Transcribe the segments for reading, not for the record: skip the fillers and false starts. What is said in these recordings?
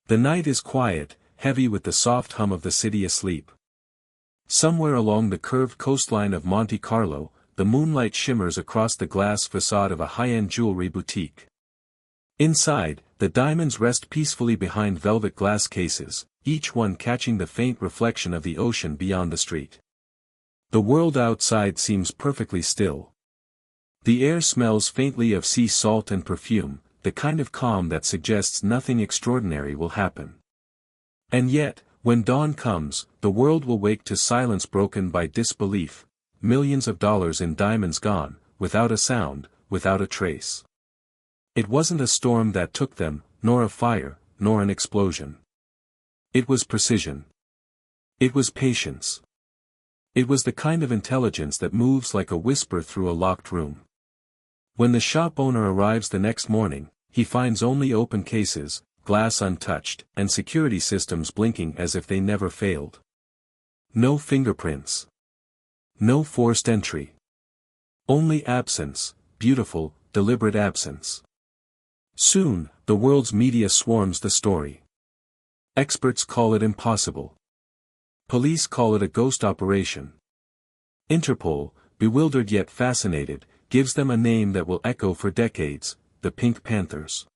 The night is quiet, heavy with the soft hum of the city asleep. Somewhere along the curved coastline of Monte Carlo, the moonlight shimmers across the glass facade of a high-end jewelry boutique. Inside, the diamonds rest peacefully behind velvet glass cases, each one catching the faint reflection of the ocean beyond the street. The world outside seems perfectly still. The air smells faintly of sea salt and perfume, the kind of calm that suggests nothing extraordinary will happen. And yet, when dawn comes, the world will wake to silence broken by disbelief, millions of dollars in diamonds gone, without a sound, without a trace. It wasn't a storm that took them, nor a fire, nor an explosion. It was precision. It was patience. It was the kind of intelligence that moves like a whisper through a locked room. When the shop owner arrives the next morning, he finds only open cases, glass untouched, and security systems blinking as if they never failed. No fingerprints. No forced entry. Only absence, beautiful, deliberate absence. Soon, the world's media swarms the story. Experts call it impossible. Police call it a ghost operation. Interpol, bewildered yet fascinated, gives them a name that will echo for decades, the Pink Panthers.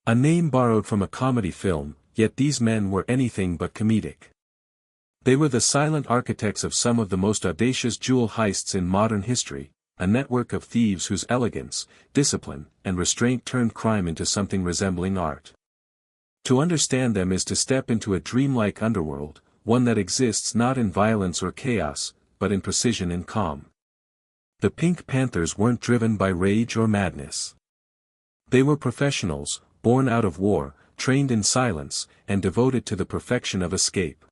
A name borrowed from a comedy film, yet these men were anything but comedic. They were the silent architects of some of the most audacious jewel heists in modern history, a network of thieves whose elegance, discipline, and restraint turned crime into something resembling art. To understand them is to step into a dreamlike underworld, one that exists not in violence or chaos, but in precision and calm. The Pink Panthers weren't driven by rage or madness. They were professionals, born out of war, trained in silence, and devoted to the perfection of escape.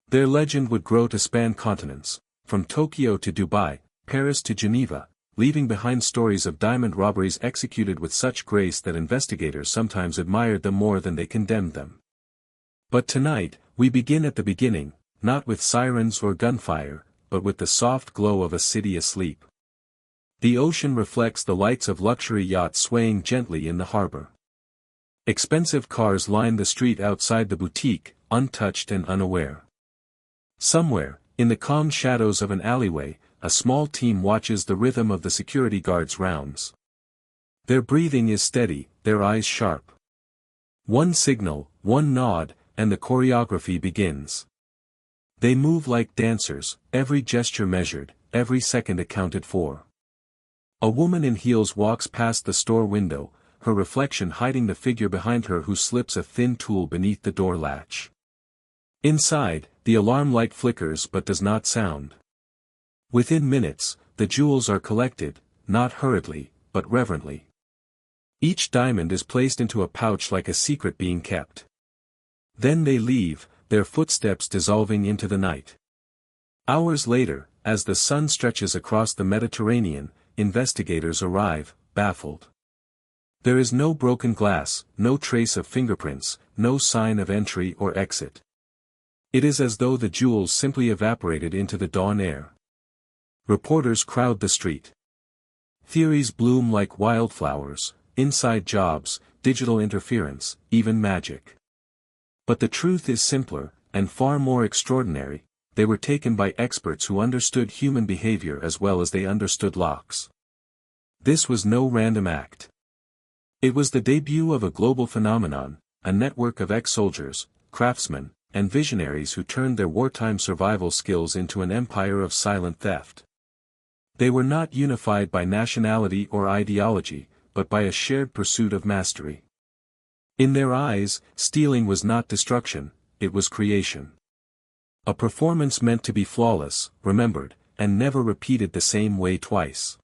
Their legend would grow to span continents, from Tokyo to Dubai, Paris to Geneva, leaving behind stories of diamond robberies executed with such grace that investigators sometimes admired them more than they condemned them. But tonight, we begin at the beginning, not with sirens or gunfire, but with the soft glow of a city asleep. The ocean reflects the lights of luxury yachts swaying gently in the harbor. Expensive cars line the street outside the boutique, untouched and unaware. Somewhere, in the calm shadows of an alleyway, a small team watches the rhythm of the security guards' rounds. Their breathing is steady, their eyes sharp. One signal, one nod, and the choreography begins. They move like dancers, every gesture measured, every second accounted for. A woman in heels walks past the store window, her reflection hiding the figure behind her who slips a thin tool beneath the door latch. Inside, the alarm light flickers but does not sound. Within minutes, the jewels are collected, not hurriedly, but reverently. Each diamond is placed into a pouch like a secret being kept. Then they leave, their footsteps dissolving into the night. Hours later, as the sun stretches across the Mediterranean, investigators arrive, baffled. There is no broken glass, no trace of fingerprints, no sign of entry or exit. It is as though the jewels simply evaporated into the dawn air. Reporters crowd the street. Theories bloom like wildflowers, inside jobs, digital interference, even magic. But the truth is simpler, and far more extraordinary. They were taken by experts who understood human behavior as well as they understood locks. This was no random act. It was the debut of a global phenomenon, a network of ex-soldiers, craftsmen, and visionaries who turned their wartime survival skills into an empire of silent theft. They were not unified by nationality or ideology, but by a shared pursuit of mastery. In their eyes, stealing was not destruction, it was creation. A performance meant to be flawless, remembered, and never repeated the same way twice.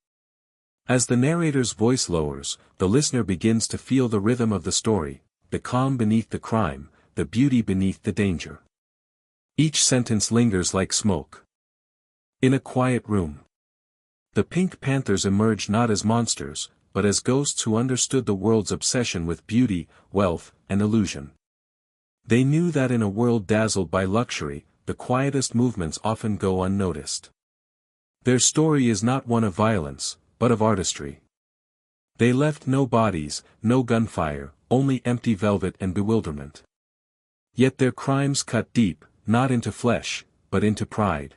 As the narrator's voice lowers, the listener begins to feel the rhythm of the story, the calm beneath the crime, the beauty beneath the danger. Each sentence lingers like smoke. In a quiet room. The Pink Panthers emerge not as monsters, but as ghosts who understood the world's obsession with beauty, wealth, and illusion. They knew that in a world dazzled by luxury, the quietest movements often go unnoticed. Their story is not one of violence, but of artistry. They left no bodies, no gunfire, only empty velvet and bewilderment. Yet their crimes cut deep, not into flesh, but into pride.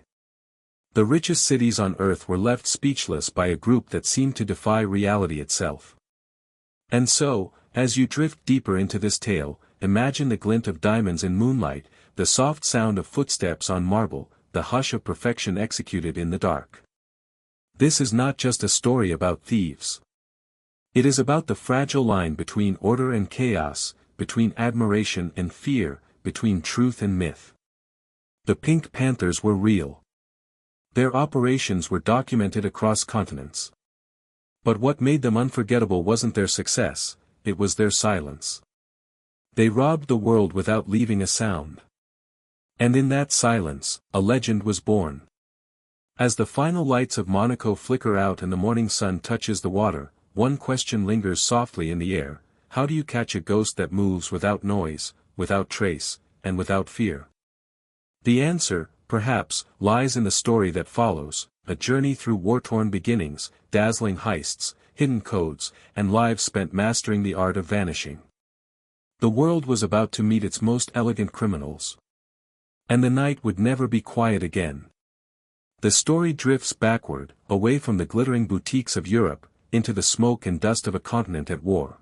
The richest cities on earth were left speechless by a group that seemed to defy reality itself. And so, as you drift deeper into this tale, imagine the glint of diamonds in moonlight, the soft sound of footsteps on marble, the hush of perfection executed in the dark. This is not just a story about thieves. It is about the fragile line between order and chaos, between admiration and fear, between truth and myth. The Pink Panthers were real. Their operations were documented across continents. But what made them unforgettable wasn't their success, it was their silence. They robbed the world without leaving a sound. And in that silence, a legend was born. As the final lights of Monaco flicker out and the morning sun touches the water, one question lingers softly in the air: how do you catch a ghost that moves without noise, without trace, and without fear? The answer, perhaps, lies in the story that follows, a journey through war-torn beginnings, dazzling heists, hidden codes, and lives spent mastering the art of vanishing. The world was about to meet its most elegant criminals. And the night would never be quiet again. The story drifts backward, away from the glittering boutiques of Europe, into the smoke and dust of a continent at war.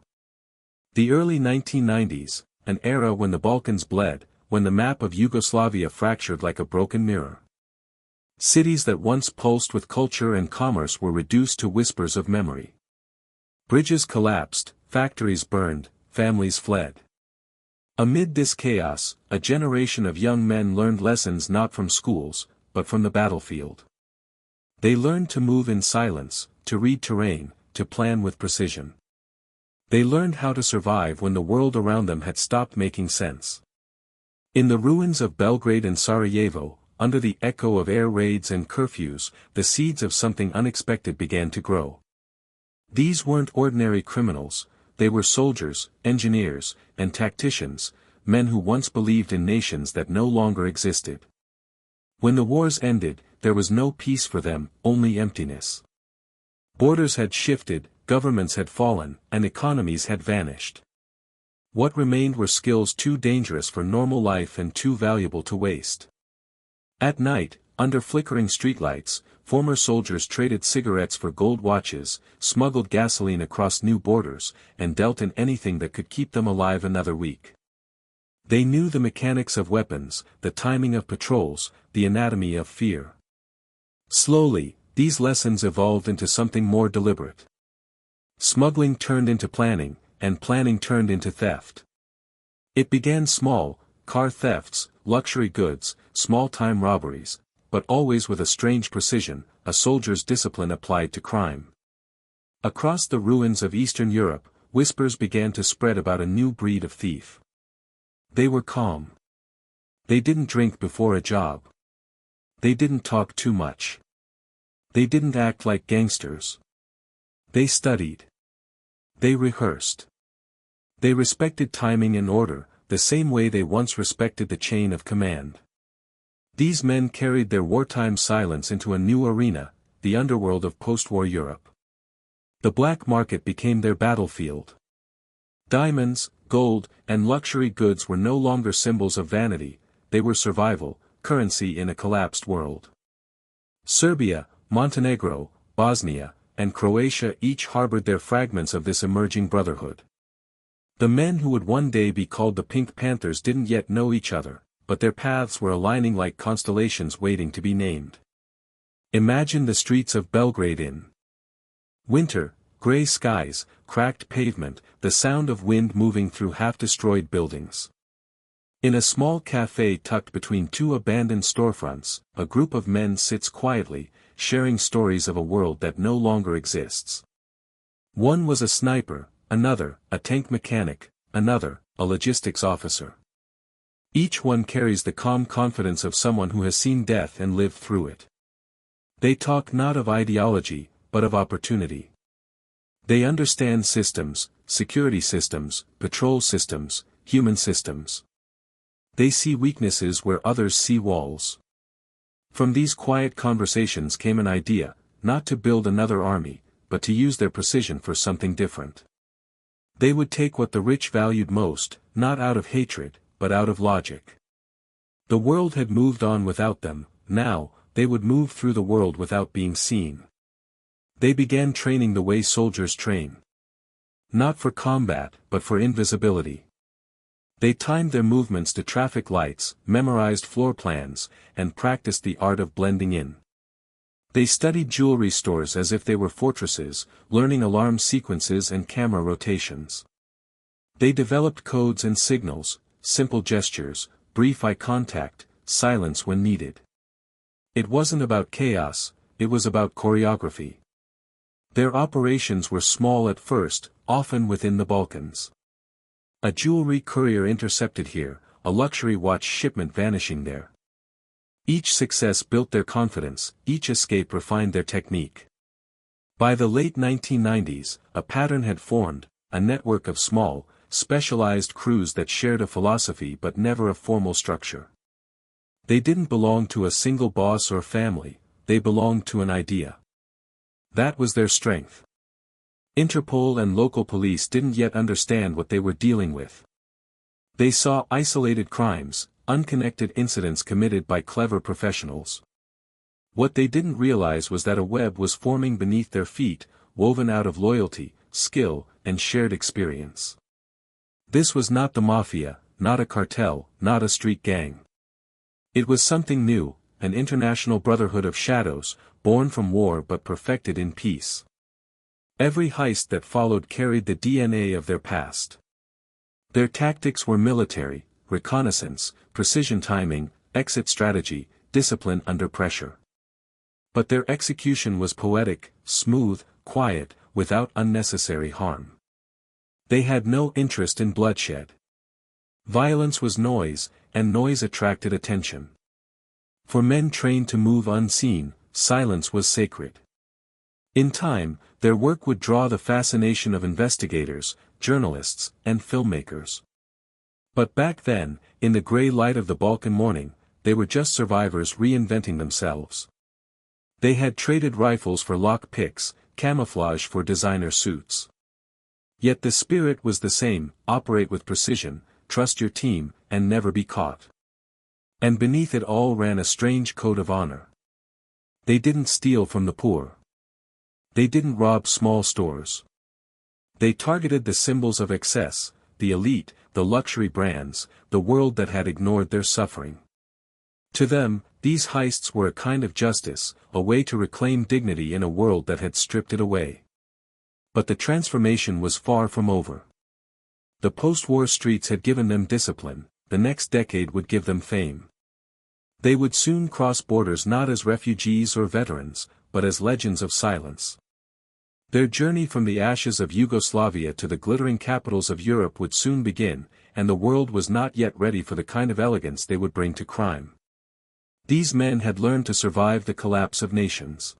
The early 1990s, an era when the Balkans bled, when the map of Yugoslavia fractured like a broken mirror. Cities that once pulsed with culture and commerce were reduced to whispers of memory. Bridges collapsed, factories burned, families fled. Amid this chaos, a generation of young men learned lessons not from schools, but from the battlefield. They learned to move in silence, to read terrain, to plan with precision. They learned how to survive when the world around them had stopped making sense. In the ruins of Belgrade and Sarajevo, under the echo of air raids and curfews, the seeds of something unexpected began to grow. These weren't ordinary criminals, they were soldiers, engineers, and tacticians, men who once believed in nations that no longer existed. When the wars ended, there was no peace for them, only emptiness. Borders had shifted, governments had fallen, and economies had vanished. What remained were skills too dangerous for normal life and too valuable to waste. At night, under flickering streetlights, former soldiers traded cigarettes for gold watches, smuggled gasoline across new borders, and dealt in anything that could keep them alive another week. They knew the mechanics of weapons, the timing of patrols, the anatomy of fear. Slowly, these lessons evolved into something more deliberate. Smuggling turned into planning, and planning turned into theft. It began small, car thefts, luxury goods, small-time robberies, but always with a strange precision, a soldier's discipline applied to crime. Across the ruins of Eastern Europe, whispers began to spread about a new breed of thief. They were calm. They didn't drink before a job. They didn't talk too much. They didn't act like gangsters. They studied. They rehearsed. They respected timing and order, the same way they once respected the chain of command. These men carried their wartime silence into a new arena, the underworld of post-war Europe. The black market became their battlefield. Diamonds, gold, and luxury goods were no longer symbols of vanity, they were survival, currency in a collapsed world. Serbia, Montenegro, Bosnia, and Croatia each harbored their fragments of this emerging brotherhood. The men who would one day be called the Pink Panthers didn't yet know each other, but their paths were aligning like constellations waiting to be named. Imagine the streets of Belgrade in winter, gray skies, cracked pavement, the sound of wind moving through half-destroyed buildings. In a small café tucked between two abandoned storefronts, a group of men sits quietly, sharing stories of a world that no longer exists. One was a sniper, another, a tank mechanic, another, a logistics officer. Each one carries the calm confidence of someone who has seen death and lived through it. They talk not of ideology, but of opportunity. They understand systems, security systems, patrol systems, human systems. They see weaknesses where others see walls. From these quiet conversations came an idea, not to build another army, but to use their precision for something different. They would take what the rich valued most, not out of hatred, but out of logic. The world had moved on without them, now, they would move through the world without being seen. They began training the way soldiers train. Not for combat, but for invisibility. They timed their movements to traffic lights, memorized floor plans, and practiced the art of blending in. They studied jewelry stores as if they were fortresses, learning alarm sequences and camera rotations. They developed codes and signals, simple gestures, brief eye contact, silence when needed. It wasn't about chaos, it was about choreography. Their operations were small at first, often within the Balkans. A jewelry courier intercepted here, a luxury watch shipment vanishing there. Each success built their confidence, each escape refined their technique. By the late 1990s, a pattern had formed, a network of small, specialized crews that shared a philosophy but never a formal structure. They didn't belong to a single boss or family, they belonged to an idea. That was their strength. Interpol and local police didn't yet understand what they were dealing with. They saw isolated crimes, unconnected incidents committed by clever professionals. What they didn't realize was that a web was forming beneath their feet, woven out of loyalty, skill, and shared experience. This was not the mafia, not a cartel, not a street gang. It was something new, an international brotherhood of shadows, born from war but perfected in peace. Every heist that followed carried the DNA of their past. Their tactics were military, reconnaissance, precision timing, exit strategy, discipline under pressure. But their execution was poetic, smooth, quiet, without unnecessary harm. They had no interest in bloodshed. Violence was noise, and noise attracted attention. For men trained to move unseen, silence was sacred. In time, their work would draw the fascination of investigators, journalists, and filmmakers. But back then, in the gray light of the Balkan morning, they were just survivors reinventing themselves. They had traded rifles for lock picks, camouflage for designer suits. Yet the spirit was the same: operate with precision, trust your team, and never be caught. And beneath it all ran a strange code of honor. They didn't steal from the poor. They didn't rob small stores. They targeted the symbols of excess, the elite, the luxury brands, the world that had ignored their suffering. To them, these heists were a kind of justice, a way to reclaim dignity in a world that had stripped it away. But the transformation was far from over. The post-war streets had given them discipline, the next decade would give them fame. They would soon cross borders not as refugees or veterans, but as legends of silence. Their journey from the ashes of Yugoslavia to the glittering capitals of Europe would soon begin, and the world was not yet ready for the kind of elegance they would bring to crime. These men had learned to survive the collapse of nations.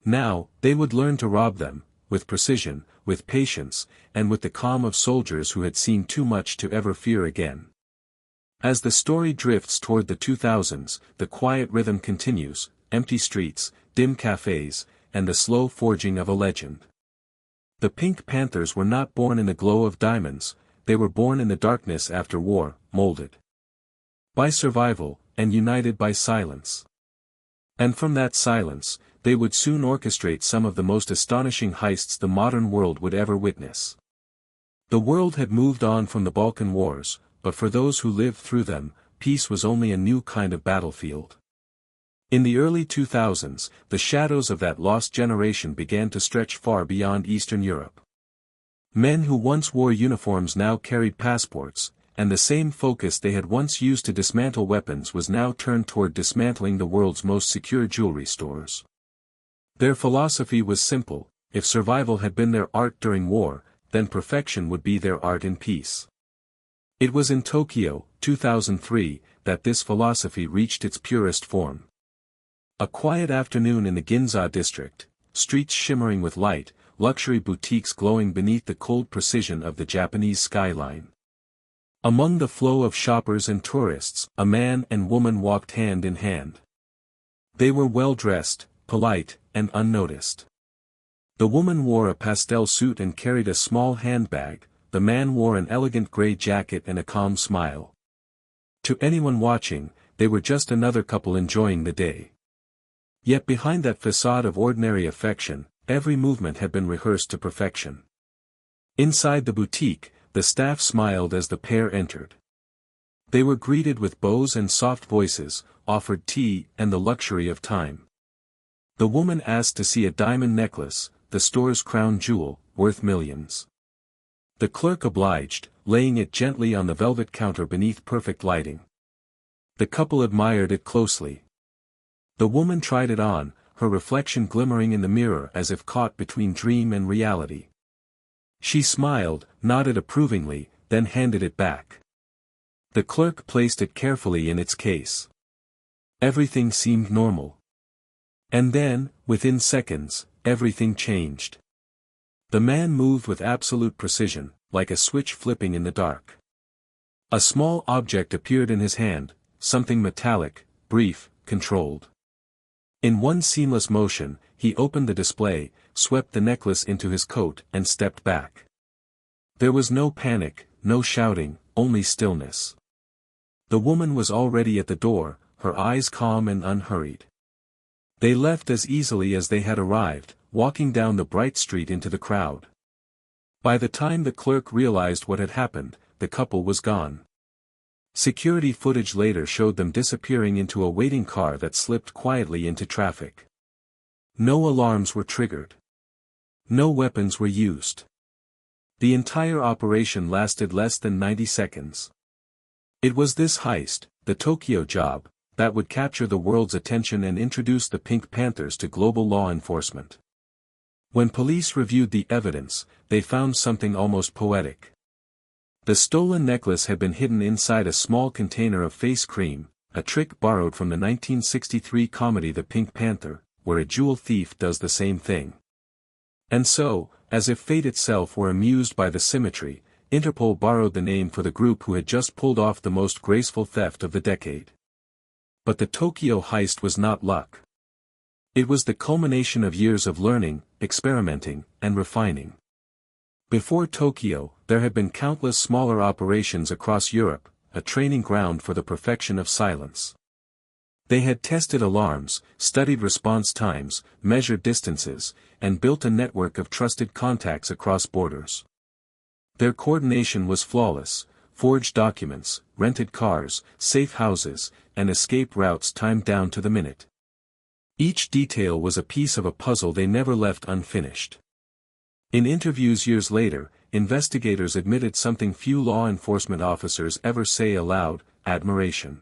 Now, they would learn to rob them, with precision, with patience, and with the calm of soldiers who had seen too much to ever fear again. As the story drifts toward the 2000s, the quiet rhythm continues: empty streets, dim cafes, and the slow forging of a legend. The Pink Panthers were not born in the glow of diamonds, they were born in the darkness after war, molded by survival, and united by silence. And from that silence, they would soon orchestrate some of the most astonishing heists the modern world would ever witness. The world had moved on from the Balkan Wars, but for those who lived through them, peace was only a new kind of battlefield. In the early 2000s, the shadows of that lost generation began to stretch far beyond Eastern Europe. Men who once wore uniforms now carried passports, and the same focus they had once used to dismantle weapons was now turned toward dismantling the world's most secure jewelry stores. Their philosophy was simple: if survival had been their art during war, then perfection would be their art in peace. It was in Tokyo, 2003, that this philosophy reached its purest form. A quiet afternoon in the Ginza district, streets shimmering with light, luxury boutiques glowing beneath the cold precision of the Japanese skyline. Among the flow of shoppers and tourists, a man and woman walked hand in hand. They were well dressed, polite, and unnoticed. The woman wore a pastel suit and carried a small handbag, the man wore an elegant gray jacket and a calm smile. To anyone watching, they were just another couple enjoying the day. Yet behind that facade of ordinary affection, every movement had been rehearsed to perfection. Inside the boutique, the staff smiled as the pair entered. They were greeted with bows and soft voices, offered tea and the luxury of time. The woman asked to see a diamond necklace, the store's crown jewel, worth millions. The clerk obliged, laying it gently on the velvet counter beneath perfect lighting. The couple admired it closely. The woman tried it on, her reflection glimmering in the mirror as if caught between dream and reality. She smiled, nodded approvingly, then handed it back. The clerk placed it carefully in its case. Everything seemed normal. And then, within seconds, everything changed. The man moved with absolute precision, like a switch flipping in the dark. A small object appeared in his hand, something metallic, brief, controlled. In one seamless motion, he opened the display, swept the necklace into his coat and stepped back. There was no panic, no shouting, only stillness. The woman was already at the door, her eyes calm and unhurried. They left as easily as they had arrived, walking down the bright street into the crowd. By the time the clerk realized what had happened, the couple was gone. Security footage later showed them disappearing into a waiting car that slipped quietly into traffic. No alarms were triggered. No weapons were used. The entire operation lasted less than 90 seconds. It was this heist, the Tokyo job, that would capture the world's attention and introduce the Pink Panthers to global law enforcement. When police reviewed the evidence, they found something almost poetic. The stolen necklace had been hidden inside a small container of face cream, a trick borrowed from the 1963 comedy The Pink Panther, where a jewel thief does the same thing. And so, as if fate itself were amused by the symmetry, Interpol borrowed the name for the group who had just pulled off the most graceful theft of the decade. But the Tokyo heist was not luck. It was the culmination of years of learning, experimenting, and refining. Before Tokyo, there had been countless smaller operations across Europe, a training ground for the perfection of silence. They had tested alarms, studied response times, measured distances, and built a network of trusted contacts across borders. Their coordination was flawless, forged documents, rented cars, safe houses, and escape routes timed down to the minute. Each detail was a piece of a puzzle they never left unfinished. In interviews years later, investigators admitted something few law enforcement officers ever say aloud: admiration.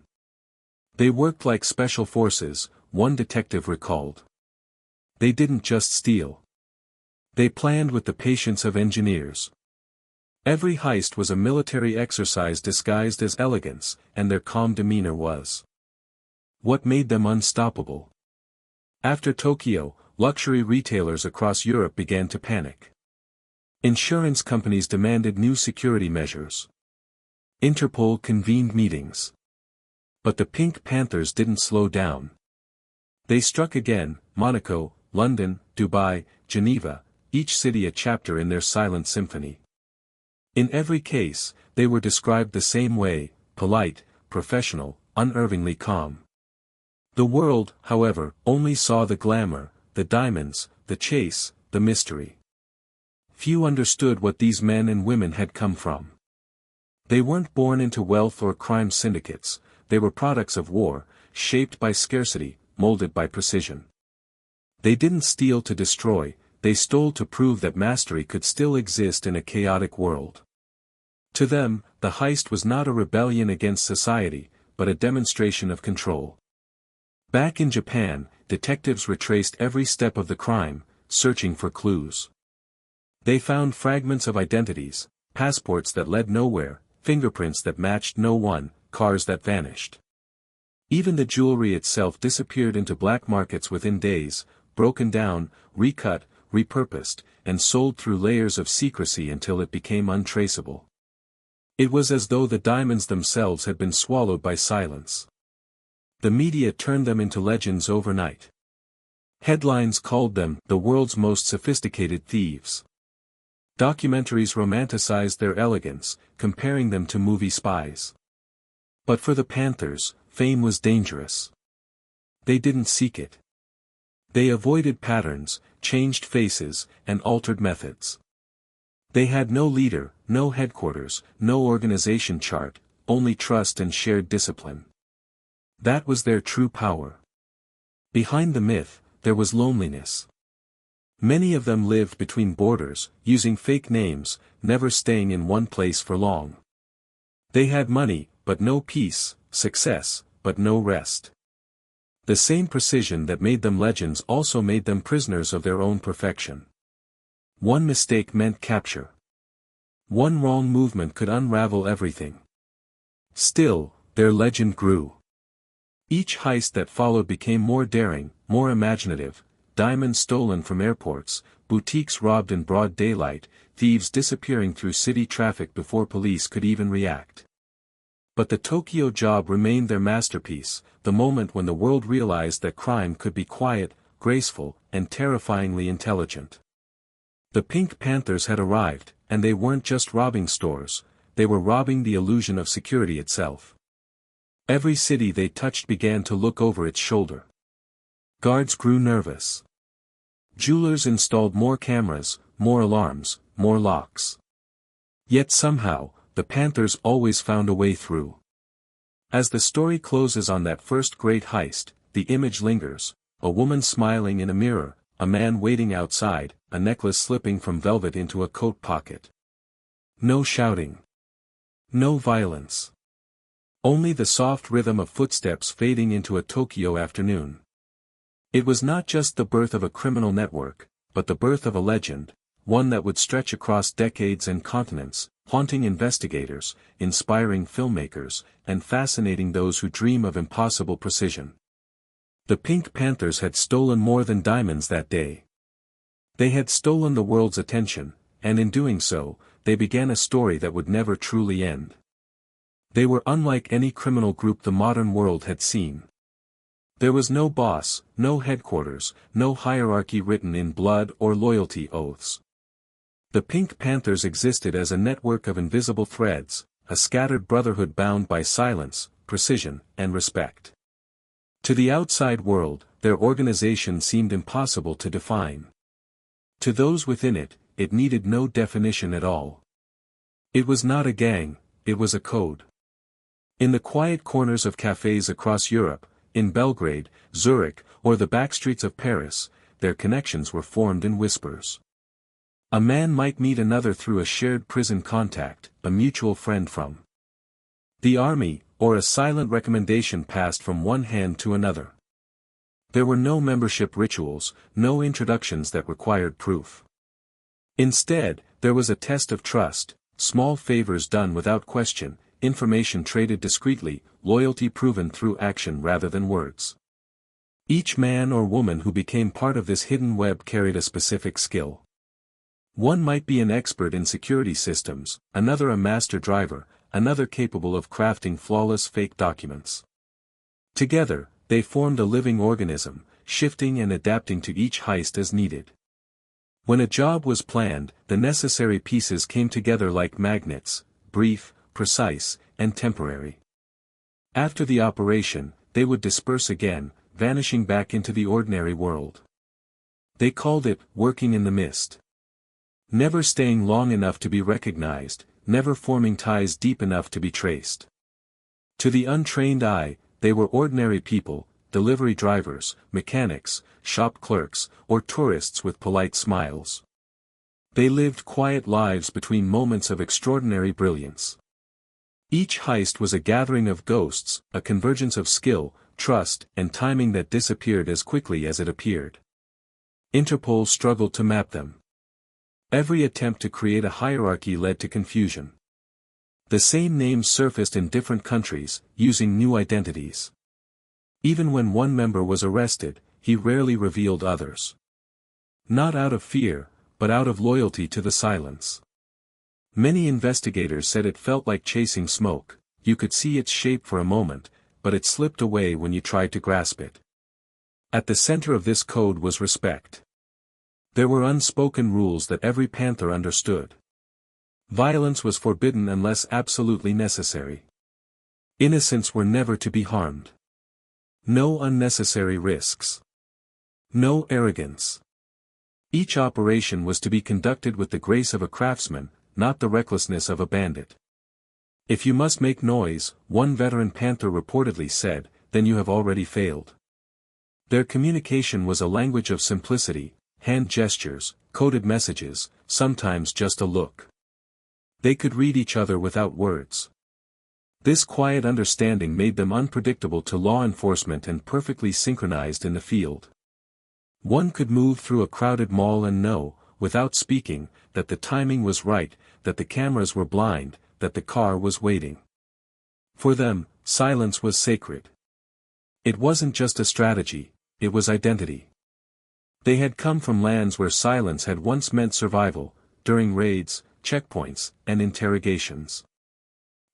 They worked like special forces, one detective recalled. They didn't just steal. They planned with the patience of engineers. Every heist was a military exercise disguised as elegance, and their calm demeanor was what made them unstoppable. After Tokyo, luxury retailers across Europe began to panic. Insurance companies demanded new security measures. Interpol convened meetings. But the Pink Panthers didn't slow down. They struck again: Monaco, London, Dubai, Geneva, each city a chapter in their silent symphony. In every case, they were described the same way: polite, professional, unervingly calm. The world, however, only saw the glamour, the diamonds, the chase, the mystery. Few understood what these men and women had come from. They weren't born into wealth or crime syndicates, they were products of war, shaped by scarcity, molded by precision. They didn't steal to destroy, they stole to prove that mastery could still exist in a chaotic world. To them, the heist was not a rebellion against society, but a demonstration of control. Back in Japan, detectives retraced every step of the crime, searching for clues. They found fragments of identities, passports that led nowhere, fingerprints that matched no one, cars that vanished. Even the jewelry itself disappeared into black markets within days, broken down, recut, repurposed, and sold through layers of secrecy until it became untraceable. It was as though the diamonds themselves had been swallowed by silence. The media turned them into legends overnight. Headlines called them the world's most sophisticated thieves. Documentaries romanticized their elegance, comparing them to movie spies. But for the Panthers, fame was dangerous. They didn't seek it. They avoided patterns, changed faces, and altered methods. They had no leader, no headquarters, no organization chart, only trust and shared discipline. That was their true power. Behind the myth, there was loneliness. Many of them lived between borders, using fake names, never staying in one place for long. They had money, but no peace, success, but no rest. The same precision that made them legends also made them prisoners of their own perfection. One mistake meant capture. One wrong movement could unravel everything. Still, their legend grew. Each heist that followed became more daring, more imaginative: diamonds stolen from airports, boutiques robbed in broad daylight, thieves disappearing through city traffic before police could even react. But the Tokyo job remained their masterpiece, the moment when the world realized that crime could be quiet, graceful, and terrifyingly intelligent. The Pink Panthers had arrived, and they weren't just robbing stores, they were robbing the illusion of security itself. Every city they touched began to look over its shoulder. Guards grew nervous. Jewelers installed more cameras, more alarms, more locks. Yet somehow, the Panthers always found a way through. As the story closes on that first great heist, the image lingers: a woman smiling in a mirror, a man waiting outside, a necklace slipping from velvet into a coat pocket. No shouting. No violence. Only the soft rhythm of footsteps fading into a Tokyo afternoon. It was not just the birth of a criminal network, but the birth of a legend, one that would stretch across decades and continents, haunting investigators, inspiring filmmakers, and fascinating those who dream of impossible precision. The Pink Panthers had stolen more than diamonds that day. They had stolen the world's attention, and in doing so, they began a story that would never truly end. They were unlike any criminal group the modern world had seen. There was no boss, no headquarters, no hierarchy written in blood or loyalty oaths. The Pink Panthers existed as a network of invisible threads, a scattered brotherhood bound by silence, precision, and respect. To the outside world, their organization seemed impossible to define. To those within it, it needed no definition at all. It was not a gang, it was a code. In the quiet corners of cafes across Europe, in Belgrade, Zurich, or the backstreets of Paris, their connections were formed in whispers. A man might meet another through a shared prison contact, a mutual friend from the army, or a silent recommendation passed from one hand to another. There were no membership rituals, no introductions that required proof. Instead, there was a test of trust: small favors done without question, information traded discreetly, loyalty proven through action rather than words. Each man or woman who became part of this hidden web carried a specific skill. One might be an expert in security systems, another a master driver, another capable of crafting flawless fake documents. Together, they formed a living organism, shifting and adapting to each heist as needed. When a job was planned, the necessary pieces came together like magnets: brief, precise, and temporary. After the operation, they would disperse again, vanishing back into the ordinary world. They called it working in the mist. Never staying long enough to be recognized, never forming ties deep enough to be traced. To the untrained eye, they were ordinary people: delivery drivers, mechanics, shop clerks, or tourists with polite smiles. They lived quiet lives between moments of extraordinary brilliance. Each heist was a gathering of ghosts, a convergence of skill, trust, and timing that disappeared as quickly as it appeared. Interpol struggled to map them. Every attempt to create a hierarchy led to confusion. The same names surfaced in different countries, using new identities. Even when one member was arrested, he rarely revealed others. Not out of fear, but out of loyalty to the silence. Many investigators said it felt like chasing smoke: you could see its shape for a moment, but it slipped away when you tried to grasp it. At the center of this code was respect. There were unspoken rules that every panther understood. Violence was forbidden unless absolutely necessary. Innocents were never to be harmed. No unnecessary risks. No arrogance. Each operation was to be conducted with the grace of a craftsman, not the recklessness of a bandit. If you must make noise, one veteran panther reportedly said, then you have already failed. Their communication was a language of simplicity, hand gestures, coded messages, sometimes just a look. They could read each other without words. This quiet understanding made them unpredictable to law enforcement and perfectly synchronized in the field. One could move through a crowded mall and know, without speaking, that the timing was right, that the cameras were blind, that the car was waiting. For them, silence was sacred. It wasn't just a strategy, it was identity. They had come from lands where silence had once meant survival, during raids, checkpoints, and interrogations.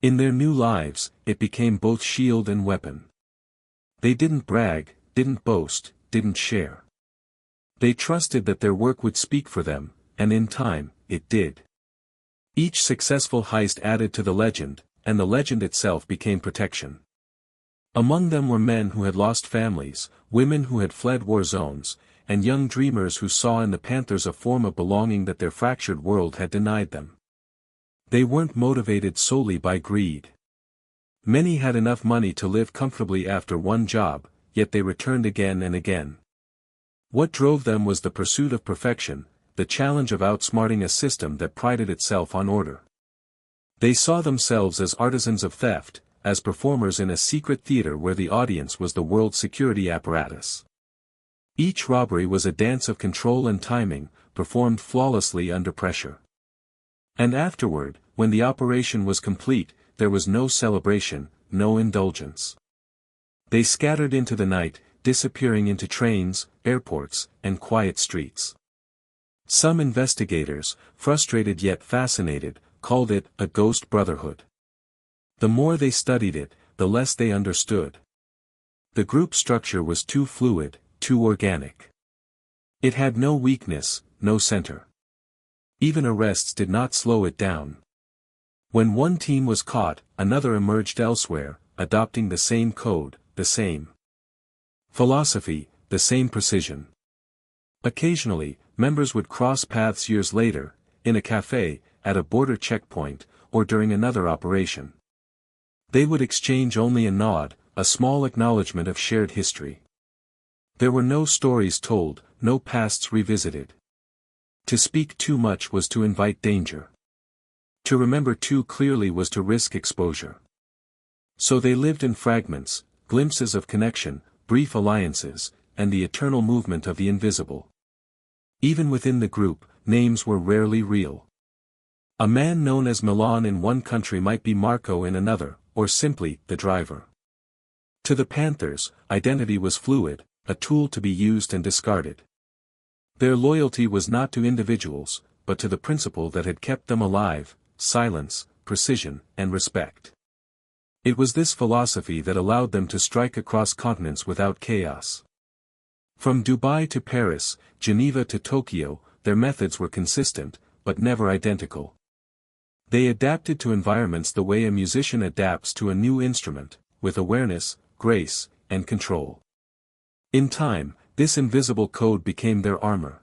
In their new lives, it became both shield and weapon. They didn't brag, didn't boast, didn't share. They trusted that their work would speak for them, and in time, it did. Each successful heist added to the legend, and the legend itself became protection. Among them were men who had lost families, women who had fled war zones, and young dreamers who saw in the Panthers a form of belonging that their fractured world had denied them. They weren't motivated solely by greed. Many had enough money to live comfortably after one job, yet they returned again and again. What drove them was the pursuit of perfection, the challenge of outsmarting a system that prided itself on order. They saw themselves as artisans of theft, as performers in a secret theater where the audience was the world's security apparatus. Each robbery was a dance of control and timing, performed flawlessly under pressure. And afterward, when the operation was complete, there was no celebration, no indulgence. They scattered into the night, disappearing into trains, airports, and quiet streets. Some investigators, frustrated yet fascinated, called it a ghost brotherhood. The more they studied it, the less they understood. The group structure was too fluid, too organic. It had no weakness, no center. Even arrests did not slow it down. When one team was caught, another emerged elsewhere, adopting the same code, the same philosophy, the same precision. Occasionally, members would cross paths years later, in a cafe, at a border checkpoint, or during another operation. They would exchange only a nod, a small acknowledgement of shared history. There were no stories told, no pasts revisited. To speak too much was to invite danger. To remember too clearly was to risk exposure. So they lived in fragments, glimpses of connection, brief alliances, and the eternal movement of the invisible. Even within the group, names were rarely real. A man known as Milan in one country might be Marco in another, or simply, the driver. To the Panthers, identity was fluid, a tool to be used and discarded. Their loyalty was not to individuals, but to the principle that had kept them alive: silence, precision, and respect. It was this philosophy that allowed them to strike across continents without chaos. From Dubai to Paris, Geneva to Tokyo, their methods were consistent, but never identical. They adapted to environments the way a musician adapts to a new instrument, with awareness, grace, and control. In time, this invisible code became their armor.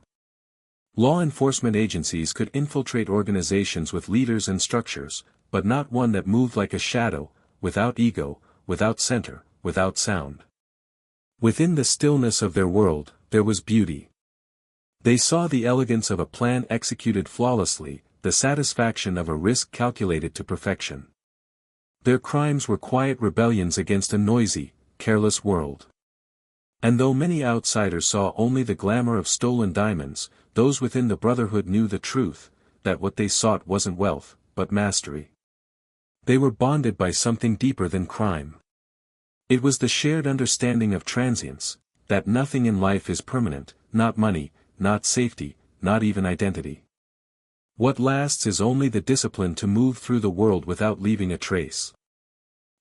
Law enforcement agencies could infiltrate organizations with leaders and structures, but not one that moved like a shadow, without ego, without center, without sound. Within the stillness of their world, there was beauty. They saw the elegance of a plan executed flawlessly, the satisfaction of a risk calculated to perfection. Their crimes were quiet rebellions against a noisy, careless world. And though many outsiders saw only the glamour of stolen diamonds, those within the brotherhood knew the truth, that what they sought wasn't wealth, but mastery. They were bonded by something deeper than crime. It was the shared understanding of transience, that nothing in life is permanent, not money, not safety, not even identity. What lasts is only the discipline to move through the world without leaving a trace.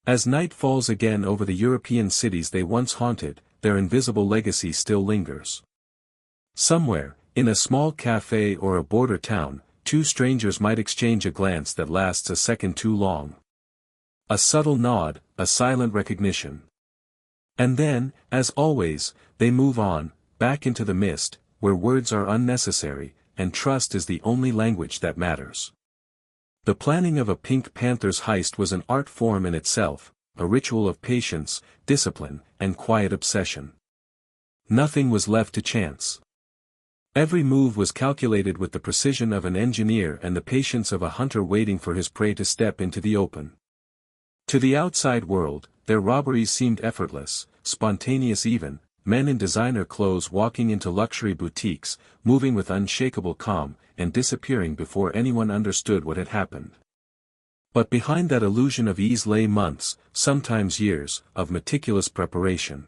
As night falls again over the European cities they once haunted, their invisible legacy still lingers. Somewhere, in a small cafe or a border town, two strangers might exchange a glance that lasts a second too long. A subtle nod, a silent recognition. And then, as always, they move on, back into the mist, where words are unnecessary, and trust is the only language that matters. The planning of a Pink Panthers heist was an art form in itself, a ritual of patience, discipline, and quiet obsession. Nothing was left to chance. Every move was calculated with the precision of an engineer and the patience of a hunter waiting for his prey to step into the open. To the outside world, their robberies seemed effortless, spontaneous even, men in designer clothes walking into luxury boutiques, moving with unshakable calm, and disappearing before anyone understood what had happened. But behind that illusion of ease lay months, sometimes years, of meticulous preparation.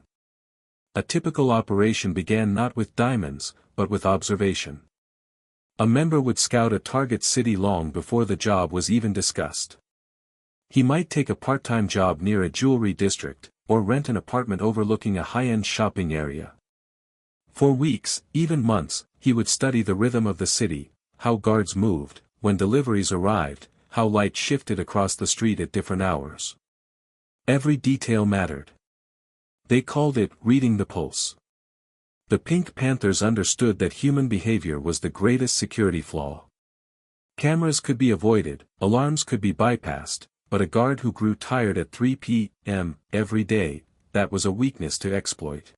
A typical operation began not with diamonds, but with observation. A member would scout a target city long before the job was even discussed. He might take a part-time job near a jewelry district, or rent an apartment overlooking a high-end shopping area. For weeks, even months, he would study the rhythm of the city, how guards moved, when deliveries arrived, how light shifted across the street at different hours. Every detail mattered. They called it reading the pulse. The Pink Panthers understood that human behavior was the greatest security flaw. Cameras could be avoided, alarms could be bypassed, but a guard who grew tired at 3 p.m. every day, that was a weakness to exploit.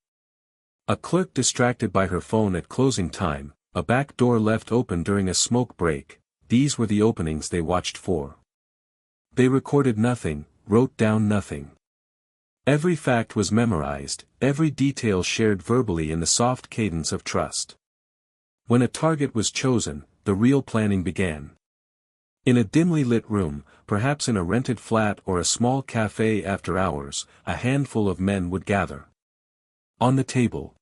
A clerk distracted by her phone at closing time, a back door left open during a smoke break, these were the openings they watched for. They recorded nothing, wrote down nothing. Every fact was memorized, every detail shared verbally in the soft cadence of trust. When a target was chosen, the real planning began. In a dimly lit room, perhaps in a rented flat or a small cafe after hours, a handful of men would gather. On the table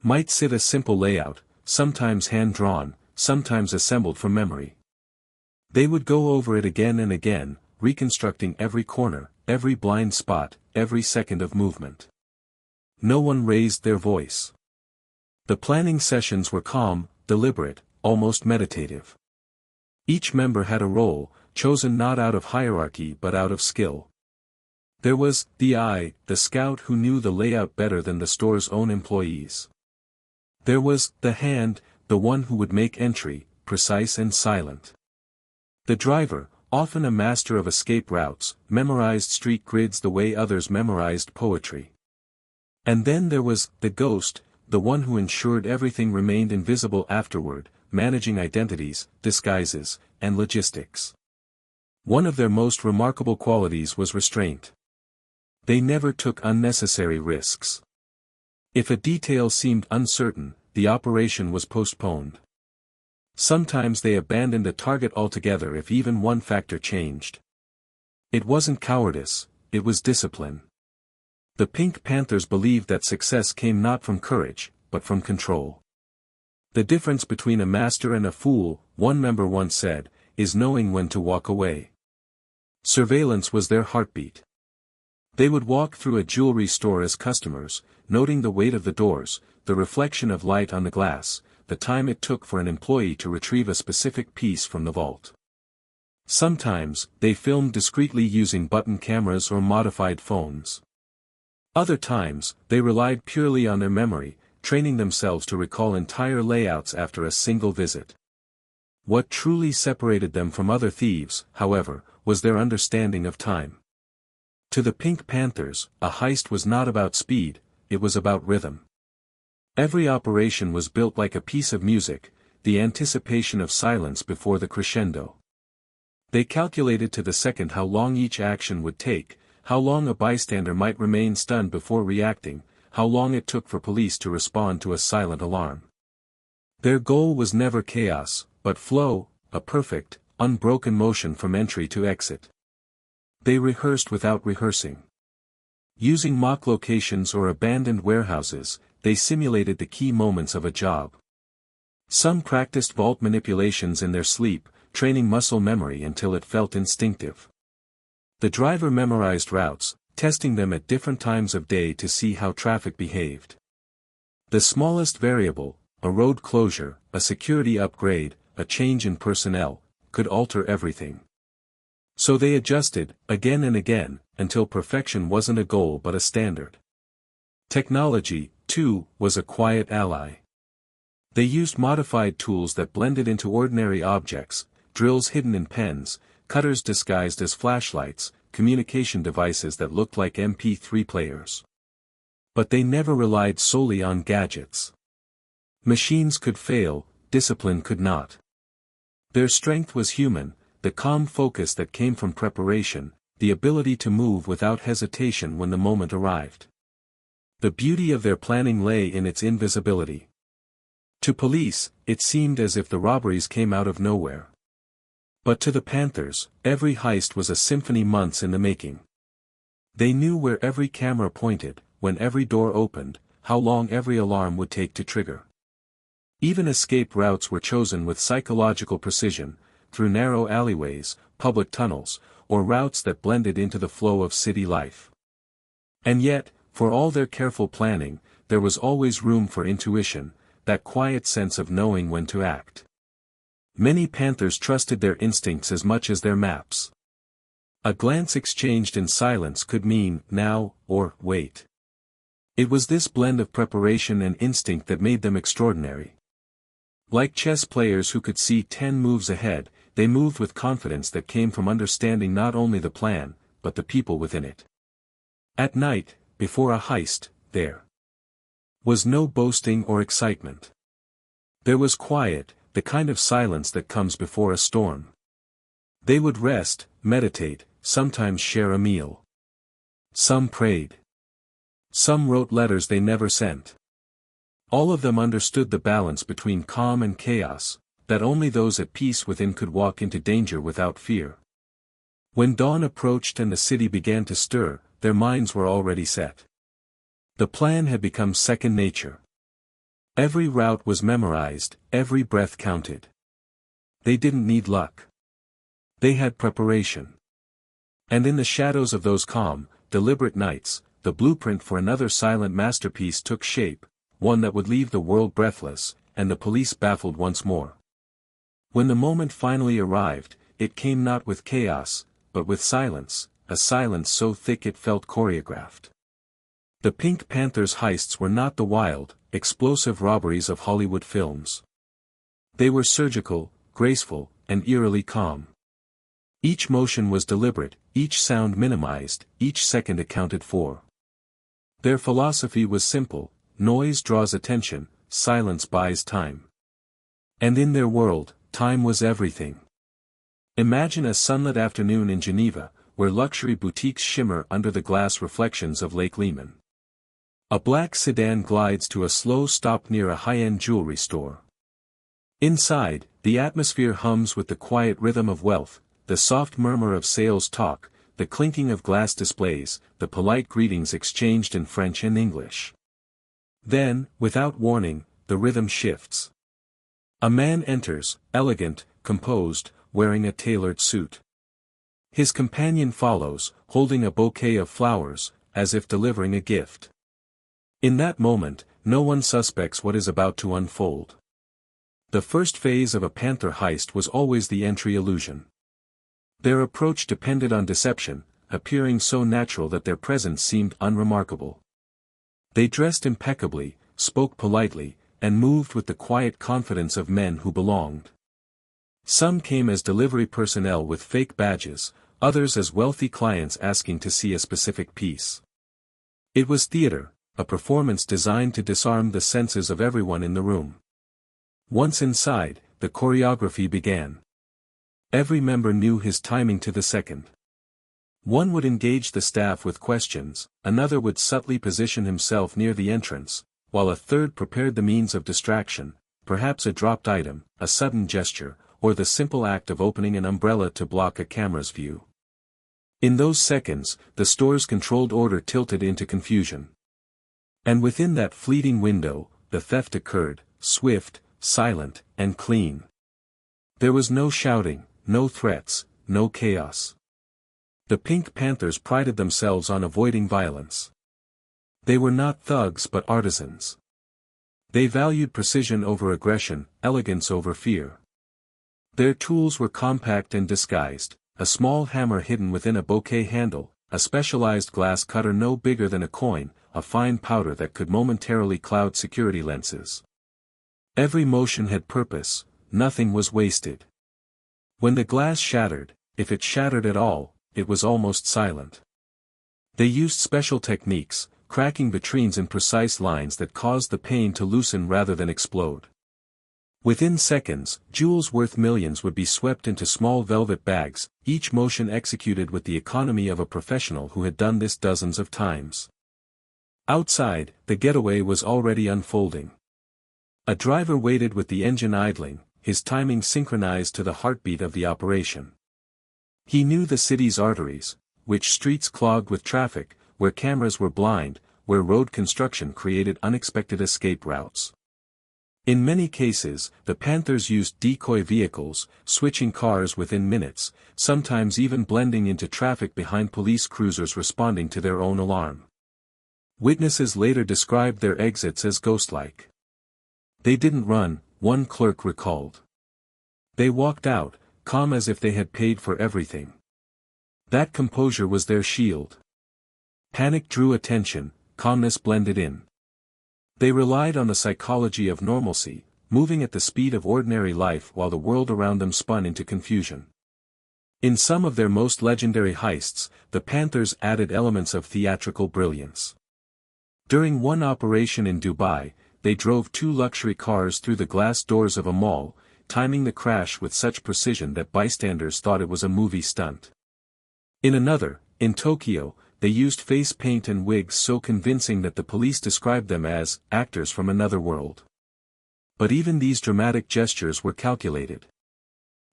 might sit a simple layout, sometimes hand-drawn, sometimes assembled from memory. They would go over it again and again, reconstructing every corner, every blind spot, every second of movement. No one raised their voice. The planning sessions were calm, deliberate, almost meditative. Each member had a role, chosen not out of hierarchy but out of skill. There was the eye, the scout who knew the layout better than the store's own employees. There was the hand, the one who would make entry, precise and silent. The driver, often a master of escape routes, memorized street grids the way others memorized poetry. And then there was the ghost, the one who ensured everything remained invisible afterward, managing identities, disguises, and logistics. One of their most remarkable qualities was restraint. They never took unnecessary risks. If a detail seemed uncertain, the operation was postponed. Sometimes they abandoned a target altogether if even one factor changed. It wasn't cowardice, it was discipline. The Pink Panthers believed that success came not from courage, but from control. The difference between a master and a fool, one member once said, is knowing when to walk away. Surveillance was their heartbeat. They would walk through a jewelry store as customers, noting the weight of the doors, the reflection of light on the glass, the time it took for an employee to retrieve a specific piece from the vault. Sometimes, they filmed discreetly using button cameras or modified phones. Other times, they relied purely on their memory, training themselves to recall entire layouts after a single visit. What truly separated them from other thieves, however, was their understanding of time. To the Pink Panthers, a heist was not about speed, it was about rhythm. Every operation was built like a piece of music, the anticipation of silence before the crescendo. They calculated to the second how long each action would take, how long a bystander might remain stunned before reacting, how long it took for police to respond to a silent alarm. Their goal was never chaos, but flow, a perfect, unbroken motion from entry to exit. They rehearsed without rehearsing. Using mock locations or abandoned warehouses, they simulated the key moments of a job. Some practiced vault manipulations in their sleep, training muscle memory until it felt instinctive. The driver memorized routes, testing them at different times of day to see how traffic behaved. The smallest variable, a road closure, a security upgrade, a change in personnel, could alter everything. So they adjusted, again and again, until perfection wasn't a goal but a standard. Technology, too, was a quiet ally. They used modified tools that blended into ordinary objects, drills hidden in pens, cutters disguised as flashlights, communication devices that looked like MP3 players. But they never relied solely on gadgets. Machines could fail, discipline could not. Their strength was human, the calm focus that came from preparation, the ability to move without hesitation when the moment arrived. The beauty of their planning lay in its invisibility. To police, it seemed as if the robberies came out of nowhere. But to the Panthers, every heist was a symphony months in the making. They knew where every camera pointed, when every door opened, how long every alarm would take to trigger. Even escape routes were chosen with psychological precision, through narrow alleyways, public tunnels, or routes that blended into the flow of city life. And yet, for all their careful planning, there was always room for intuition, that quiet sense of knowing when to act. Many Panthers trusted their instincts as much as their maps. A glance exchanged in silence could mean, now, or, wait. It was this blend of preparation and instinct that made them extraordinary. Like chess players who could see 10 moves ahead, they moved with confidence that came from understanding not only the plan, but the people within it. At night, before a heist, there was no boasting or excitement. There was quiet, the kind of silence that comes before a storm. They would rest, meditate, sometimes share a meal. Some prayed. Some wrote letters they never sent. All of them understood the balance between calm and chaos, that only those at peace within could walk into danger without fear. When dawn approached and the city began to stir, their minds were already set. The plan had become second nature. Every route was memorized, every breath counted. They didn't need luck. They had preparation. And in the shadows of those calm, deliberate nights, the blueprint for another silent masterpiece took shape, one that would leave the world breathless, and the police baffled once more. When the moment finally arrived, it came not with chaos, but with silence, a silence so thick it felt choreographed. The Pink Panthers heists were not the wild, explosive robberies of Hollywood films. They were surgical, graceful, and eerily calm. Each motion was deliberate, each sound minimized, each second accounted for. Their philosophy was simple: noise draws attention, silence buys time. And in their world, time was everything. Imagine a sunlit afternoon in Geneva, where luxury boutiques shimmer under the glass reflections of Lake Leman. A black sedan glides to a slow stop near a high-end jewelry store. Inside, the atmosphere hums with the quiet rhythm of wealth, the soft murmur of sales talk, the clinking of glass displays, the polite greetings exchanged in French and English. Then, without warning, the rhythm shifts. A man enters, elegant, composed, wearing a tailored suit. His companion follows, holding a bouquet of flowers, as if delivering a gift. In that moment, no one suspects what is about to unfold. The first phase of a Panther heist was always the entry illusion. Their approach depended on deception, appearing so natural that their presence seemed unremarkable. They dressed impeccably, spoke politely, and moved with the quiet confidence of men who belonged. Some came as delivery personnel with fake badges, others as wealthy clients asking to see a specific piece. It was theater, a performance designed to disarm the senses of everyone in the room. Once inside, the choreography began. Every member knew his timing to the second. One would engage the staff with questions, another would subtly position himself near the entrance, while a third prepared the means of distraction, perhaps a dropped item, a sudden gesture, or the simple act of opening an umbrella to block a camera's view. In those seconds, the store's controlled order tilted into confusion. And within that fleeting window, the theft occurred, swift, silent, and clean. There was no shouting, no threats, no chaos. The Pink Panthers prided themselves on avoiding violence. They were not thugs but artisans. They valued precision over aggression, elegance over fear. Their tools were compact and disguised, a small hammer hidden within a bouquet handle, a specialized glass cutter no bigger than a coin, a fine powder that could momentarily cloud security lenses. Every motion had purpose, nothing was wasted. When the glass shattered, if it shattered at all, it was almost silent. They used special techniques, cracking vitrines in precise lines that caused the pane to loosen rather than explode. Within seconds, jewels worth millions would be swept into small velvet bags, each motion executed with the economy of a professional who had done this dozens of times. Outside, the getaway was already unfolding. A driver waited with the engine idling, his timing synchronized to the heartbeat of the operation. He knew the city's arteries, which streets clogged with traffic, where cameras were blind, where road construction created unexpected escape routes. In many cases, the Panthers used decoy vehicles, switching cars within minutes, sometimes even blending into traffic behind police cruisers responding to their own alarm. Witnesses later described their exits as ghost-like. They didn't run, one clerk recalled. They walked out, calm as if they had paid for everything. That composure was their shield. Panic drew attention, calmness blended in. They relied on the psychology of normalcy, moving at the speed of ordinary life while the world around them spun into confusion. In some of their most legendary heists, the Panthers added elements of theatrical brilliance. During one operation in Dubai, they drove 2 luxury cars through the glass doors of a mall, timing the crash with such precision that bystanders thought it was a movie stunt. In another, in Tokyo, they used face paint and wigs so convincing that the police described them as actors from another world. But even these dramatic gestures were calculated.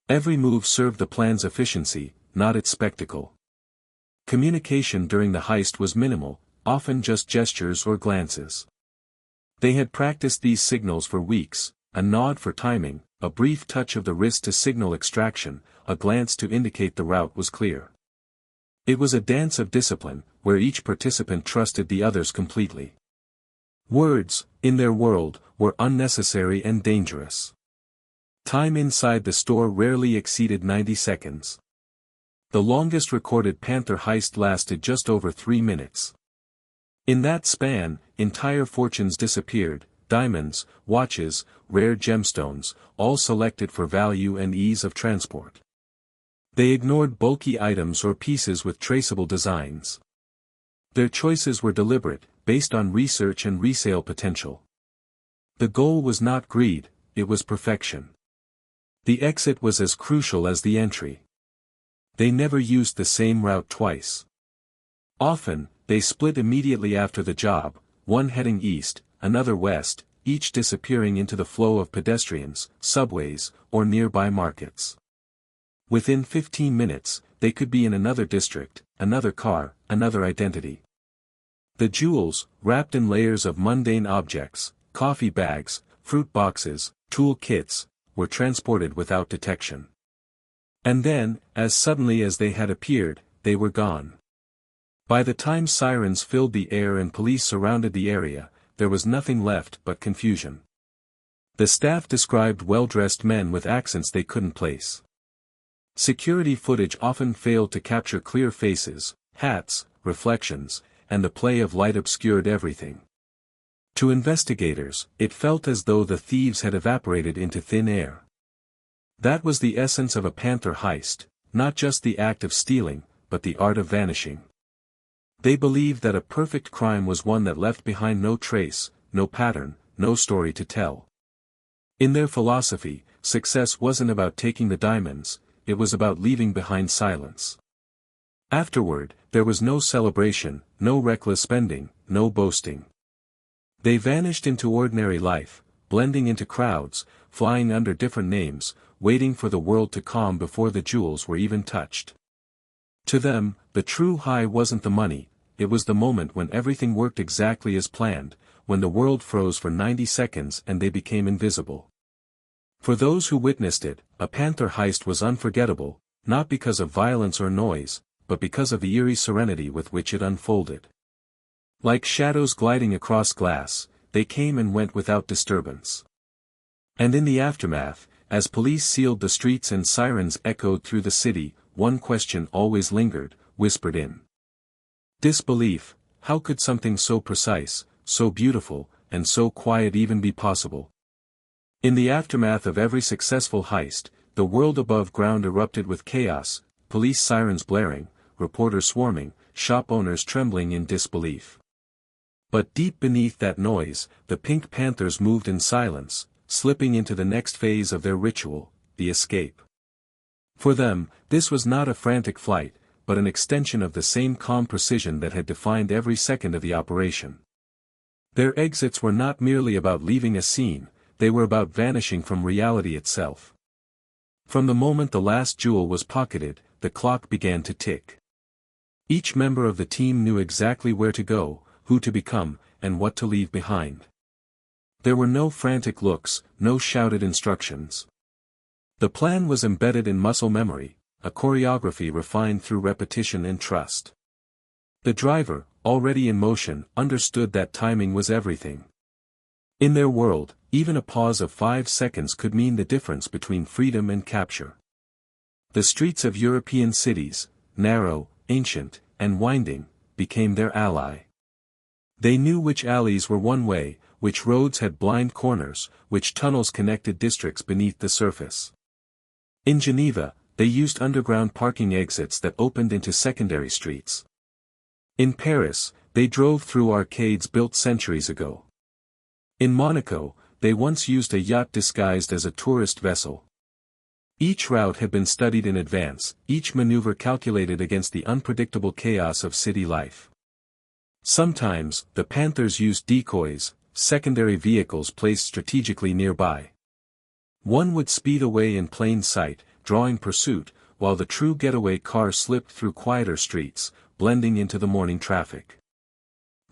Every move served the plan's efficiency, not its spectacle. Communication during the heist was minimal, often just gestures or glances. They had practiced these signals for weeks, a nod for timing, a brief touch of the wrist to signal extraction, a glance to indicate the route was clear. It was a dance of discipline, where each participant trusted the others completely. Words, in their world, were unnecessary and dangerous. Time inside the store rarely exceeded 90 seconds. The longest recorded Panther heist lasted just over 3 minutes. In that span, entire fortunes disappeared, diamonds, watches, rare gemstones, all selected for value and ease of transport. They ignored bulky items or pieces with traceable designs. Their choices were deliberate, based on research and resale potential. The goal was not greed, it was perfection. The exit was as crucial as the entry. They never used the same route twice. Often, they split immediately after the job, one heading east, another west, each disappearing into the flow of pedestrians, subways, or nearby markets. Within 15 minutes, they could be in another district, another car, another identity. The jewels, wrapped in layers of mundane objects, coffee bags, fruit boxes, tool kits, were transported without detection. And then, as suddenly as they had appeared, they were gone. By the time sirens filled the air and police surrounded the area, there was nothing left but confusion. The staff described well-dressed men with accents they couldn't place. Security footage often failed to capture clear faces, hats, reflections, and the play of light obscured everything. To investigators, it felt as though the thieves had evaporated into thin air. That was the essence of a Panther heist, not just the act of stealing, but the art of vanishing. They believed that a perfect crime was one that left behind no trace, no pattern, no story to tell. In their philosophy, success wasn't about taking the diamonds, it was about leaving behind silence. Afterward, there was no celebration, no reckless spending, no boasting. They vanished into ordinary life, blending into crowds, flying under different names, waiting for the world to calm before the jewels were even touched. To them, the true high wasn't the money, it was the moment when everything worked exactly as planned, when the world froze for 90 seconds and they became invisible. For those who witnessed it, a Panther heist was unforgettable, not because of violence or noise, but because of the eerie serenity with which it unfolded. Like shadows gliding across glass, they came and went without disturbance. And in the aftermath, as police sealed the streets and sirens echoed through the city, one question always lingered, whispered in disbelief: how could something so precise, so beautiful, and so quiet even be possible? In the aftermath of every successful heist, the world above ground erupted with chaos, police sirens blaring, reporters swarming, shop owners trembling in disbelief. But deep beneath that noise, the Pink Panthers moved in silence, slipping into the next phase of their ritual, the escape. For them, this was not a frantic flight, but an extension of the same calm precision that had defined every second of the operation. Their exits were not merely about leaving a scene, they were about vanishing from reality itself. From the moment the last jewel was pocketed, the clock began to tick. Each member of the team knew exactly where to go, who to become, and what to leave behind. There were no frantic looks, no shouted instructions. The plan was embedded in muscle memory, a choreography refined through repetition and trust. The driver, already in motion, understood that timing was everything. In their world, even a pause of 5 seconds could mean the difference between freedom and capture. The streets of European cities, narrow, ancient, and winding, became their ally. They knew which alleys were one way, which roads had blind corners, which tunnels connected districts beneath the surface. In Geneva, they used underground parking exits that opened into secondary streets. In Paris, they drove through arcades built centuries ago. In Monaco, they once used a yacht disguised as a tourist vessel. Each route had been studied in advance, each maneuver calculated against the unpredictable chaos of city life. Sometimes, the Panthers used decoys, secondary vehicles placed strategically nearby. One would speed away in plain sight, drawing pursuit, while the true getaway car slipped through quieter streets, blending into the morning traffic.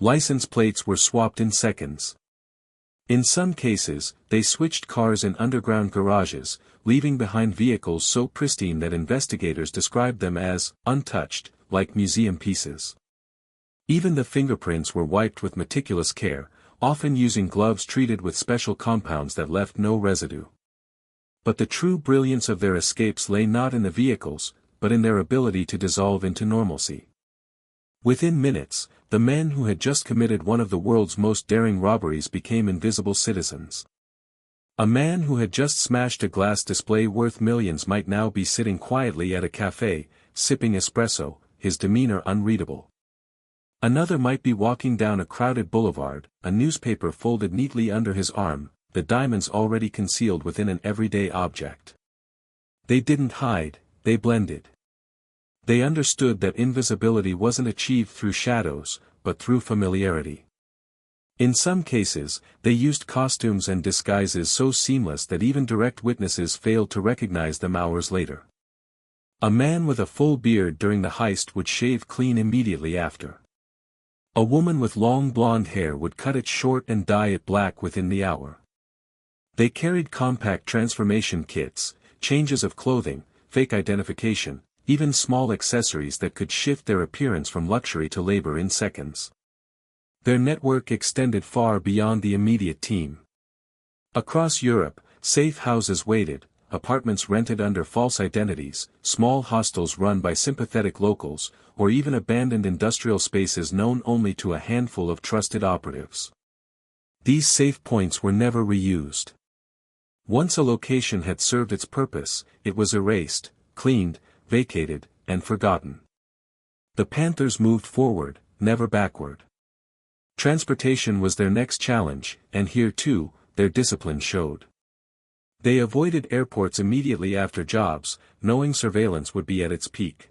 License plates were swapped in seconds. In some cases, they switched cars in underground garages, leaving behind vehicles so pristine that investigators described them as untouched, like museum pieces. Even the fingerprints were wiped with meticulous care, often using gloves treated with special compounds that left no residue. But the true brilliance of their escapes lay not in the vehicles, but in their ability to dissolve into normalcy. Within minutes, the men who had just committed one of the world's most daring robberies became invisible citizens. A man who had just smashed a glass display worth millions might now be sitting quietly at a cafe, sipping espresso, his demeanor unreadable. Another might be walking down a crowded boulevard, a newspaper folded neatly under his arm, the diamonds already concealed within an everyday object. They didn't hide, they blended. They understood that invisibility wasn't achieved through shadows, but through familiarity. In some cases, they used costumes and disguises so seamless that even direct witnesses failed to recognize them hours later. A man with a full beard during the heist would shave clean immediately after. A woman with long blonde hair would cut it short and dye it black within the hour. They carried compact transformation kits, changes of clothing, fake identification, even small accessories that could shift their appearance from luxury to labor in seconds. Their network extended far beyond the immediate team. Across Europe, safe houses waited, apartments rented under false identities, small hostels run by sympathetic locals, or even abandoned industrial spaces known only to a handful of trusted operatives. These safe points were never reused. Once a location had served its purpose, it was erased, cleaned, vacated, and forgotten. The Panthers moved forward, never backward. Transportation was their next challenge, and here too, their discipline showed. They avoided airports immediately after jobs, knowing surveillance would be at its peak.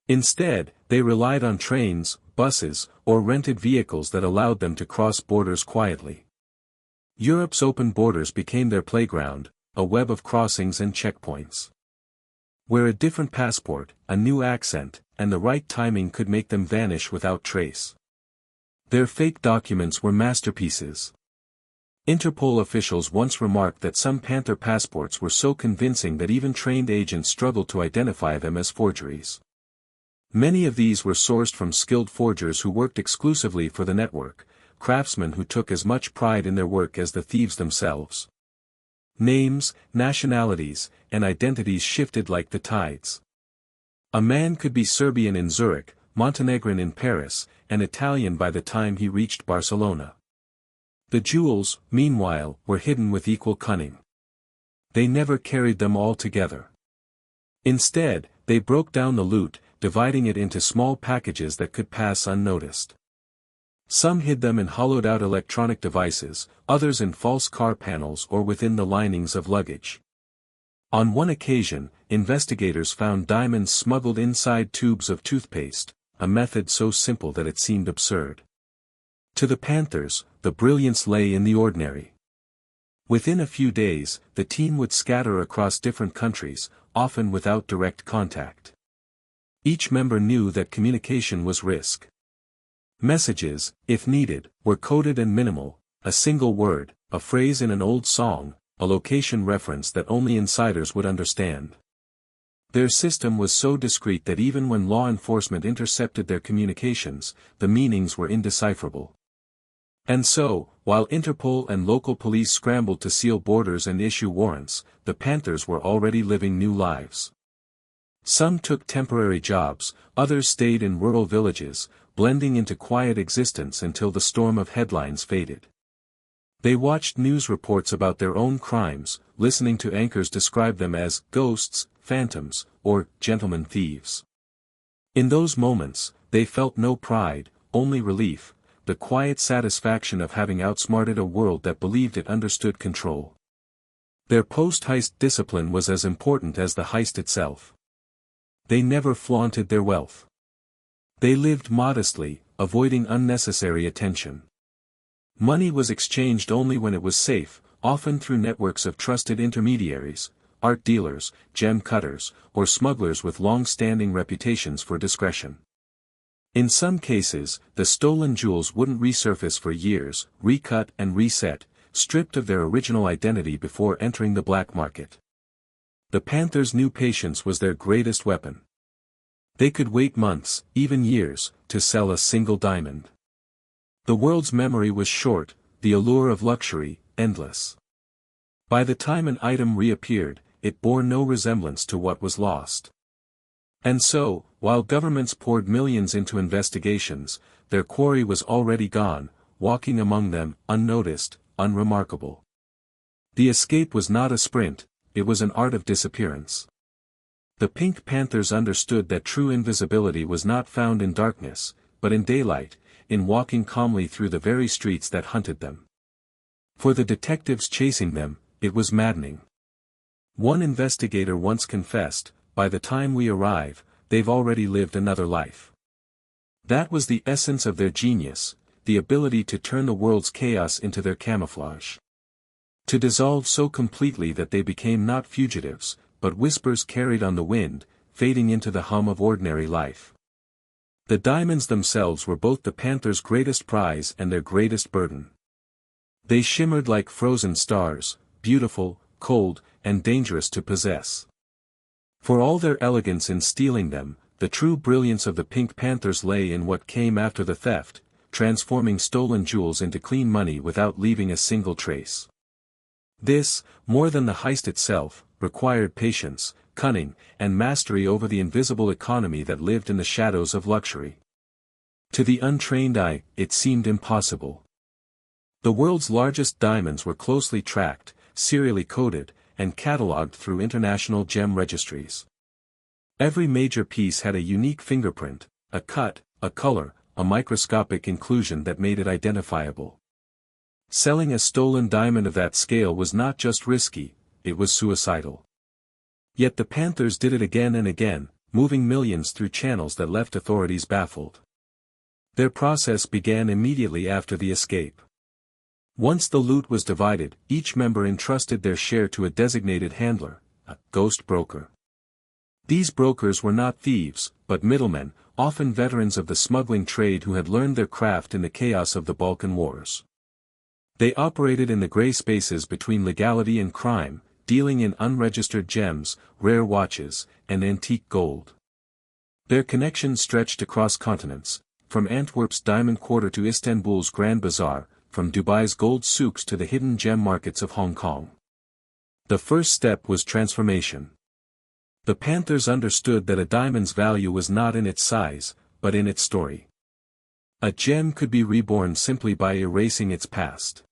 Instead, they relied on trains, buses, or rented vehicles that allowed them to cross borders quietly. Europe's open borders became their playground, a web of crossings and checkpoints. Where a different passport, a new accent, and the right timing could make them vanish without trace. Their fake documents were masterpieces. Interpol officials once remarked that some Panther passports were so convincing that even trained agents struggled to identify them as forgeries. Many of these were sourced from skilled forgers who worked exclusively for the network, craftsmen who took as much pride in their work as the thieves themselves. Names, nationalities, and identities shifted like the tides. A man could be Serbian in Zurich, Montenegrin in Paris, and Italian by the time he reached Barcelona. The jewels, meanwhile, were hidden with equal cunning. They never carried them all together. Instead, they broke down the loot, dividing it into small packages that could pass unnoticed. Some hid them in hollowed-out electronic devices, others in false car panels or within the linings of luggage. On one occasion, investigators found diamonds smuggled inside tubes of toothpaste, a method so simple that it seemed absurd. To the Panthers, the brilliance lay in the ordinary. Within a few days, the team would scatter across different countries, often without direct contact. Each member knew that communication was risk. Messages, if needed, were coded and minimal, a single word, a phrase in an old song, a location reference that only insiders would understand. Their system was so discreet that even when law enforcement intercepted their communications, the meanings were indecipherable. And so, while Interpol and local police scrambled to seal borders and issue warrants, the Panthers were already living new lives. Some took temporary jobs, others stayed in rural villages, blending into quiet existence until the storm of headlines faded. They watched news reports about their own crimes, listening to anchors describe them as ghosts, phantoms, or gentlemen thieves. In those moments, they felt no pride, only relief, the quiet satisfaction of having outsmarted a world that believed it understood control. Their post-heist discipline was as important as the heist itself. They never flaunted their wealth. They lived modestly, avoiding unnecessary attention. Money was exchanged only when it was safe, often through networks of trusted intermediaries, art dealers, gem cutters, or smugglers with long-standing reputations for discretion. In some cases, the stolen jewels wouldn't resurface for years, recut and reset, stripped of their original identity before entering the black market. The Panthers knew patience was their greatest weapon. They could wait months, even years, to sell a single diamond. The world's memory was short, the allure of luxury, endless. By the time an item reappeared, it bore no resemblance to what was lost. And so, while governments poured millions into investigations, their quarry was already gone, walking among them, unnoticed, unremarkable. The escape was not a sprint, it was an art of disappearance. The Pink Panthers understood that true invisibility was not found in darkness, but in daylight, in walking calmly through the very streets that hunted them. For the detectives chasing them, it was maddening. One investigator once confessed, "By the time we arrive, they've already lived another life." That was the essence of their genius, the ability to turn the world's chaos into their camouflage. To dissolve so completely that they became not fugitives, but whispers carried on the wind, fading into the hum of ordinary life. The diamonds themselves were both the Panthers' greatest prize and their greatest burden. They shimmered like frozen stars, beautiful, cold, and dangerous to possess. For all their elegance in stealing them, the true brilliance of the Pink Panthers lay in what came after the theft, transforming stolen jewels into clean money without leaving a single trace. This, more than the heist itself, required patience, cunning, and mastery over the invisible economy that lived in the shadows of luxury. To the untrained eye, it seemed impossible. The world's largest diamonds were closely tracked, serially coded, and catalogued through international gem registries. Every major piece had a unique fingerprint, a cut, a color, a microscopic inclusion that made it identifiable. Selling a stolen diamond of that scale was not just risky, it was suicidal. Yet the Panthers did it again and again, moving millions through channels that left authorities baffled. Their process began immediately after the escape. Once the loot was divided, each member entrusted their share to a designated handler, a ghost broker. These brokers were not thieves, but middlemen, often veterans of the smuggling trade who had learned their craft in the chaos of the Balkan Wars. They operated in the gray spaces between legality and crime, dealing in unregistered gems, rare watches, and antique gold. Their connections stretched across continents, from Antwerp's Diamond Quarter to Istanbul's Grand Bazaar, from Dubai's gold souks to the hidden gem markets of Hong Kong. The first step was transformation. The Panthers understood that a diamond's value was not in its size, but in its story. A gem could be reborn simply by erasing its past.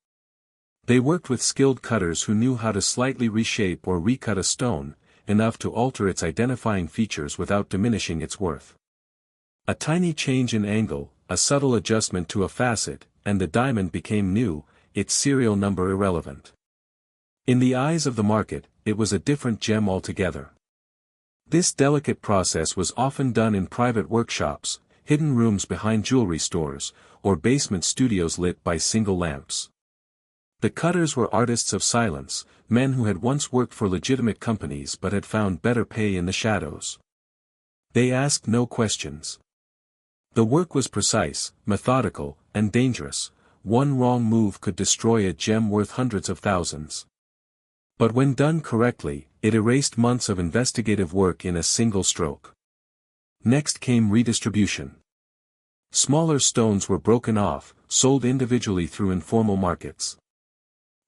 They worked with skilled cutters who knew how to slightly reshape or recut a stone, enough to alter its identifying features without diminishing its worth. A tiny change in angle, a subtle adjustment to a facet, and the diamond became new, its serial number irrelevant. In the eyes of the market, it was a different gem altogether. This delicate process was often done in private workshops, hidden rooms behind jewelry stores, or basement studios lit by single lamps. The cutters were artists of silence, men who had once worked for legitimate companies but had found better pay in the shadows. They asked no questions. The work was precise, methodical, and dangerous. One wrong move could destroy a gem worth hundreds of thousands. But when done correctly, it erased months of investigative work in a single stroke. Next came redistribution. Smaller stones were broken off, sold individually through informal markets.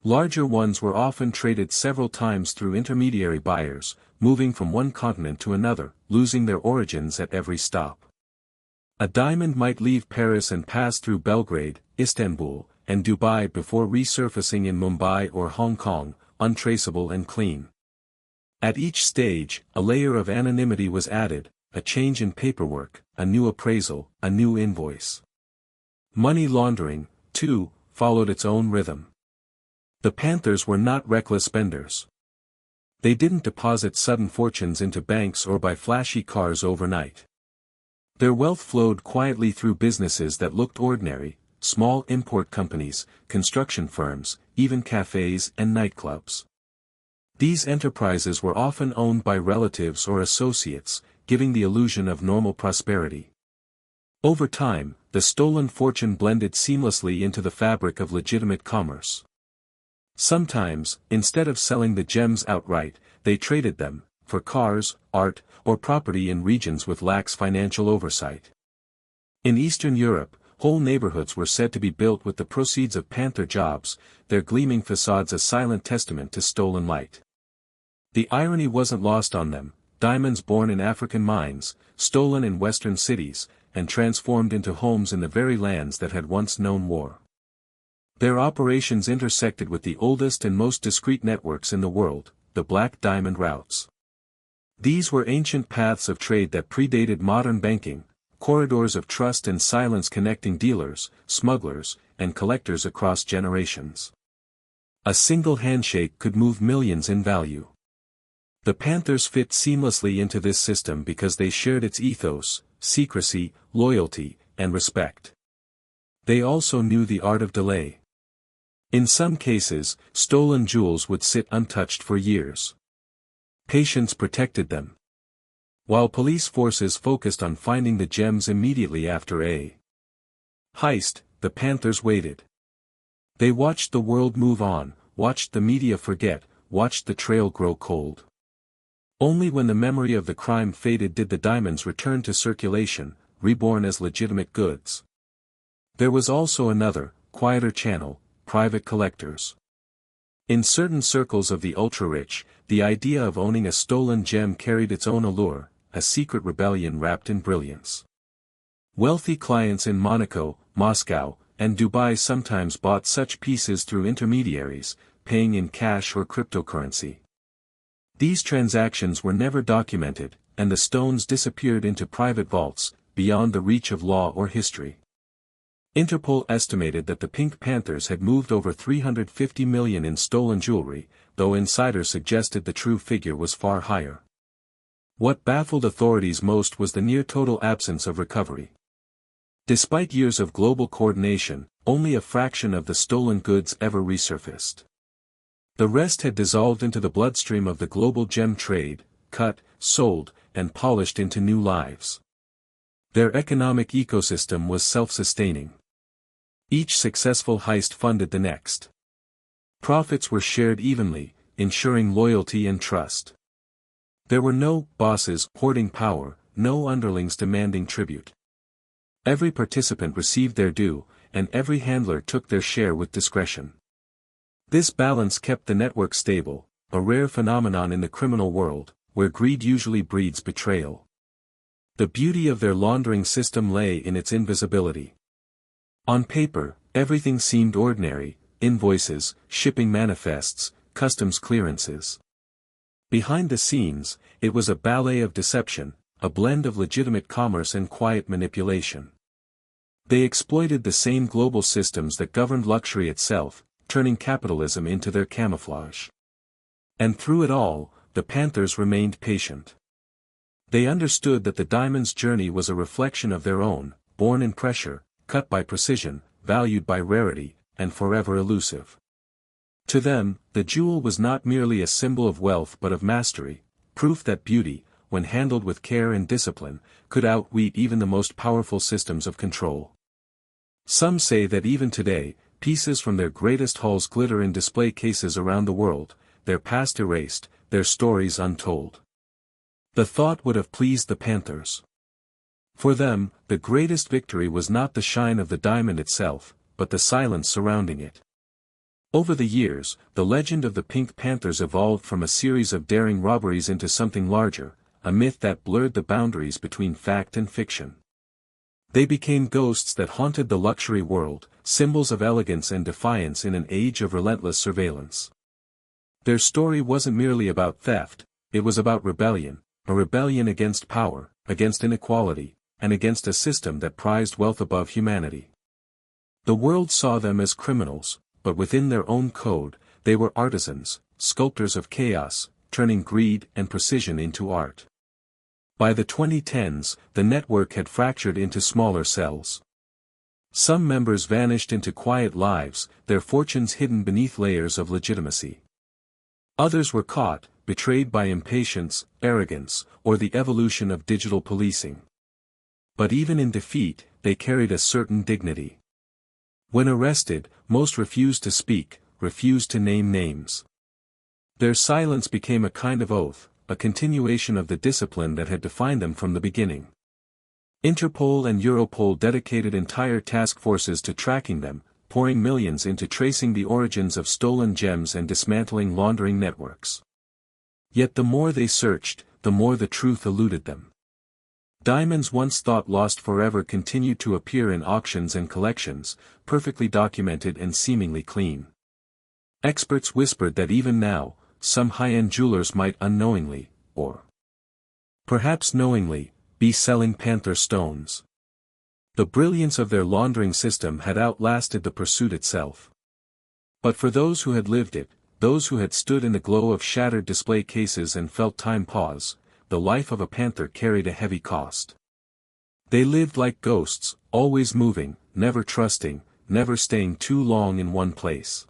Larger ones were often traded several times through intermediary buyers, moving from one continent to another, losing their origins at every stop. A diamond might leave Paris and pass through Belgrade, Istanbul, and Dubai before resurfacing in Mumbai or Hong Kong, untraceable and clean. At each stage, a layer of anonymity was added, a change in paperwork, a new appraisal, a new invoice. Money laundering, too, followed its own rhythm. The Panthers were not reckless spenders. They didn't deposit sudden fortunes into banks or buy flashy cars overnight. Their wealth flowed quietly through businesses that looked ordinary, small import companies, construction firms, even cafes and nightclubs. These enterprises were often owned by relatives or associates, giving the illusion of normal prosperity. Over time, the stolen fortune blended seamlessly into the fabric of legitimate commerce. Sometimes, instead of selling the gems outright, they traded them, for cars, art, or property in regions with lax financial oversight. In Eastern Europe, whole neighborhoods were said to be built with the proceeds of Panther jobs, their gleaming facades a silent testament to stolen light. The irony wasn't lost on them: diamonds born in African mines, stolen in Western cities, and transformed into homes in the very lands that had once known war. Their operations intersected with the oldest and most discreet networks in the world, the Black Diamond routes. These were ancient paths of trade that predated modern banking, corridors of trust and silence connecting dealers, smugglers, and collectors across generations. A single handshake could move millions in value. The Panthers fit seamlessly into this system because they shared its ethos, secrecy, loyalty, and respect. They also knew the art of delay. In some cases, stolen jewels would sit untouched for years. Patience protected them. While police forces focused on finding the gems immediately after a heist, the Panthers waited. They watched the world move on, watched the media forget, watched the trail grow cold. Only when the memory of the crime faded did the diamonds return to circulation, reborn as legitimate goods. There was also another, quieter channel: private collectors. In certain circles of the ultra-rich, the idea of owning a stolen gem carried its own allure, a secret rebellion wrapped in brilliance. Wealthy clients in Monaco, Moscow, and Dubai sometimes bought such pieces through intermediaries, paying in cash or cryptocurrency. These transactions were never documented, and the stones disappeared into private vaults, beyond the reach of law or history. Interpol estimated that the Pink Panthers had moved over $350 million in stolen jewelry, though insiders suggested the true figure was far higher. What baffled authorities most was the near-total absence of recovery. Despite years of global coordination, only a fraction of the stolen goods ever resurfaced. The rest had dissolved into the bloodstream of the global gem trade, cut, sold, and polished into new lives. Their economic ecosystem was self-sustaining. Each successful heist funded the next. Profits were shared evenly, ensuring loyalty and trust. There were no bosses hoarding power, no underlings demanding tribute. Every participant received their due, and every handler took their share with discretion. This balance kept the network stable, a rare phenomenon in the criminal world, where greed usually breeds betrayal. The beauty of their laundering system lay in its invisibility. On paper, everything seemed ordinary: invoices, shipping manifests, customs clearances. Behind the scenes, it was a ballet of deception, a blend of legitimate commerce and quiet manipulation. They exploited the same global systems that governed luxury itself, turning capitalism into their camouflage. And through it all, the Panthers remained patient. They understood that the diamond's journey was a reflection of their own, born in pressure, cut by precision, valued by rarity, and forever elusive. To them, the jewel was not merely a symbol of wealth but of mastery, proof that beauty, when handled with care and discipline, could outwit even the most powerful systems of control. Some say that even today, pieces from their greatest hauls glitter in display cases around the world, their past erased, their stories untold. The thought would have pleased the Panthers. For them, the greatest victory was not the shine of the diamond itself, but the silence surrounding it. Over the years, the legend of the Pink Panthers evolved from a series of daring robberies into something larger, a myth that blurred the boundaries between fact and fiction. They became ghosts that haunted the luxury world, symbols of elegance and defiance in an age of relentless surveillance. Their story wasn't merely about theft, it was about rebellion, a rebellion against power, against inequality, and against a system that prized wealth above humanity. The world saw them as criminals, but within their own code, they were artisans, sculptors of chaos, turning greed and precision into art. By the 2010s, the network had fractured into smaller cells. Some members vanished into quiet lives, their fortunes hidden beneath layers of legitimacy. Others were caught, betrayed by impatience, arrogance, or the evolution of digital policing. But even in defeat, they carried a certain dignity. When arrested, most refused to speak, refused to name names. Their silence became a kind of oath, a continuation of the discipline that had defined them from the beginning. Interpol and Europol dedicated entire task forces to tracking them, pouring millions into tracing the origins of stolen gems and dismantling laundering networks. Yet the more they searched, the more the truth eluded them. Diamonds once thought lost forever continued to appear in auctions and collections, perfectly documented and seemingly clean. Experts whispered that even now, some high-end jewelers might unknowingly, or perhaps knowingly, be selling panther stones. The brilliance of their laundering system had outlasted the pursuit itself. But for those who had lived it, those who had stood in the glow of shattered display cases and felt time pause, the life of a panther carried a heavy cost. They lived like ghosts, always moving, never trusting, never staying too long in one place.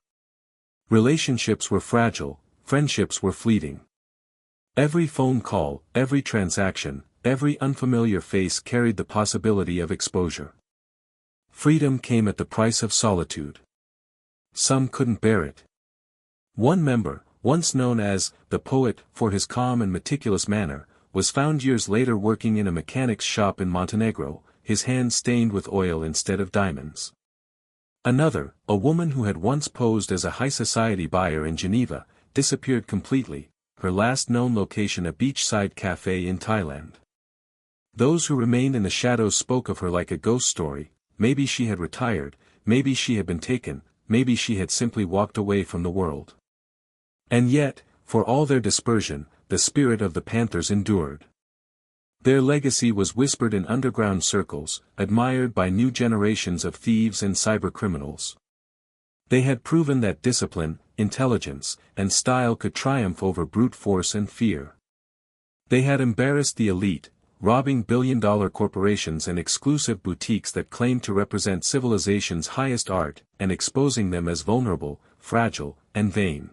Relationships were fragile, friendships were fleeting. Every phone call, every transaction, every unfamiliar face carried the possibility of exposure. Freedom came at the price of solitude. Some couldn't bear it. One member, once known as the poet for his calm and meticulous manner, was found years later working in a mechanic's shop in Montenegro, his hands stained with oil instead of diamonds. Another, a woman who had once posed as a high society buyer in Geneva, disappeared completely, her last known location a beachside cafe in Thailand. Those who remained in the shadows spoke of her like a ghost story. Maybe she had retired, maybe she had been taken, maybe she had simply walked away from the world. And yet, for all their dispersion, the spirit of the Panthers endured. Their legacy was whispered in underground circles, admired by new generations of thieves and cybercriminals. They had proven that discipline, intelligence, and style could triumph over brute force and fear. They had embarrassed the elite, robbing billion-dollar corporations and exclusive boutiques that claimed to represent civilization's highest art, and exposing them as vulnerable, fragile, and vain.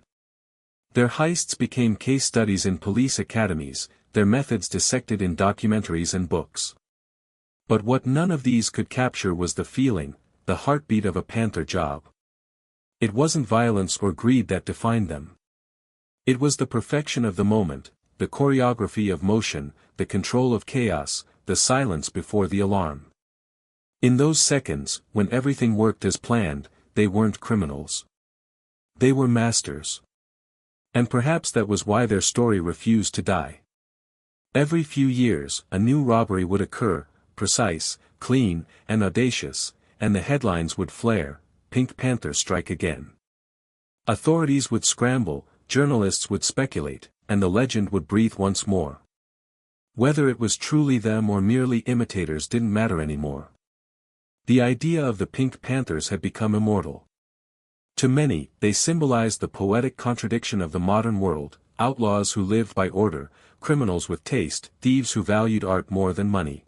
Their heists became case studies in police academies, their methods dissected in documentaries and books. But what none of these could capture was the feeling, the heartbeat of a panther job. It wasn't violence or greed that defined them. It was the perfection of the moment, the choreography of motion, the control of chaos, the silence before the alarm. In those seconds, when everything worked as planned, they weren't criminals. They were masters. And perhaps that was why their story refused to die. Every few years, a new robbery would occur, precise, clean, and audacious, and the headlines would flare, "Pink Panthers strike again." Authorities would scramble, journalists would speculate, and the legend would breathe once more. Whether it was truly them or merely imitators didn't matter anymore. The idea of the Pink Panthers had become immortal. To many, they symbolized the poetic contradiction of the modern world: outlaws who lived by order, criminals with taste, thieves who valued art more than money.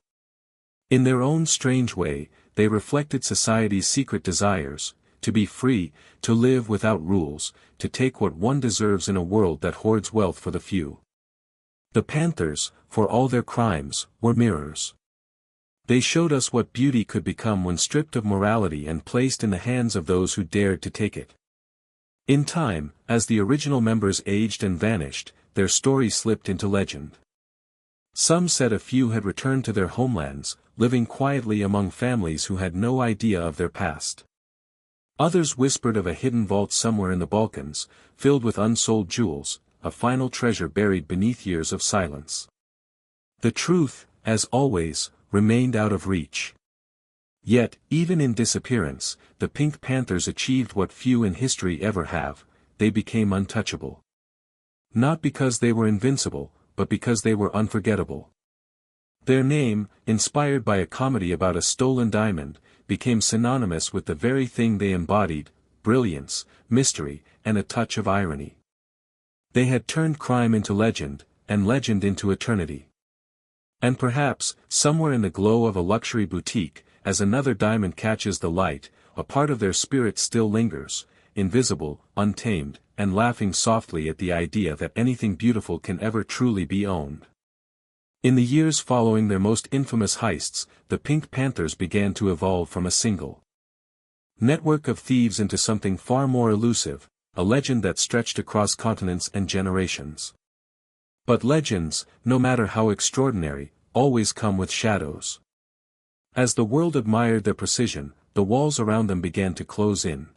In their own strange way, they reflected society's secret desires: to be free, to live without rules, to take what one deserves in a world that hoards wealth for the few. The Panthers, for all their crimes, were mirrors. They showed us what beauty could become when stripped of morality and placed in the hands of those who dared to take it. In time, as the original members aged and vanished, their story slipped into legend. Some said a few had returned to their homelands, living quietly among families who had no idea of their past. Others whispered of a hidden vault somewhere in the Balkans, filled with unsold jewels, a final treasure buried beneath years of silence. The truth, as always, remained out of reach. Yet, even in disappearance, the Pink Panthers achieved what few in history ever have: they became untouchable. Not because they were invincible, but because they were unforgettable. Their name, inspired by a comedy about a stolen diamond, became synonymous with the very thing they embodied: brilliance, mystery, and a touch of irony. They had turned crime into legend, and legend into eternity. And perhaps, somewhere in the glow of a luxury boutique, as another diamond catches the light, a part of their spirit still lingers, invisible, untamed, and laughing softly at the idea that anything beautiful can ever truly be owned. In the years following their most infamous heists, the Pink Panthers began to evolve from a single network of thieves into something far more elusive, a legend that stretched across continents and generations. But legends, no matter how extraordinary, always come with shadows. As the world admired their precision, the walls around them began to close in.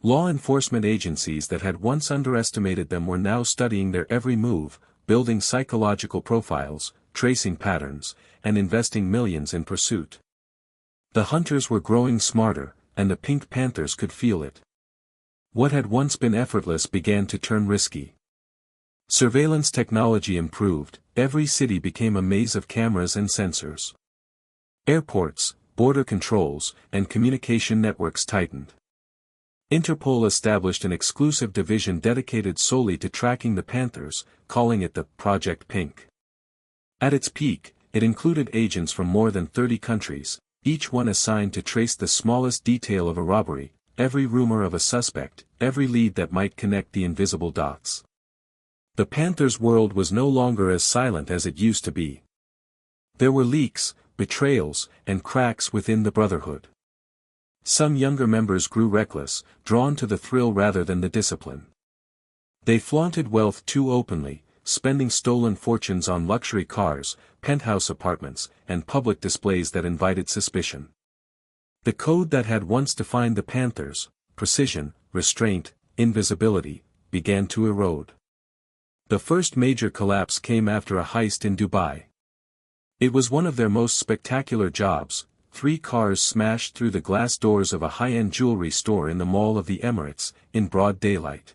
Law enforcement agencies that had once underestimated them were now studying their every move, building psychological profiles, tracing patterns, and investing millions in pursuit. The hunters were growing smarter, and the Pink Panthers could feel it. What had once been effortless began to turn risky. Surveillance technology improved, every city became a maze of cameras and sensors. Airports, border controls, and communication networks tightened. Interpol established an exclusive division dedicated solely to tracking the Panthers, calling it the Project Pink. At its peak, it included agents from more than 30 countries, each one assigned to trace the smallest detail of a robbery, every rumor of a suspect, every lead that might connect the invisible dots. The Panthers' world was no longer as silent as it used to be. There were leaks, betrayals, and cracks within the brotherhood. Some younger members grew reckless, drawn to the thrill rather than the discipline. They flaunted wealth too openly, spending stolen fortunes on luxury cars, penthouse apartments, and public displays that invited suspicion. The code that had once defined the Panthers, precision, restraint, invisibility, began to erode. The first major collapse came after a heist in Dubai. It was one of their most spectacular jobs. 3 cars smashed through the glass doors of a high-end jewelry store in the Mall of the Emirates, in broad daylight.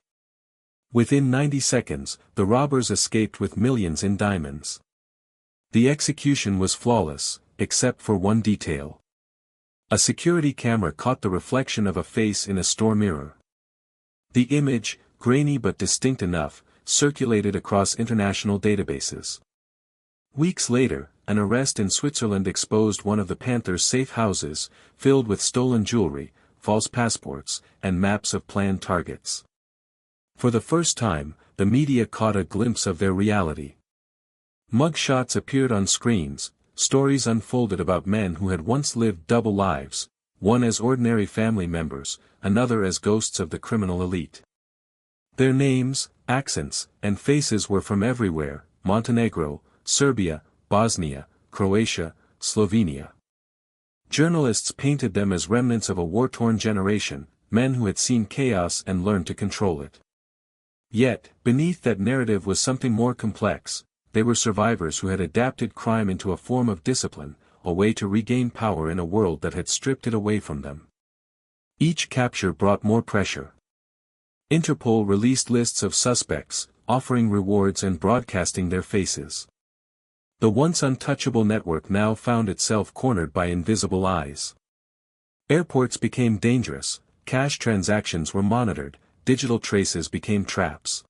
Within 90 seconds, the robbers escaped with millions in diamonds. The execution was flawless, except for one detail. A security camera caught the reflection of a face in a store mirror. The image, grainy but distinct enough, circulated across international databases. Weeks later, an arrest in Switzerland exposed one of the Panthers' safe houses, filled with stolen jewelry, false passports, and maps of planned targets. For the first time, the media caught a glimpse of their reality. Mugshots appeared on screens, stories unfolded about men who had once lived double lives, one as ordinary family members, another as ghosts of the criminal elite. Their names, accents, and faces were from everywhere, Montenegro, Serbia, Bosnia, Croatia, Slovenia. Journalists painted them as remnants of a war-torn generation, men who had seen chaos and learned to control it. Yet, beneath that narrative was something more complex. They were survivors who had adapted crime into a form of discipline, a way to regain power in a world that had stripped it away from them. Each capture brought more pressure. Interpol released lists of suspects, offering rewards and broadcasting their faces. The once untouchable network now found itself cornered by invisible eyes. Airports became dangerous, cash transactions were monitored, digital traces became traps.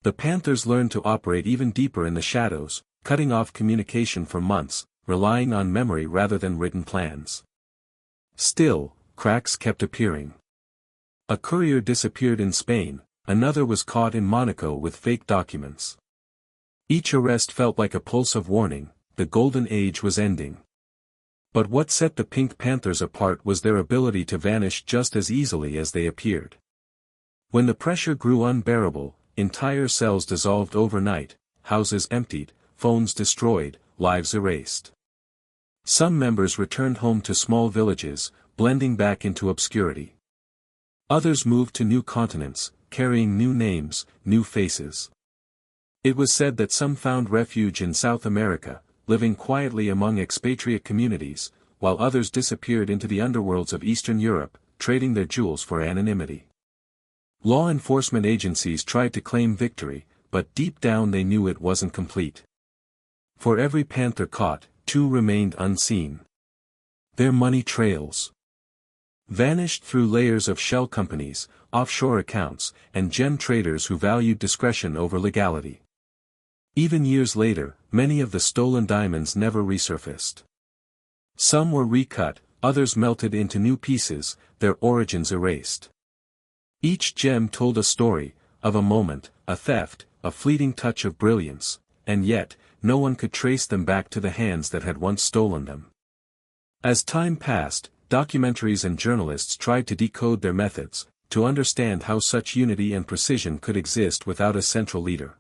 The Panthers learned to operate even deeper in the shadows, cutting off communication for months, relying on memory rather than written plans. Still, cracks kept appearing. A courier disappeared in Spain, another was caught in Monaco with fake documents. Each arrest felt like a pulse of warning, the golden age was ending. But what set the Pink Panthers apart was their ability to vanish just as easily as they appeared. When the pressure grew unbearable, entire cells dissolved overnight, houses emptied, phones destroyed, lives erased. Some members returned home to small villages, blending back into obscurity. Others moved to new continents, carrying new names, new faces. It was said that some found refuge in South America, living quietly among expatriate communities, while others disappeared into the underworlds of Eastern Europe, trading their jewels for anonymity. Law enforcement agencies tried to claim victory, but deep down they knew it wasn't complete. For every panther caught, two remained unseen. Their money trails vanished through layers of shell companies, offshore accounts, and gem traders who valued discretion over legality. Even years later, many of the stolen diamonds never resurfaced. Some were recut, others melted into new pieces, their origins erased. Each gem told a story, of a moment, a theft, a fleeting touch of brilliance, and yet, no one could trace them back to the hands that had once stolen them. As time passed, documentaries and journalists tried to decode their methods, to understand how such unity and precision could exist without a central leader.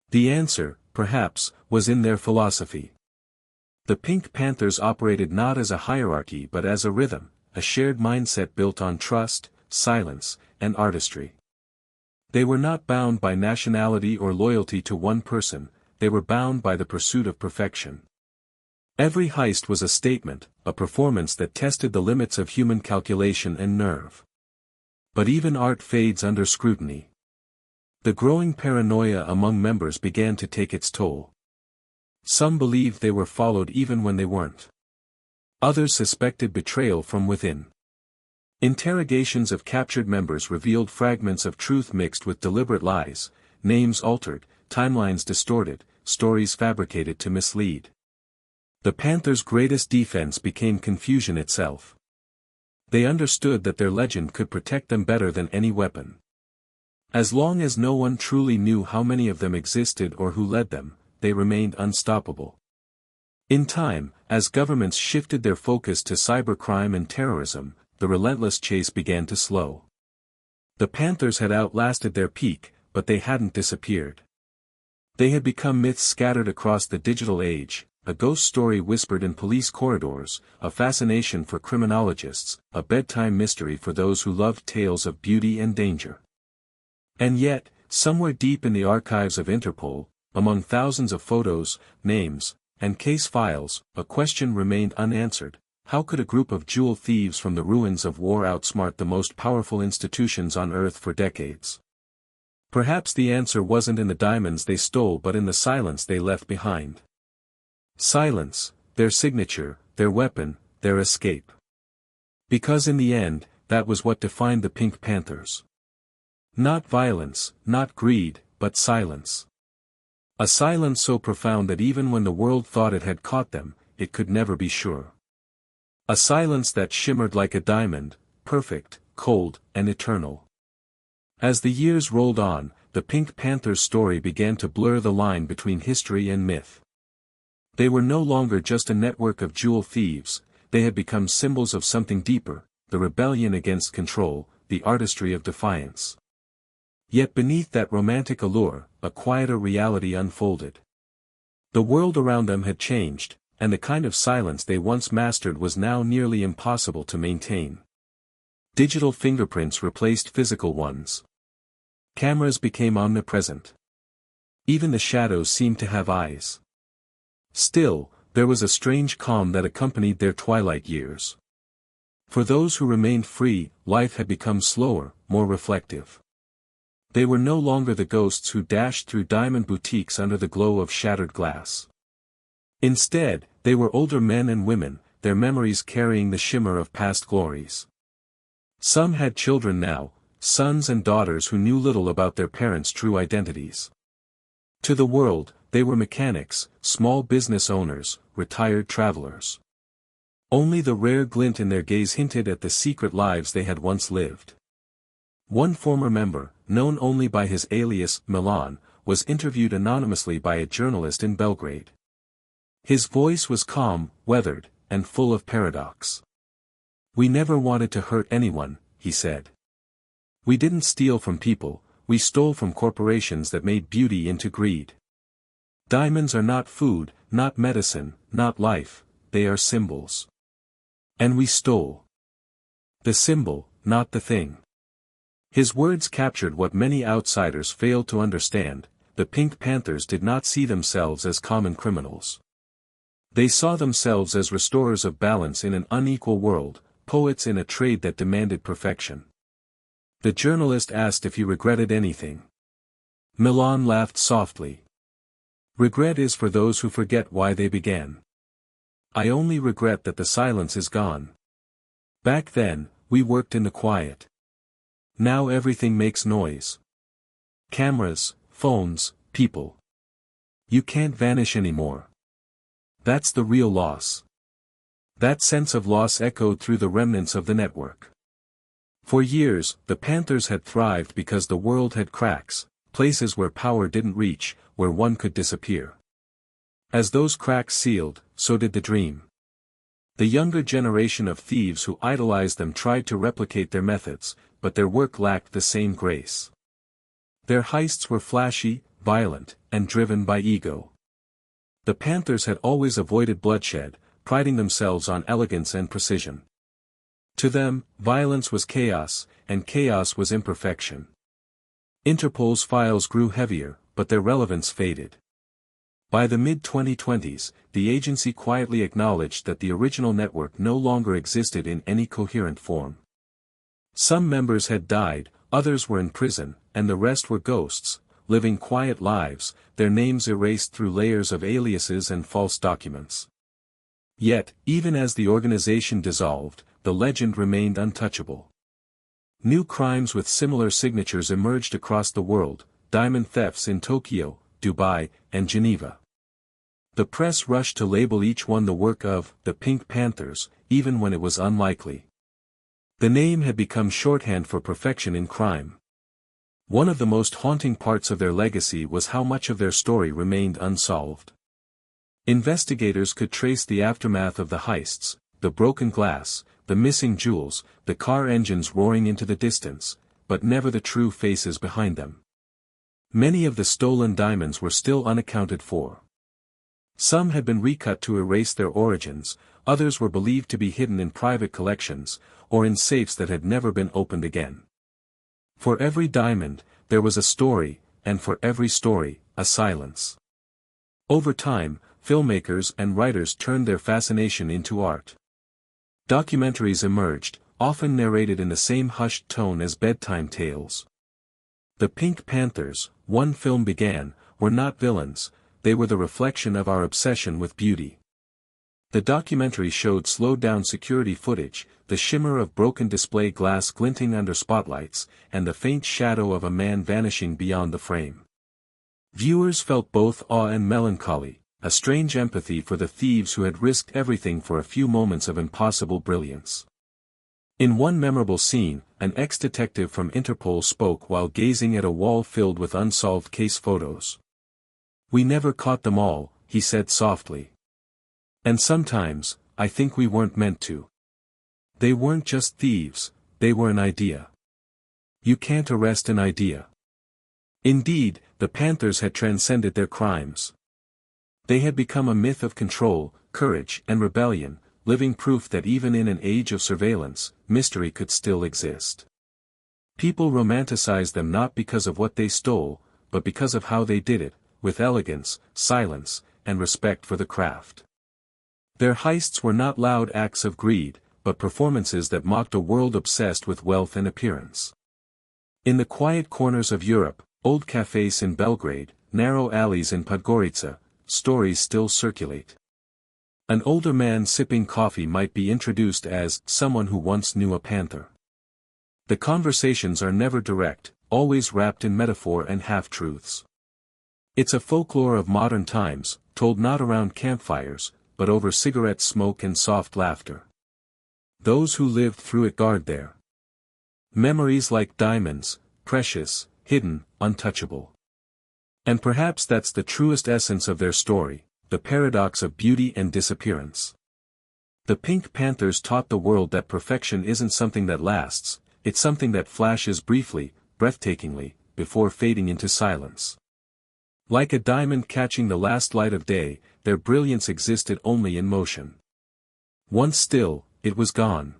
The answer, perhaps, was in their philosophy. The Pink Panthers operated not as a hierarchy but as a rhythm, a shared mindset built on trust, silence, and artistry. They were not bound by nationality or loyalty to one person, they were bound by the pursuit of perfection. Every heist was a statement, a performance that tested the limits of human calculation and nerve. But even art fades under scrutiny. The growing paranoia among members began to take its toll. Some believed they were followed even when they weren't. Others suspected betrayal from within. Interrogations of captured members revealed fragments of truth mixed with deliberate lies, names altered, timelines distorted, stories fabricated to mislead. The Panthers' greatest defense became confusion itself. They understood that their legend could protect them better than any weapon. As long as no one truly knew how many of them existed or who led them, they remained unstoppable. In time, as governments shifted their focus to cybercrime and terrorism, the relentless chase began to slow. The Panthers had outlasted their peak, but they hadn't disappeared. They had become myths scattered across the digital age, a ghost story whispered in police corridors, a fascination for criminologists, a bedtime mystery for those who loved tales of beauty and danger. And yet, somewhere deep in the archives of Interpol, among thousands of photos, names, and case files, a question remained unanswered. How could a group of jewel thieves from the ruins of war outsmart the most powerful institutions on Earth for decades? Perhaps the answer wasn't in the diamonds they stole but in the silence they left behind. Silence, their signature, their weapon, their escape. Because in the end, that was what defined the Pink Panthers. Not violence, not greed, but silence. A silence so profound that even when the world thought it had caught them, it could never be sure. A silence that shimmered like a diamond, perfect, cold, and eternal. As the years rolled on, the Pink Panthers' story began to blur the line between history and myth. They were no longer just a network of jewel thieves, they had become symbols of something deeper, the rebellion against control, the artistry of defiance. Yet beneath that romantic allure, a quieter reality unfolded. The world around them had changed, and the kind of silence they once mastered was now nearly impossible to maintain. Digital fingerprints replaced physical ones. Cameras became omnipresent. Even the shadows seemed to have eyes. Still, there was a strange calm that accompanied their twilight years. For those who remained free, life had become slower, more reflective. They were no longer the ghosts who dashed through diamond boutiques under the glow of shattered glass. Instead, they were older men and women, their memories carrying the shimmer of past glories. Some had children now, sons and daughters who knew little about their parents' true identities. To the world, they were mechanics, small business owners, retired travelers. Only the rare glint in their gaze hinted at the secret lives they had once lived. One former member, known only by his alias, Milan, was interviewed anonymously by a journalist in Belgrade. His voice was calm, weathered, and full of paradox. "We never wanted to hurt anyone," he said. "We didn't steal from people, we stole from corporations that made beauty into greed. Diamonds are not food, not medicine, not life, they are symbols. And we stole the symbol, not the thing." His words captured what many outsiders failed to understand: the Pink Panthers did not see themselves as common criminals. They saw themselves as restorers of balance in an unequal world, poets in a trade that demanded perfection. The journalist asked if he regretted anything. Milan laughed softly. "Regret is for those who forget why they began. I only regret that the silence is gone. Back then, we worked in the quiet. Now everything makes noise. Cameras, phones, people. You can't vanish anymore. That's the real loss." That sense of loss echoed through the remnants of the network. For years, the Panthers had thrived because the world had cracks, places where power didn't reach, where one could disappear. As those cracks sealed, so did the dream. The younger generation of thieves who idolized them tried to replicate their methods, but their work lacked the same grace. Their heists were flashy, violent, and driven by ego. The Panthers had always avoided bloodshed, priding themselves on elegance and precision. To them, violence was chaos, and chaos was imperfection. Interpol's files grew heavier, but their relevance faded. By the mid-2020s, the agency quietly acknowledged that the original network no longer existed in any coherent form. Some members had died, others were in prison, and the rest were ghosts, living quiet lives, their names erased through layers of aliases and false documents. Yet, even as the organization dissolved, the legend remained untouchable. New crimes with similar signatures emerged across the world: diamond thefts in Tokyo, Dubai, and Geneva. The press rushed to label each one the work of the Pink Panthers, even when it was unlikely. The name had become shorthand for perfection in crime. One of the most haunting parts of their legacy was how much of their story remained unsolved. Investigators could trace the aftermath of the heists: the broken glass, the missing jewels, the car engines roaring into the distance, but never the true faces behind them. Many of the stolen diamonds were still unaccounted for. Some had been recut to erase their origins, others were believed to be hidden in private collections, or in safes that had never been opened again. For every diamond, there was a story, and for every story, a silence. Over time, filmmakers and writers turned their fascination into art. Documentaries emerged, often narrated in the same hushed tone as bedtime tales. The Pink Panthers, one film began, were not villains, they were the reflection of our obsession with beauty. The documentary showed slowed-down security footage, the shimmer of broken display glass glinting under spotlights, and the faint shadow of a man vanishing beyond the frame. Viewers felt both awe and melancholy, a strange empathy for the thieves who had risked everything for a few moments of impossible brilliance. In one memorable scene, an ex-detective from Interpol spoke while gazing at a wall filled with unsolved case photos. "We never caught them all," he said softly. "And sometimes, I think we weren't meant to. They weren't just thieves, they were an idea. You can't arrest an idea. Indeed, the Panthers had transcended their crimes. They had become a myth of control, courage and rebellion, living proof that even in an age of surveillance, mystery could still exist. People romanticized them not because of what they stole, but because of how they did it, with elegance, silence, and respect for the craft. Their heists were not loud acts of greed, but performances that mocked a world obsessed with wealth and appearance. In the quiet corners of Europe, old cafes in Belgrade, narrow alleys in Podgorica, stories still circulate. An older man sipping coffee might be introduced as someone who once knew a panther. The conversations are never direct, always wrapped in metaphor and half-truths. It's a folklore of modern times, told not around campfires, but over cigarette smoke and soft laughter. Those who lived through it guard their memories like diamonds, precious, hidden, untouchable. And perhaps that's the truest essence of their story, the paradox of beauty and disappearance. The Pink Panthers taught the world that perfection isn't something that lasts, it's something that flashes briefly, breathtakingly, before fading into silence. Like a diamond catching the last light of day, their brilliance existed only in motion. Once still, it was gone.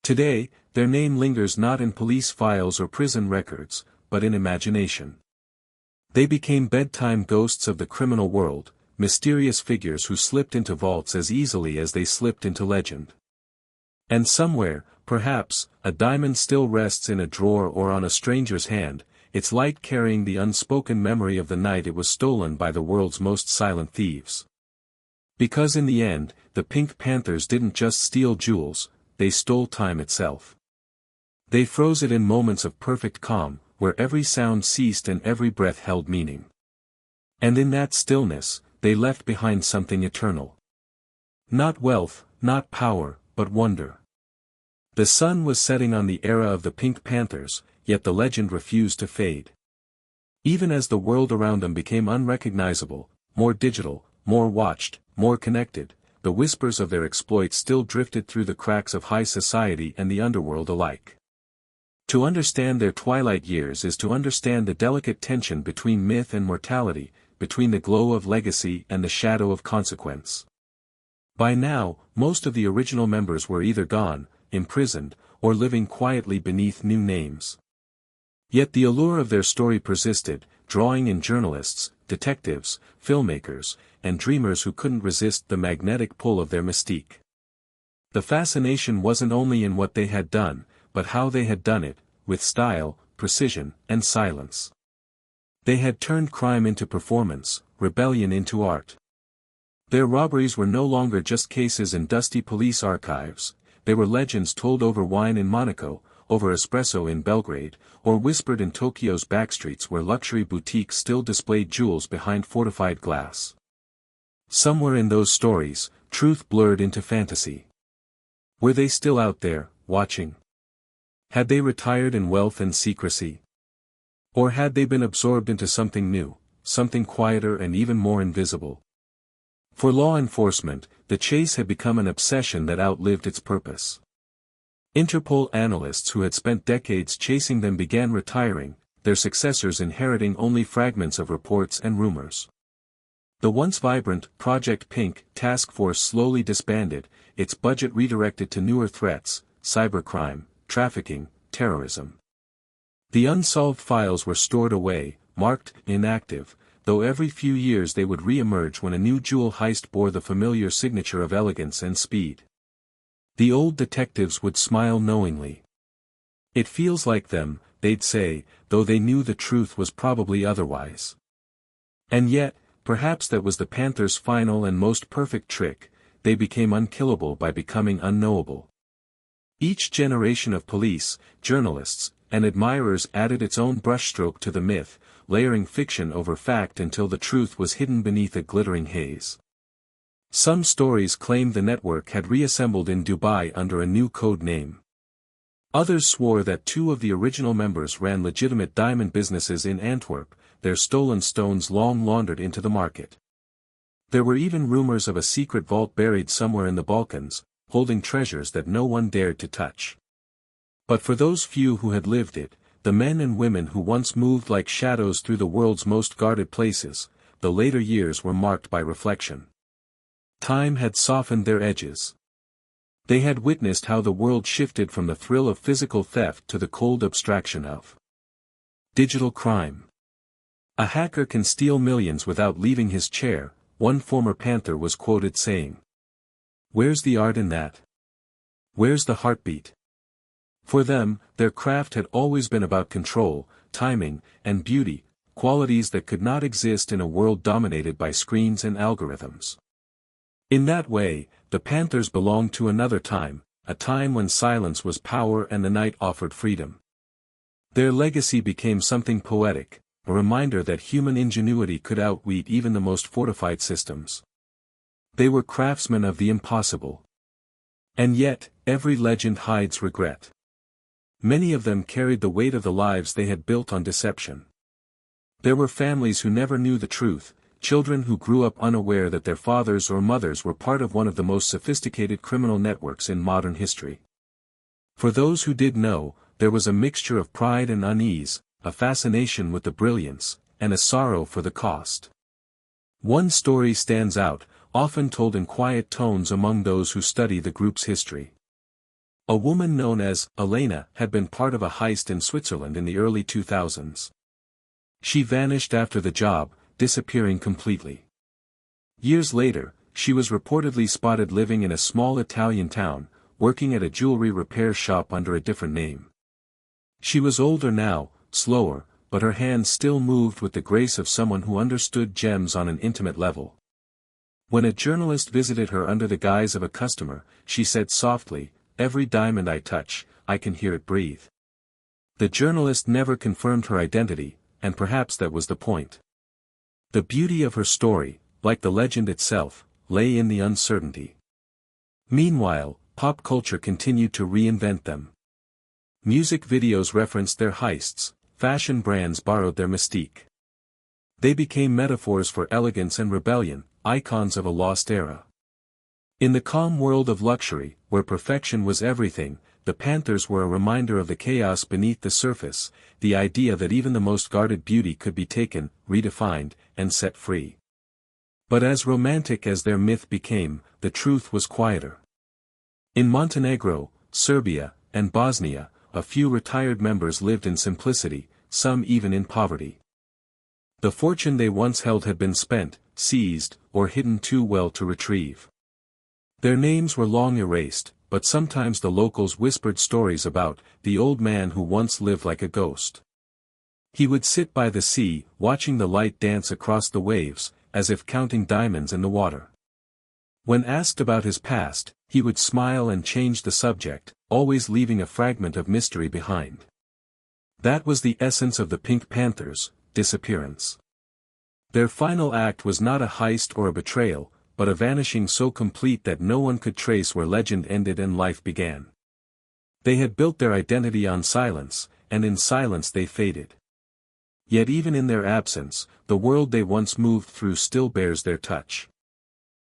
Today, their name lingers not in police files or prison records, but in imagination. They became bedtime ghosts of the criminal world, mysterious figures who slipped into vaults as easily as they slipped into legend. And somewhere, perhaps, a diamond still rests in a drawer or on a stranger's hand, its light carrying the unspoken memory of the night it was stolen by the world's most silent thieves. Because in the end, the Pink Panthers didn't just steal jewels, they stole time itself. They froze it in moments of perfect calm, where every sound ceased and every breath held meaning. And in that stillness, they left behind something eternal. Not wealth, not power, but wonder. The sun was setting on the era of the Pink Panthers, yet the legend refused to fade. Even as the world around them became unrecognizable, more digital, more watched, more connected, the whispers of their exploits still drifted through the cracks of high society and the underworld alike. To understand their twilight years is to understand the delicate tension between myth and mortality, between the glow of legacy and the shadow of consequence. By now, most of the original members were either gone, imprisoned, or living quietly beneath new names. Yet the allure of their story persisted, drawing in journalists, detectives, filmmakers, and dreamers who couldn't resist the magnetic pull of their mystique. The fascination wasn't only in what they had done, but how they had done it, with style, precision, and silence. They had turned crime into performance, rebellion into art. Their robberies were no longer just cases in dusty police archives, they were legends told over wine in Monaco, over espresso in Belgrade, or whispered in Tokyo's backstreets where luxury boutiques still displayed jewels behind fortified glass. Somewhere in those stories, truth blurred into fantasy. Were they still out there, watching? Had they retired in wealth and secrecy? Or had they been absorbed into something new, something quieter and even more invisible? For law enforcement, the chase had become an obsession that outlived its purpose. Interpol analysts who had spent decades chasing them began retiring, their successors inheriting only fragments of reports and rumors. The once vibrant Project Pink task force slowly disbanded, its budget redirected to newer threats, cybercrime, trafficking, terrorism. The unsolved files were stored away, marked inactive, though every few years they would re-emerge when a new jewel heist bore the familiar signature of elegance and speed. The old detectives would smile knowingly. It feels like them, they'd say, though they knew the truth was probably otherwise. And yet, perhaps that was the Panthers' final and most perfect trick, they became unkillable by becoming unknowable. Each generation of police, journalists, and admirers added its own brushstroke to the myth, layering fiction over fact until the truth was hidden beneath a glittering haze. Some stories claimed the network had reassembled in Dubai under a new code name. Others swore that two of the original members ran legitimate diamond businesses in Antwerp, their stolen stones long laundered into the market. There were even rumors of a secret vault buried somewhere in the Balkans, holding treasures that no one dared to touch. But for those few who had lived it, the men and women who once moved like shadows through the world's most guarded places, the later years were marked by reflection. Time had softened their edges. They had witnessed how the world shifted from the thrill of physical theft to the cold abstraction of digital crime. A hacker can steal millions without leaving his chair, one former Panther was quoted saying. Where's the art in that? Where's the heartbeat? For them, their craft had always been about control, timing, and beauty, qualities that could not exist in a world dominated by screens and algorithms. In that way, the Panthers belonged to another time, a time when silence was power and the night offered freedom. Their legacy became something poetic, a reminder that human ingenuity could outwit even the most fortified systems. They were craftsmen of the impossible. And yet, every legend hides regret. Many of them carried the weight of the lives they had built on deception. There were families who never knew the truth, children who grew up unaware that their fathers or mothers were part of one of the most sophisticated criminal networks in modern history. For those who did know, there was a mixture of pride and unease, a fascination with the brilliance, and a sorrow for the cost. One story stands out, often told in quiet tones among those who study the group's history. A woman known as Elena had been part of a heist in Switzerland in the early 2000s. She vanished after the job, disappearing completely. Years later, she was reportedly spotted living in a small Italian town, working at a jewelry repair shop under a different name. She was older now, slower, but her hands still moved with the grace of someone who understood gems on an intimate level. When a journalist visited her under the guise of a customer, she said softly, "Every diamond I touch, I can hear it breathe." The journalist never confirmed her identity, and perhaps that was the point. The beauty of her story, like the legend itself, lay in the uncertainty. Meanwhile, pop culture continued to reinvent them. Music videos referenced their heists, fashion brands borrowed their mystique. They became metaphors for elegance and rebellion, icons of a lost era. In the calm world of luxury, where perfection was everything, the Panthers were a reminder of the chaos beneath the surface, the idea that even the most guarded beauty could be taken, redefined, and set free. But as romantic as their myth became, the truth was quieter. In Montenegro, Serbia, and Bosnia, a few retired members lived in simplicity, some even in poverty. The fortune they once held had been spent, seized, or hidden too well to retrieve. Their names were long erased, but sometimes the locals whispered stories about the old man who once lived like a ghost. He would sit by the sea, watching the light dance across the waves, as if counting diamonds in the water. When asked about his past, he would smile and change the subject, always leaving a fragment of mystery behind. That was the essence of the Pink Panthers, disappearance. Their final act was not a heist or a betrayal, but a vanishing so complete that no one could trace where legend ended and life began. They had built their identity on silence, and in silence they faded. Yet even in their absence, the world they once moved through still bears their touch.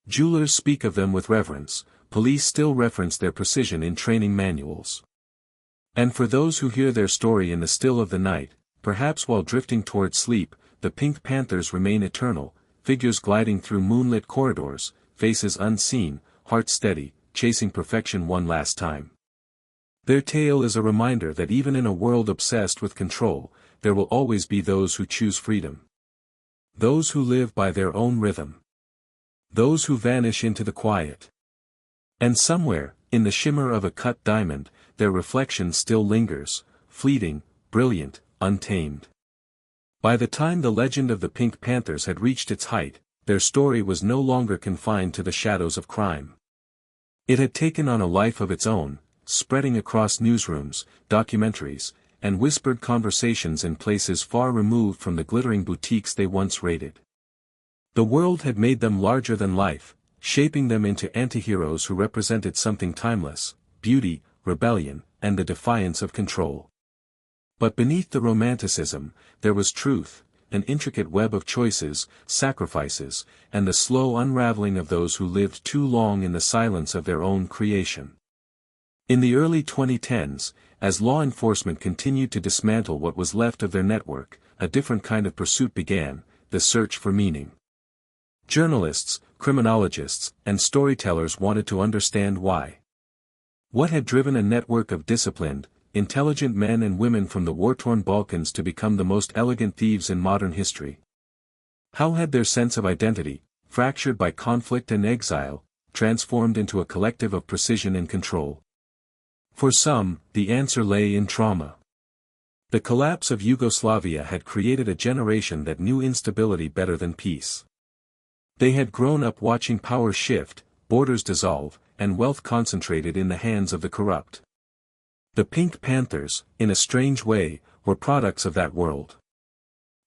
Jewelers speak of them with reverence, police still reference their precision in training manuals. And for those who hear their story in the still of the night, perhaps while drifting toward sleep, the Pink Panthers remain eternal, figures gliding through moonlit corridors, faces unseen, hearts steady, chasing perfection one last time. Their tale is a reminder that even in a world obsessed with control, there will always be those who choose freedom. Those who live by their own rhythm. Those who vanish into the quiet. And somewhere, in the shimmer of a cut diamond, their reflection still lingers, fleeting, brilliant, untamed. By the time the legend of the Pink Panthers had reached its height, their story was no longer confined to the shadows of crime. It had taken on a life of its own, spreading across newsrooms, documentaries, and whispered conversations in places far removed from the glittering boutiques they once raided. The world had made them larger than life, shaping them into antiheroes who represented something timeless, beauty, rebellion, and the defiance of control. But beneath the romanticism, there was truth, an intricate web of choices, sacrifices, and the slow unraveling of those who lived too long in the silence of their own creation. In the early 2010s, as law enforcement continued to dismantle what was left of their network, a different kind of pursuit began, the search for meaning. Journalists, criminologists, and storytellers wanted to understand why. What had driven a network of disciplined, intelligent men and women from the war-torn Balkans to become the most elegant thieves in modern history? How had their sense of identity, fractured by conflict and exile, transformed into a collective of precision and control? For some, the answer lay in trauma. The collapse of Yugoslavia had created a generation that knew instability better than peace. They had grown up watching power shift, borders dissolve, and wealth concentrated in the hands of the corrupt. The Pink Panthers, in a strange way, were products of that world.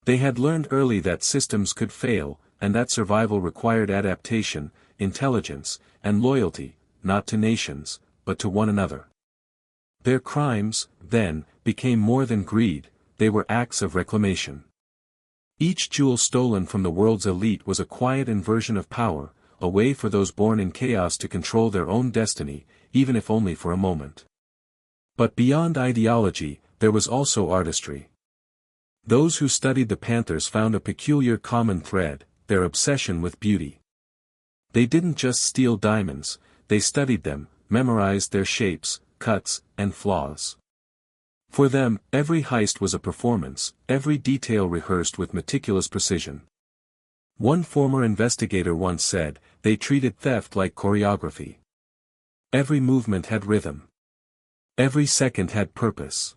They had learned early that systems could fail, and that survival required adaptation, intelligence, and loyalty, not to nations, but to one another. Their crimes, then, became more than greed, they were acts of reclamation. Each jewel stolen from the world's elite was a quiet inversion of power, a way for those born in chaos to control their own destiny, even if only for a moment. But beyond ideology, there was also artistry. Those who studied the Panthers found a peculiar common thread, their obsession with beauty. They didn't just steal diamonds, they studied them, memorized their shapes, cuts, and flaws. For them, every heist was a performance, every detail rehearsed with meticulous precision. One former investigator once said, they treated theft like choreography. Every movement had rhythm. Every second had purpose.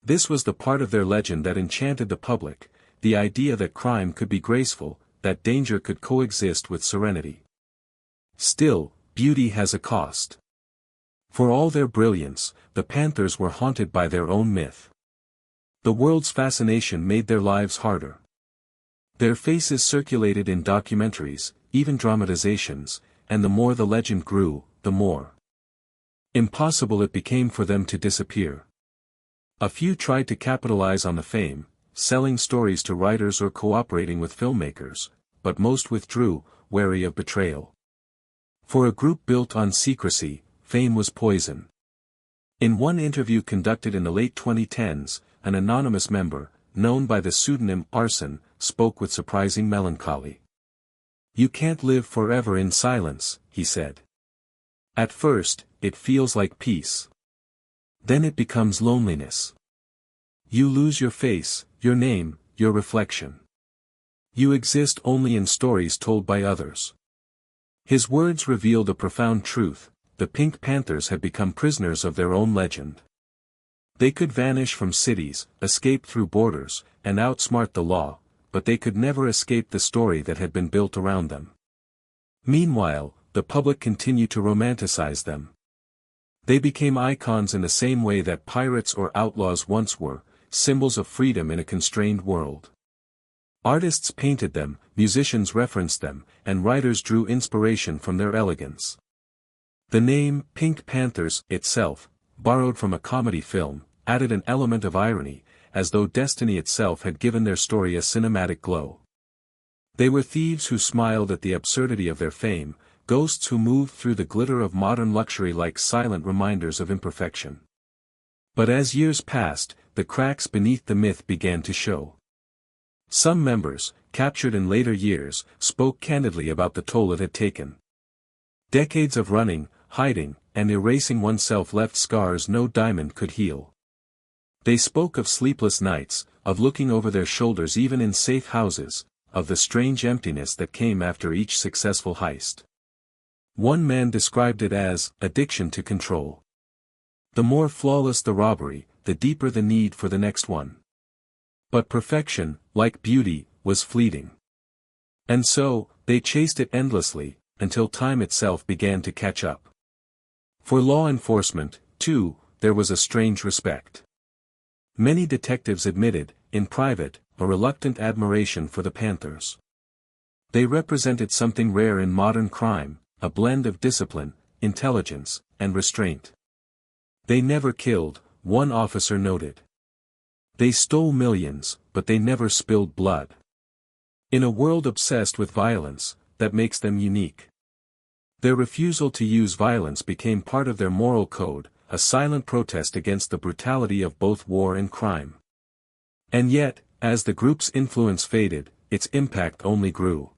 This was the part of their legend that enchanted the public, the idea that crime could be graceful, that danger could coexist with serenity. Still, beauty has a cost. For all their brilliance, the Panthers were haunted by their own myth. The world's fascination made their lives harder. Their faces circulated in documentaries, even dramatizations, and the more the legend grew, the more impossible it became for them to disappear. A few tried to capitalize on the fame, selling stories to writers or cooperating with filmmakers, but most withdrew, wary of betrayal. For a group built on secrecy, fame was poison. In one interview conducted in the late 2010s, an anonymous member, known by the pseudonym Arson, spoke with surprising melancholy. "You can't live forever in silence," he said. "At first, it feels like peace. Then it becomes loneliness. You lose your face, your name, your reflection. You exist only in stories told by others." His words revealed a profound truth. The Pink Panthers had become prisoners of their own legend. They could vanish from cities, escape through borders, and outsmart the law, but they could never escape the story that had been built around them. Meanwhile, the public continued to romanticize them. They became icons in the same way that pirates or outlaws once were, symbols of freedom in a constrained world. Artists painted them, musicians referenced them, and writers drew inspiration from their elegance. The name, Pink Panthers, itself, borrowed from a comedy film, added an element of irony, as though destiny itself had given their story a cinematic glow. They were thieves who smiled at the absurdity of their fame, ghosts who moved through the glitter of modern luxury like silent reminders of imperfection. But as years passed, the cracks beneath the myth began to show. Some members, captured in later years, spoke candidly about the toll it had taken. Decades of running, hiding, and erasing oneself left scars no diamond could heal. They spoke of sleepless nights, of looking over their shoulders even in safe houses, of the strange emptiness that came after each successful heist. One man described it as addiction to control. The more flawless the robbery, the deeper the need for the next one. But perfection, like beauty, was fleeting. And so, they chased it endlessly, until time itself began to catch up. For law enforcement, too, there was a strange respect. Many detectives admitted, in private, a reluctant admiration for the Panthers. They represented something rare in modern crime, a blend of discipline, intelligence, and restraint. They never killed, one officer noted. They stole millions, but they never spilled blood. In a world obsessed with violence, that makes them unique. Their refusal to use violence became part of their moral code, a silent protest against the brutality of both war and crime. And yet, as the group's influence faded, its impact only grew.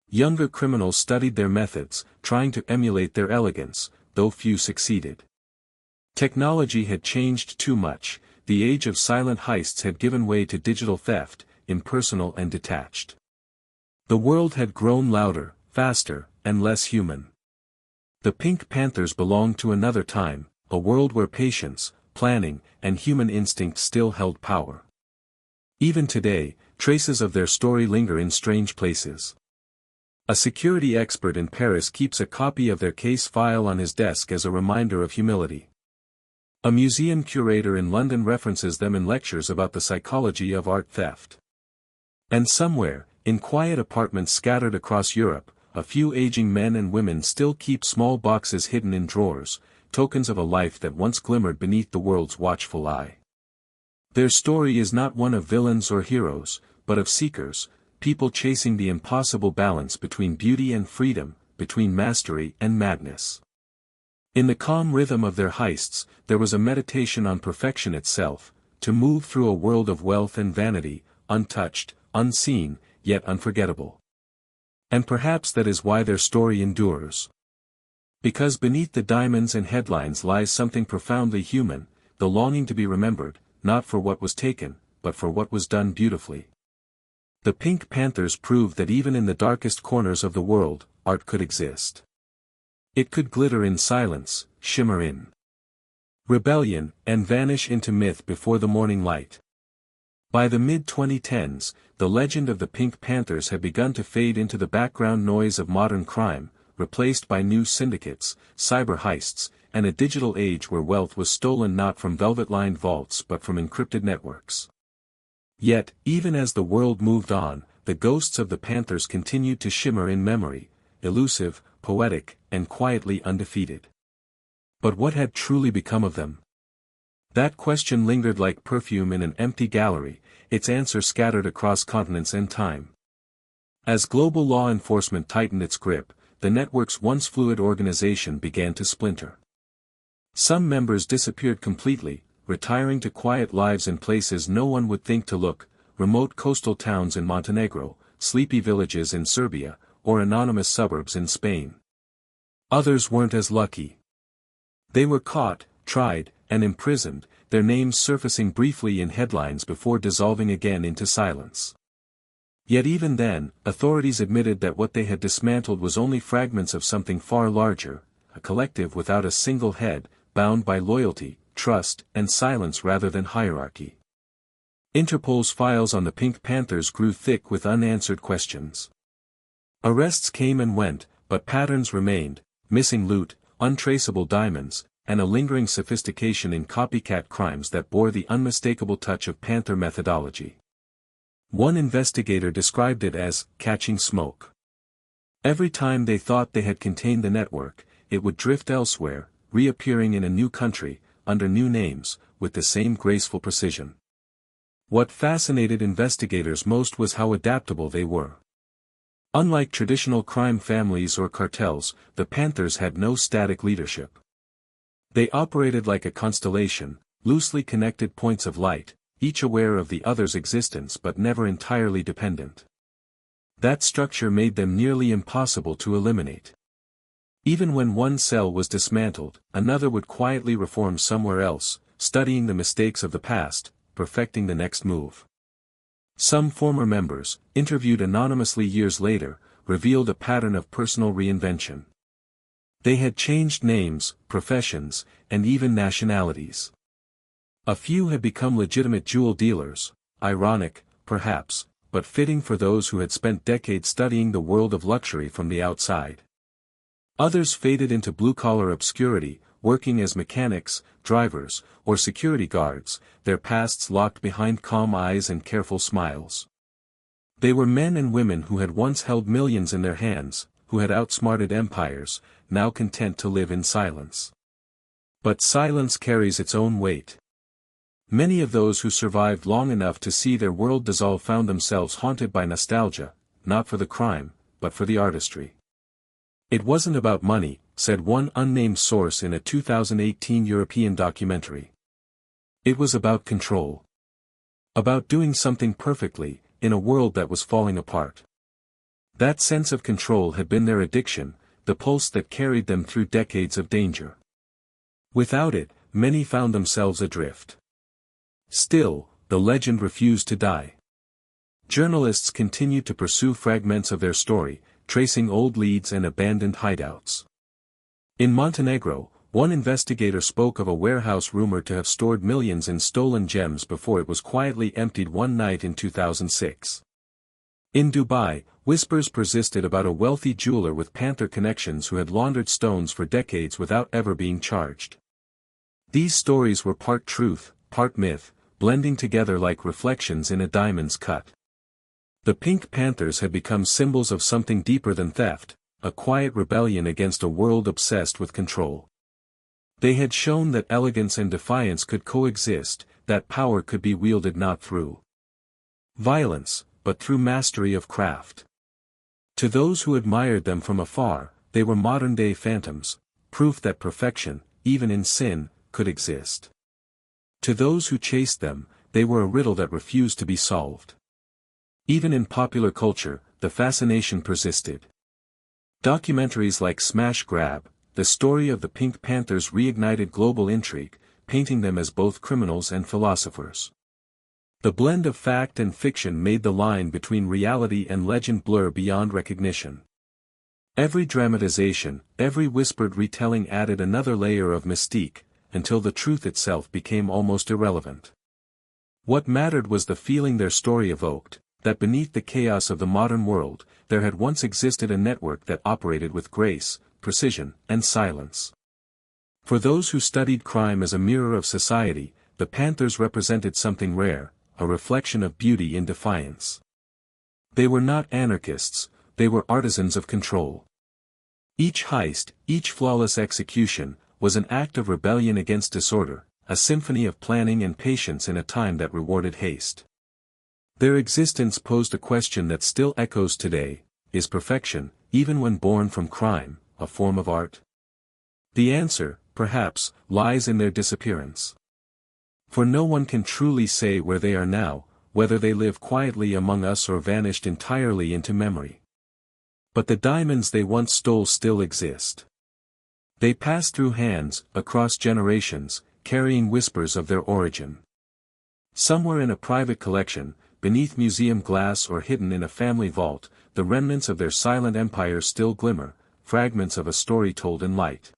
Younger criminals studied their methods, trying to emulate their elegance, though few succeeded. Technology had changed too much, the age of silent heists had given way to digital theft, impersonal and detached. The world had grown louder, faster, and less human. The Pink Panthers belonged to another time, a world where patience, planning, and human instinct still held power. Even today, traces of their story linger in strange places. A security expert in Paris keeps a copy of their case file on his desk as a reminder of humility. A museum curator in London references them in lectures about the psychology of art theft. And somewhere, in quiet apartments scattered across Europe, a few aging men and women still keep small boxes hidden in drawers, tokens of a life that once glimmered beneath the world's watchful eye. Their story is not one of villains or heroes, but of seekers, people chasing the impossible balance between beauty and freedom, between mastery and madness. In the calm rhythm of their heists, there was a meditation on perfection itself, to move through a world of wealth and vanity, untouched, unseen, yet unforgettable. And perhaps that is why their story endures. Because beneath the diamonds and headlines lies something profoundly human, the longing to be remembered, not for what was taken, but for what was done beautifully. The Pink Panthers proved that even in the darkest corners of the world, art could exist. It could glitter in silence, shimmer in rebellion, and vanish into myth before the morning light. By the mid-2010s, the legend of the Pink Panthers had begun to fade into the background noise of modern crime, replaced by new syndicates, cyber heists, and a digital age where wealth was stolen not from velvet-lined vaults but from encrypted networks. Yet, even as the world moved on, the ghosts of the Panthers continued to shimmer in memory, elusive, poetic, and quietly undefeated. But what had truly become of them? That question lingered like perfume in an empty gallery, its answer scattered across continents and time. As global law enforcement tightened its grip, the network's once fluid organization began to splinter. Some members disappeared completely, retiring to quiet lives in places no one would think to look, remote coastal towns in Montenegro, sleepy villages in Serbia, or anonymous suburbs in Spain. Others weren't as lucky. They were caught, tried, and imprisoned, their names surfacing briefly in headlines before dissolving again into silence. Yet even then, authorities admitted that what they had dismantled was only fragments of something far larger, a collective without a single head, bound by loyalty, trust, and silence rather than hierarchy. Interpol's files on the Pink Panthers grew thick with unanswered questions. Arrests came and went, but patterns remained, missing loot, untraceable diamonds, and a lingering sophistication in copycat crimes that bore the unmistakable touch of Panther methodology. One investigator described it as catching smoke. Every time they thought they had contained the network, it would drift elsewhere, reappearing in a new country, under new names, with the same graceful precision. What fascinated investigators most was how adaptable they were. Unlike traditional crime families or cartels, the Panthers had no static leadership. They operated like a constellation, loosely connected points of light, each aware of the other's existence but never entirely dependent. That structure made them nearly impossible to eliminate. Even when one cell was dismantled, another would quietly reform somewhere else, studying the mistakes of the past, perfecting the next move. Some former members, interviewed anonymously years later, revealed a pattern of personal reinvention. They had changed names, professions, and even nationalities. A few had become legitimate jewel dealers, ironic, perhaps, but fitting for those who had spent decades studying the world of luxury from the outside. Others faded into blue-collar obscurity, working as mechanics, drivers, or security guards, their pasts locked behind calm eyes and careful smiles. They were men and women who had once held millions in their hands, who had outsmarted empires, now content to live in silence. But silence carries its own weight. Many of those who survived long enough to see their world dissolve found themselves haunted by nostalgia, not for the crime, but for the artistry. It wasn't about money, said one unnamed source in a 2018 European documentary. It was about control. About doing something perfectly, in a world that was falling apart. That sense of control had been their addiction, the pulse that carried them through decades of danger. Without it, many found themselves adrift. Still, the legend refused to die. Journalists continued to pursue fragments of their story, tracing old leads and abandoned hideouts. In Montenegro, one investigator spoke of a warehouse rumored to have stored millions in stolen gems before it was quietly emptied one night in 2006. In Dubai, whispers persisted about a wealthy jeweler with Panther connections who had laundered stones for decades without ever being charged. These stories were part truth, part myth, blending together like reflections in a diamond's cut. The Pink Panthers had become symbols of something deeper than theft, a quiet rebellion against a world obsessed with control. They had shown that elegance and defiance could coexist, that power could be wielded not through violence, but through mastery of craft. To those who admired them from afar, they were modern-day phantoms, proof that perfection, even in sin, could exist. To those who chased them, they were a riddle that refused to be solved. Even in popular culture, the fascination persisted. Documentaries like Smash Grab, the story of the Pink Panthers reignited global intrigue, painting them as both criminals and philosophers. The blend of fact and fiction made the line between reality and legend blur beyond recognition. Every dramatization, every whispered retelling added another layer of mystique, until the truth itself became almost irrelevant. What mattered was the feeling their story evoked, that beneath the chaos of the modern world, there had once existed a network that operated with grace, precision, and silence. For those who studied crime as a mirror of society, the Panthers represented something rare, a reflection of beauty in defiance. They were not anarchists, they were artisans of control. Each heist, each flawless execution, was an act of rebellion against disorder, a symphony of planning and patience in a time that rewarded haste. Their existence posed a question that still echoes today: is perfection, even when born from crime, a form of art? The answer, perhaps, lies in their disappearance. For no one can truly say where they are now, whether they live quietly among us or vanished entirely into memory. But the diamonds they once stole still exist. They pass through hands, across generations, carrying whispers of their origin. Somewhere in a private collection, beneath museum glass or hidden in a family vault, the remnants of their silent empire still glimmer, fragments of a story told in light.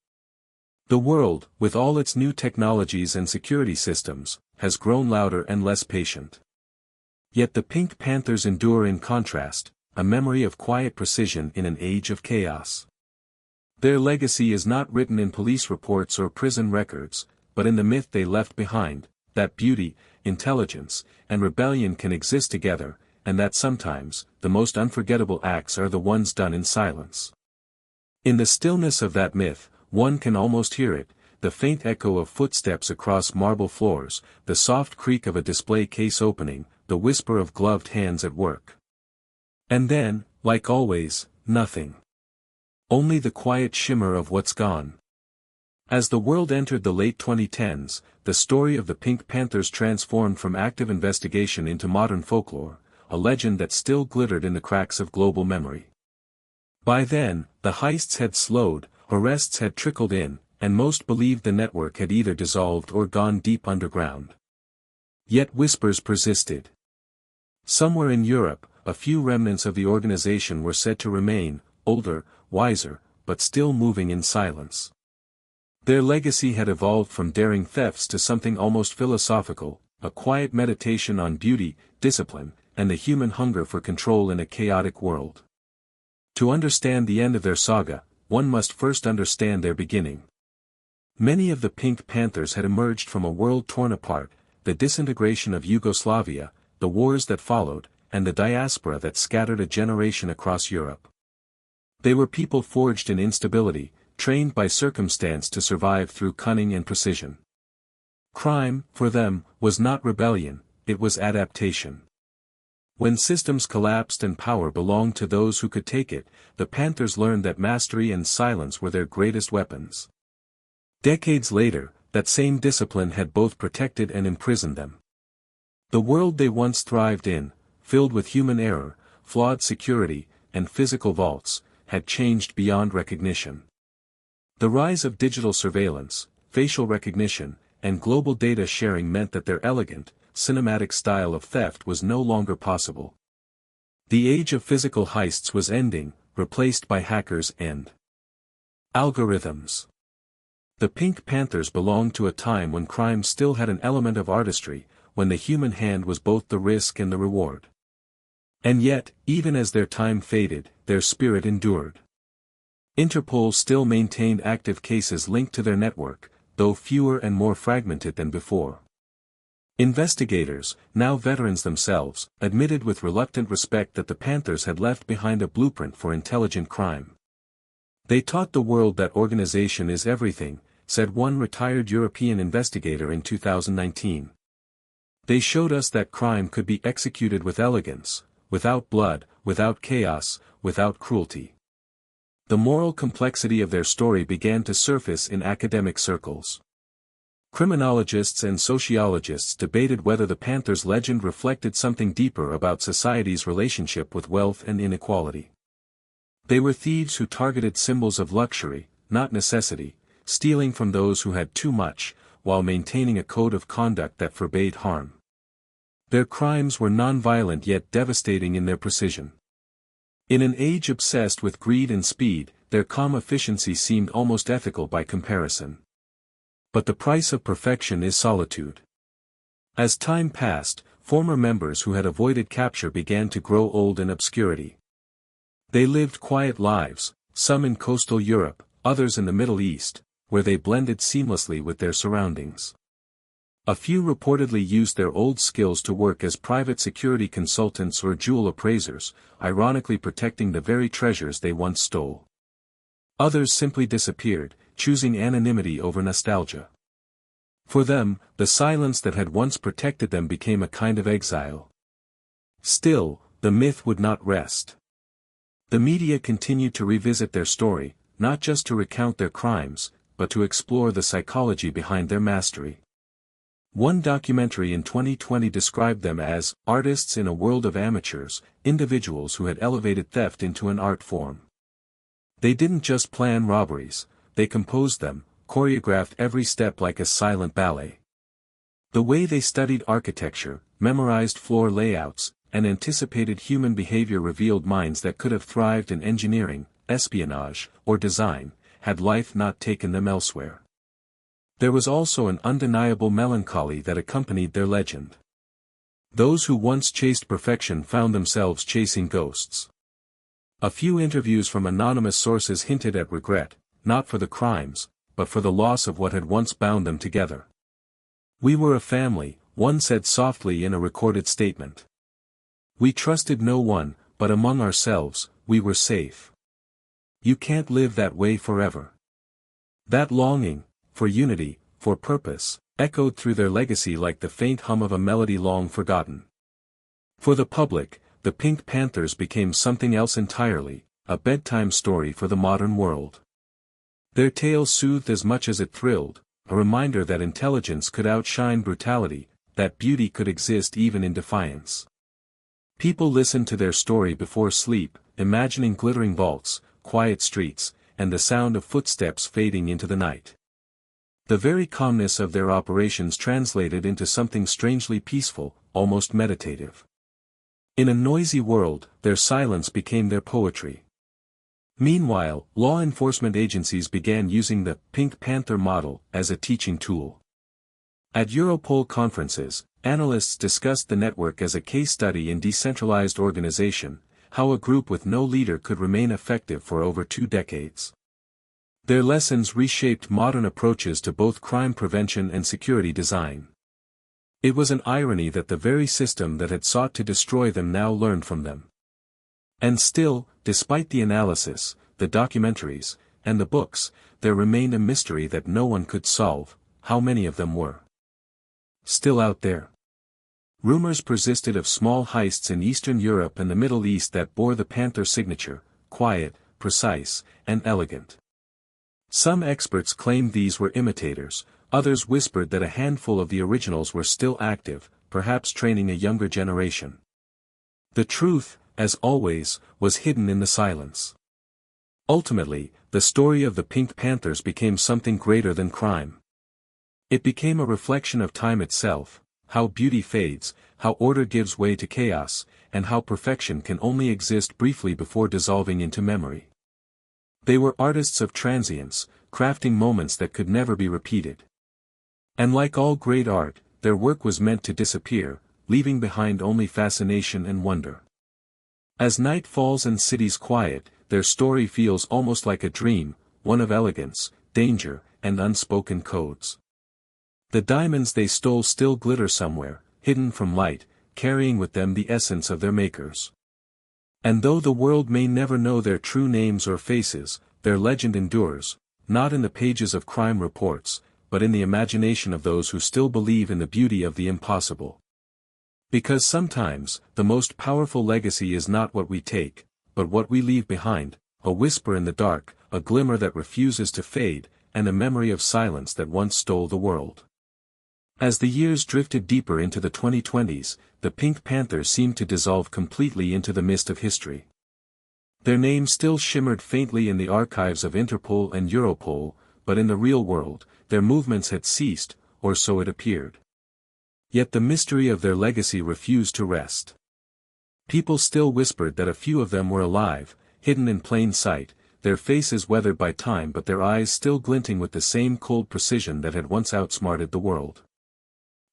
The world, with all its new technologies and security systems, has grown louder and less patient. Yet the Pink Panthers endure in contrast, a memory of quiet precision in an age of chaos. Their legacy is not written in police reports or prison records, but in the myth they left behind, that beauty, intelligence, and rebellion can exist together, and that sometimes, the most unforgettable acts are the ones done in silence. In the stillness of that myth, one can almost hear it, the faint echo of footsteps across marble floors, the soft creak of a display case opening, the whisper of gloved hands at work. And then, like always, nothing. Only the quiet shimmer of what's gone. As the world entered the late 2010s, the story of the Pink Panthers transformed from active investigation into modern folklore, a legend that still glittered in the cracks of global memory. By then, the heists had slowed, arrests had trickled in, and most believed the network had either dissolved or gone deep underground. Yet whispers persisted. Somewhere in Europe, a few remnants of the organization were said to remain, older, wiser, but still moving in silence. Their legacy had evolved from daring thefts to something almost philosophical, a quiet meditation on beauty, discipline, and the human hunger for control in a chaotic world. To understand the end of their saga, one must first understand their beginning. Many of the Pink Panthers had emerged from a world torn apart, the disintegration of Yugoslavia, the wars that followed, and the diaspora that scattered a generation across Europe. They were people forged in instability, trained by circumstance to survive through cunning and precision. Crime, for them, was not rebellion, it was adaptation. When systems collapsed and power belonged to those who could take it, the Panthers learned that mastery and silence were their greatest weapons. Decades later, that same discipline had both protected and imprisoned them. The world they once thrived in, filled with human error, flawed security, and physical vaults, had changed beyond recognition. The rise of digital surveillance, facial recognition, and global data sharing meant that their elegant, cinematic style of theft was no longer possible. The age of physical heists was ending, replaced by hackers and algorithms. The Pink Panthers belonged to a time when crime still had an element of artistry, when the human hand was both the risk and the reward. And yet, even as their time faded, their spirit endured. Interpol still maintained active cases linked to their network, though fewer and more fragmented than before. Investigators, now veterans themselves, admitted with reluctant respect that the Panthers had left behind a blueprint for intelligent crime. They taught the world that organization is everything, said one retired European investigator in 2019. They showed us that crime could be executed with elegance, without blood, without chaos, without cruelty. The moral complexity of their story began to surface in academic circles. Criminologists and sociologists debated whether the Panthers' legend reflected something deeper about society's relationship with wealth and inequality. They were thieves who targeted symbols of luxury, not necessity, stealing from those who had too much, while maintaining a code of conduct that forbade harm. Their crimes were non-violent yet devastating in their precision. In an age obsessed with greed and speed, their calm efficiency seemed almost ethical by comparison. But the price of perfection is solitude. As time passed, former members who had avoided capture began to grow old in obscurity. They lived quiet lives, some in coastal Europe, others in the Middle East, where they blended seamlessly with their surroundings. A few reportedly used their old skills to work as private security consultants or jewel appraisers, ironically protecting the very treasures they once stole. Others simply disappeared, choosing anonymity over nostalgia. For them, the silence that had once protected them became a kind of exile. Still, the myth would not rest. The media continued to revisit their story, not just to recount their crimes, but to explore the psychology behind their mastery. One documentary in 2020 described them as artists in a world of amateurs, individuals who had elevated theft into an art form. They didn't just plan robberies, they composed them, choreographed every step like a silent ballet. The way they studied architecture, memorized floor layouts, and anticipated human behavior revealed minds that could have thrived in engineering, espionage, or design, had life not taken them elsewhere. There was also an undeniable melancholy that accompanied their legend. Those who once chased perfection found themselves chasing ghosts. A few interviews from anonymous sources hinted at regret, not for the crimes, but for the loss of what had once bound them together. "We were a family," one said softly in a recorded statement. "We trusted no one, but among ourselves, we were safe." You can't live that way forever. That longing, for unity, for purpose, echoed through their legacy like the faint hum of a melody long forgotten. For the public, the Pink Panthers became something else entirely, a bedtime story for the modern world. Their tale soothed as much as it thrilled, a reminder that intelligence could outshine brutality, that beauty could exist even in defiance. People listened to their story before sleep, imagining glittering vaults, quiet streets, and the sound of footsteps fading into the night. The very calmness of their operations translated into something strangely peaceful, almost meditative. In a noisy world, their silence became their poetry. Meanwhile, law enforcement agencies began using the Pink Panther model as a teaching tool. At Europol conferences, analysts discussed the network as a case study in decentralized organization, how a group with no leader could remain effective for over 2 decades. Their lessons reshaped modern approaches to both crime prevention and security design. It was an irony that the very system that had sought to destroy them now learned from them. And still, despite the analysis, the documentaries, and the books, there remained a mystery that no one could solve: how many of them were still out there. Rumors persisted of small heists in Eastern Europe and the Middle East that bore the Panther signature, quiet, precise, and elegant. Some experts claimed these were imitators, others whispered that a handful of the originals were still active, perhaps training a younger generation. The truth, as always, was hidden in the silence. Ultimately, the story of the Pink Panthers became something greater than crime. It became a reflection of time itself, how beauty fades, how order gives way to chaos, and how perfection can only exist briefly before dissolving into memory. They were artists of transience, crafting moments that could never be repeated. And like all great art, their work was meant to disappear, leaving behind only fascination and wonder. As night falls and cities quiet, their story feels almost like a dream, one of elegance, danger, and unspoken codes. The diamonds they stole still glitter somewhere, hidden from light, carrying with them the essence of their makers. And though the world may never know their true names or faces, their legend endures, not in the pages of crime reports, but in the imagination of those who still believe in the beauty of the impossible. Because sometimes, the most powerful legacy is not what we take, but what we leave behind, a whisper in the dark, a glimmer that refuses to fade, and a memory of silence that once stole the world. As the years drifted deeper into the 2020s, the Pink Panthers seemed to dissolve completely into the mist of history. Their name still shimmered faintly in the archives of Interpol and Europol, but in the real world, their movements had ceased, or so it appeared. Yet the mystery of their legacy refused to rest. People still whispered that a few of them were alive, hidden in plain sight, their faces weathered by time but their eyes still glinting with the same cold precision that had once outsmarted the world.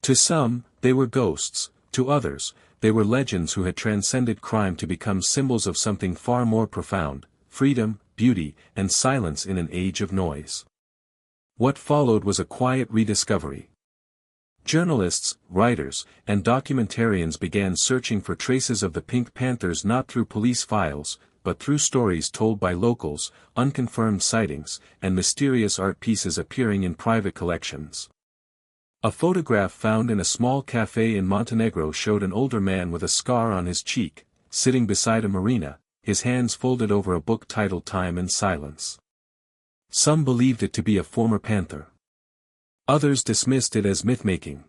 To some, they were ghosts, to others, they were legends who had transcended crime to become symbols of something far more profound, freedom, beauty, and silence in an age of noise. What followed was a quiet rediscovery. Journalists, writers, and documentarians began searching for traces of the Pink Panthers not through police files, but through stories told by locals, unconfirmed sightings, and mysterious art pieces appearing in private collections. A photograph found in a small cafe in Montenegro showed an older man with a scar on his cheek, sitting beside a marina, his hands folded over a book titled Time and Silence. Some believed it to be a former panther. Others dismissed it as myth-making.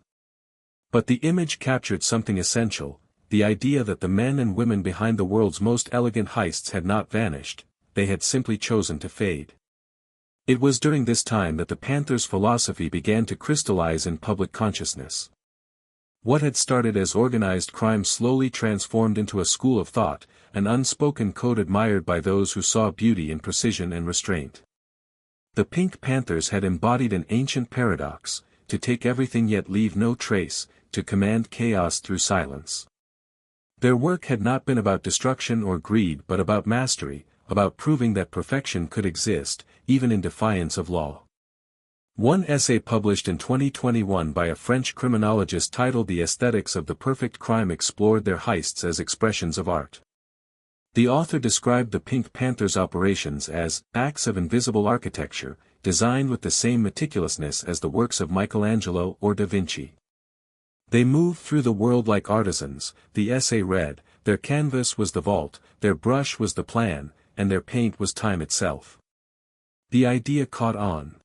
But the image captured something essential, the idea that the men and women behind the world's most elegant heists had not vanished, they had simply chosen to fade. It was during this time that the Panthers' philosophy began to crystallize in public consciousness. What had started as organized crime slowly transformed into a school of thought, an unspoken code admired by those who saw beauty in precision and restraint. The Pink Panthers had embodied an ancient paradox, to take everything yet leave no trace, to command chaos through silence. Their work had not been about destruction or greed but about mastery, about proving that perfection could exist, even in defiance of law. One essay published in 2021 by a French criminologist titled The Aesthetics of the Perfect Crime explored their heists as expressions of art. The author described the Pink Panthers' operations as acts of invisible architecture, designed with the same meticulousness as the works of Michelangelo or Da Vinci. They moved through the world like artisans, the essay read, their canvas was the vault, their brush was the plan, and their paint was time itself. The idea caught on.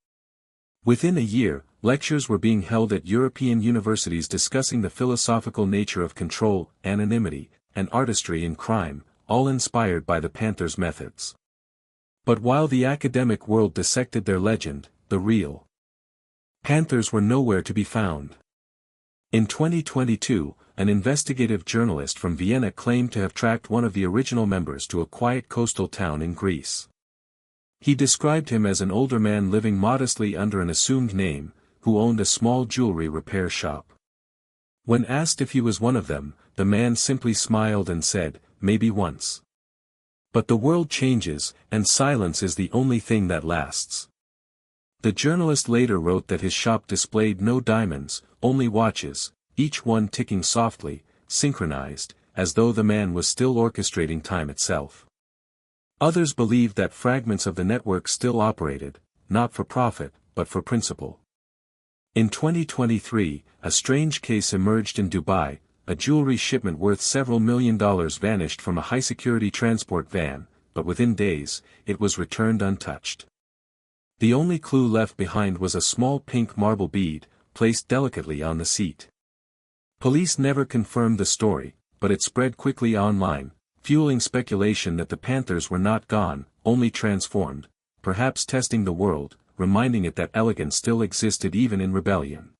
Within a year, lectures were being held at European universities discussing the philosophical nature of control, anonymity, and artistry in crime, all inspired by the Panthers' methods. But while the academic world dissected their legend, the real Panthers were nowhere to be found. In 2022, an investigative journalist from Vienna claimed to have tracked one of the original members to a quiet coastal town in Greece. He described him as an older man living modestly under an assumed name, who owned a small jewelry repair shop. When asked if he was one of them, the man simply smiled and said, "Maybe once." But the world changes, and silence is the only thing that lasts. The journalist later wrote that his shop displayed no diamonds, only watches, each one ticking softly, synchronized, as though the man was still orchestrating time itself. Others believed that fragments of the network still operated, not for profit, but for principle. In 2023, a strange case emerged in Dubai, a jewelry shipment worth several $1 million vanished from a high-security transport van, but within days, it was returned untouched. The only clue left behind was a small pink marble bead, placed delicately on the seat. Police never confirmed the story, but it spread quickly online, fueling speculation that the Panthers were not gone, only transformed, perhaps testing the world, reminding it that elegance still existed even in rebellion.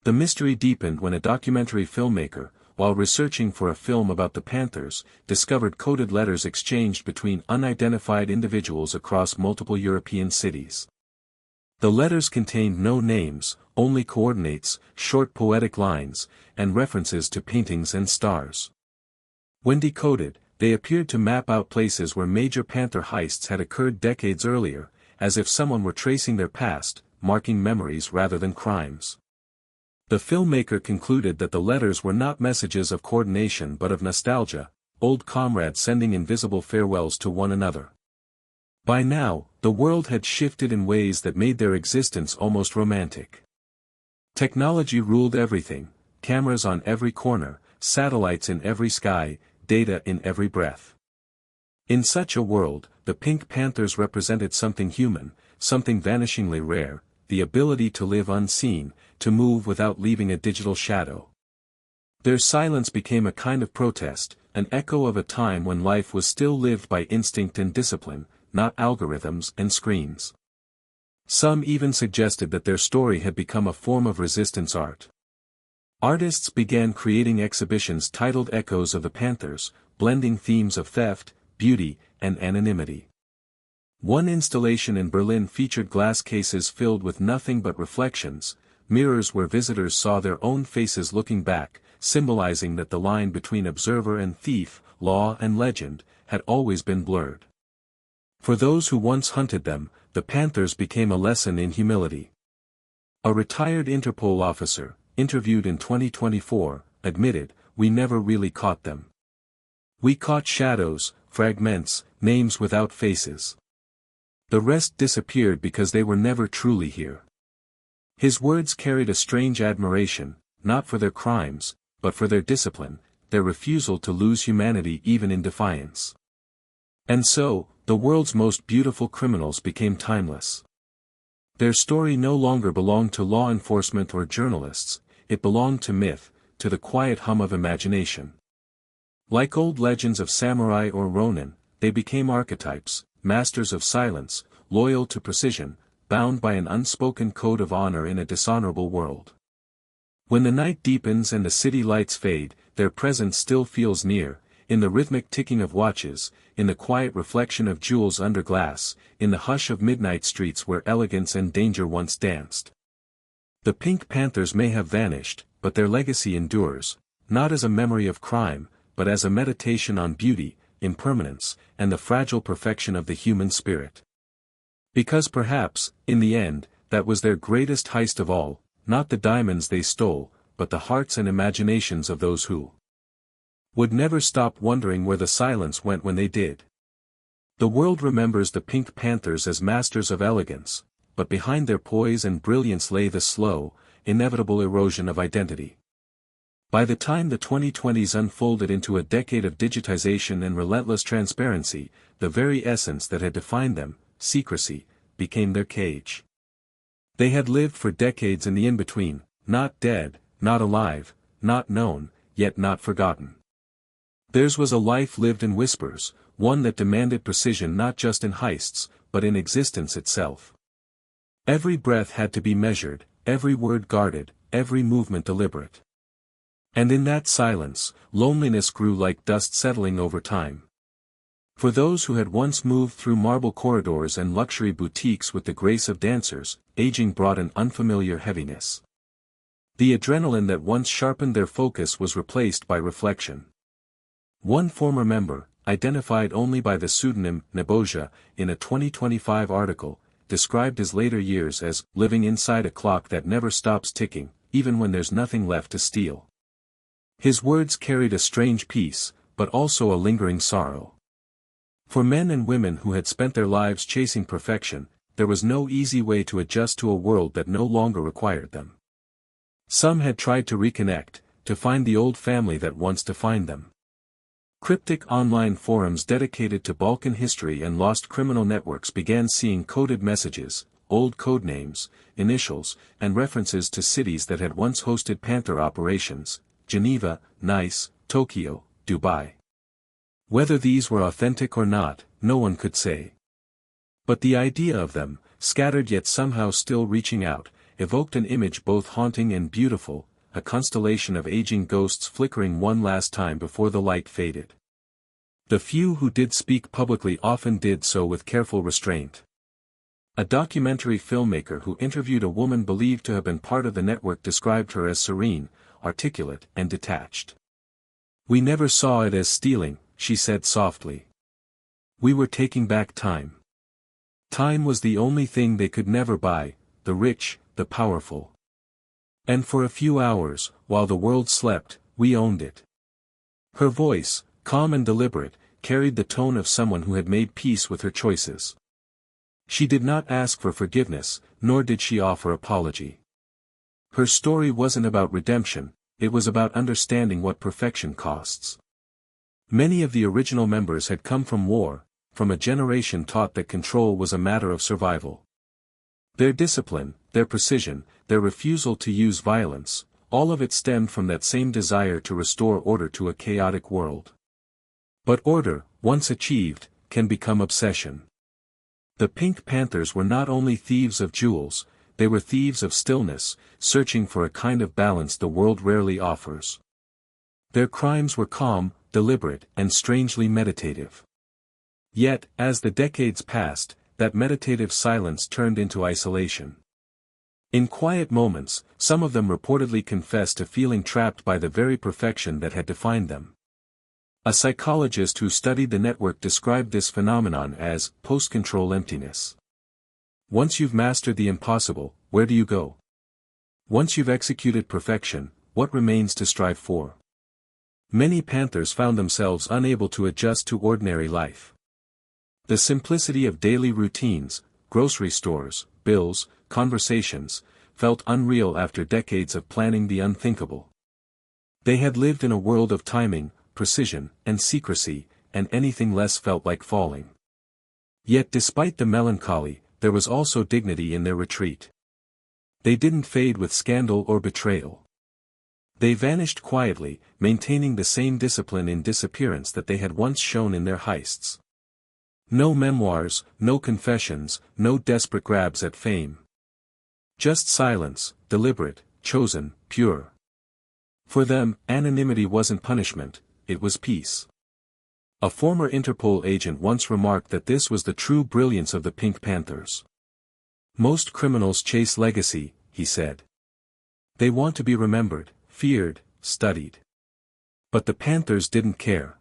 The mystery deepened when a documentary filmmaker, while researching for a film about the Panthers, discovered coded letters exchanged between unidentified individuals across multiple European cities. The letters contained no names, only coordinates, short poetic lines, and references to paintings and stars. When decoded, they appeared to map out places where major Panther heists had occurred decades earlier, as if someone were tracing their past, marking memories rather than crimes. The filmmaker concluded that the letters were not messages of coordination but of nostalgia, old comrades sending invisible farewells to one another. By now, the world had shifted in ways that made their existence almost romantic. Technology ruled everything, cameras on every corner, satellites in every sky, data in every breath. In such a world, the Pink Panthers represented something human, something vanishingly rare, the ability to live unseen, to move without leaving a digital shadow. Their silence became a kind of protest, an echo of a time when life was still lived by instinct and discipline, not algorithms and screens. Some even suggested that their story had become a form of resistance art. Artists began creating exhibitions titled Echoes of the Panthers, blending themes of theft, beauty, and anonymity. One installation in Berlin featured glass cases filled with nothing but reflections, mirrors where visitors saw their own faces looking back, symbolizing that the line between observer and thief, law and legend, had always been blurred. For those who once hunted them, the Panthers became a lesson in humility. A retired Interpol officer, interviewed in 2024, admitted, "We never really caught them. We caught shadows, fragments, names without faces. The rest disappeared because they were never truly here." His words carried a strange admiration, not for their crimes, but for their discipline, their refusal to lose humanity even in defiance. And so, the world's most beautiful criminals became timeless. Their story no longer belonged to law enforcement or journalists, it belonged to myth, to the quiet hum of imagination. Like old legends of samurai or ronin, they became archetypes, masters of silence, loyal to precision, bound by an unspoken code of honor in a dishonorable world. When the night deepens and the city lights fade, their presence still feels near, in the rhythmic ticking of watches, in the quiet reflection of jewels under glass, in the hush of midnight streets where elegance and danger once danced. The Pink Panthers may have vanished, but their legacy endures, not as a memory of crime, but as a meditation on beauty, impermanence, and the fragile perfection of the human spirit. Because perhaps, in the end, that was their greatest heist of all, not the diamonds they stole, but the hearts and imaginations of those who would never stop wondering where the silence went when they did. The world remembers the Pink Panthers as masters of elegance, but behind their poise and brilliance lay the slow, inevitable erosion of identity. By the time the 2020s unfolded into a decade of digitization and relentless transparency, the very essence that had defined them, secrecy, became their cage. They had lived for decades in the in-between, not dead, not alive, not known, yet not forgotten. Theirs was a life lived in whispers, one that demanded precision not just in heists, but in existence itself. Every breath had to be measured, every word guarded, every movement deliberate. And in that silence, loneliness grew like dust settling over time. For those who had once moved through marble corridors and luxury boutiques with the grace of dancers, aging brought an unfamiliar heaviness. The adrenaline that once sharpened their focus was replaced by reflection. One former member, identified only by the pseudonym Neboja, in a 2025 article, described his later years as living inside a clock that never stops ticking, even when there's nothing left to steal. His words carried a strange peace, but also a lingering sorrow. For men and women who had spent their lives chasing perfection, there was no easy way to adjust to a world that no longer required them. Some had tried to reconnect, to find the old family that wants to find them. Cryptic online forums dedicated to Balkan history and lost criminal networks began seeing coded messages, old code names, initials, and references to cities that had once hosted Panther operations: Geneva, Nice, Tokyo, Dubai. Whether these were authentic or not, no one could say. But the idea of them, scattered yet somehow still reaching out, evoked an image both haunting and beautiful, a constellation of aging ghosts flickering one last time before the light faded. The few who did speak publicly often did so with careful restraint. A documentary filmmaker who interviewed a woman believed to have been part of the network described her as serene, articulate, and detached. "We never saw it as stealing," she said softly. "We were taking back time. Time was the only thing they could never buy, the rich, the powerful. And for a few hours, while the world slept, we owned it." Her voice, calm and deliberate, carried the tone of someone who had made peace with her choices. She did not ask for forgiveness, nor did she offer apology. Her story wasn't about redemption, it was about understanding what perfection costs. Many of the original members had come from war, from a generation taught that control was a matter of survival. Their discipline, their precision, their refusal to use violence, all of it stemmed from that same desire to restore order to a chaotic world. But order, once achieved, can become obsession. The Pink Panthers were not only thieves of jewels, they were thieves of stillness, searching for a kind of balance the world rarely offers. Their crimes were calm, deliberate, and strangely meditative. Yet, as the decades passed, that meditative silence turned into isolation. In quiet moments, some of them reportedly confessed to feeling trapped by the very perfection that had defined them. A psychologist who studied the network described this phenomenon as post-control emptiness. Once you've mastered the impossible, where do you go? Once you've executed perfection, what remains to strive for? Many Panthers found themselves unable to adjust to ordinary life. The simplicity of daily routines, grocery stores, bills, conversations, felt unreal after decades of planning the unthinkable. They had lived in a world of timing, precision, and secrecy, and anything less felt like falling. Yet despite the melancholy, there was also dignity in their retreat. They didn't fade with scandal or betrayal. They vanished quietly, maintaining the same discipline in disappearance that they had once shown in their heists. No memoirs, no confessions, no desperate grabs at fame. Just silence, deliberate, chosen, pure. For them, anonymity wasn't punishment, it was peace. A former Interpol agent once remarked that this was the true brilliance of the Pink Panthers. "Most criminals chase legacy," he said. "They want to be remembered, feared, studied. But the Panthers didn't care.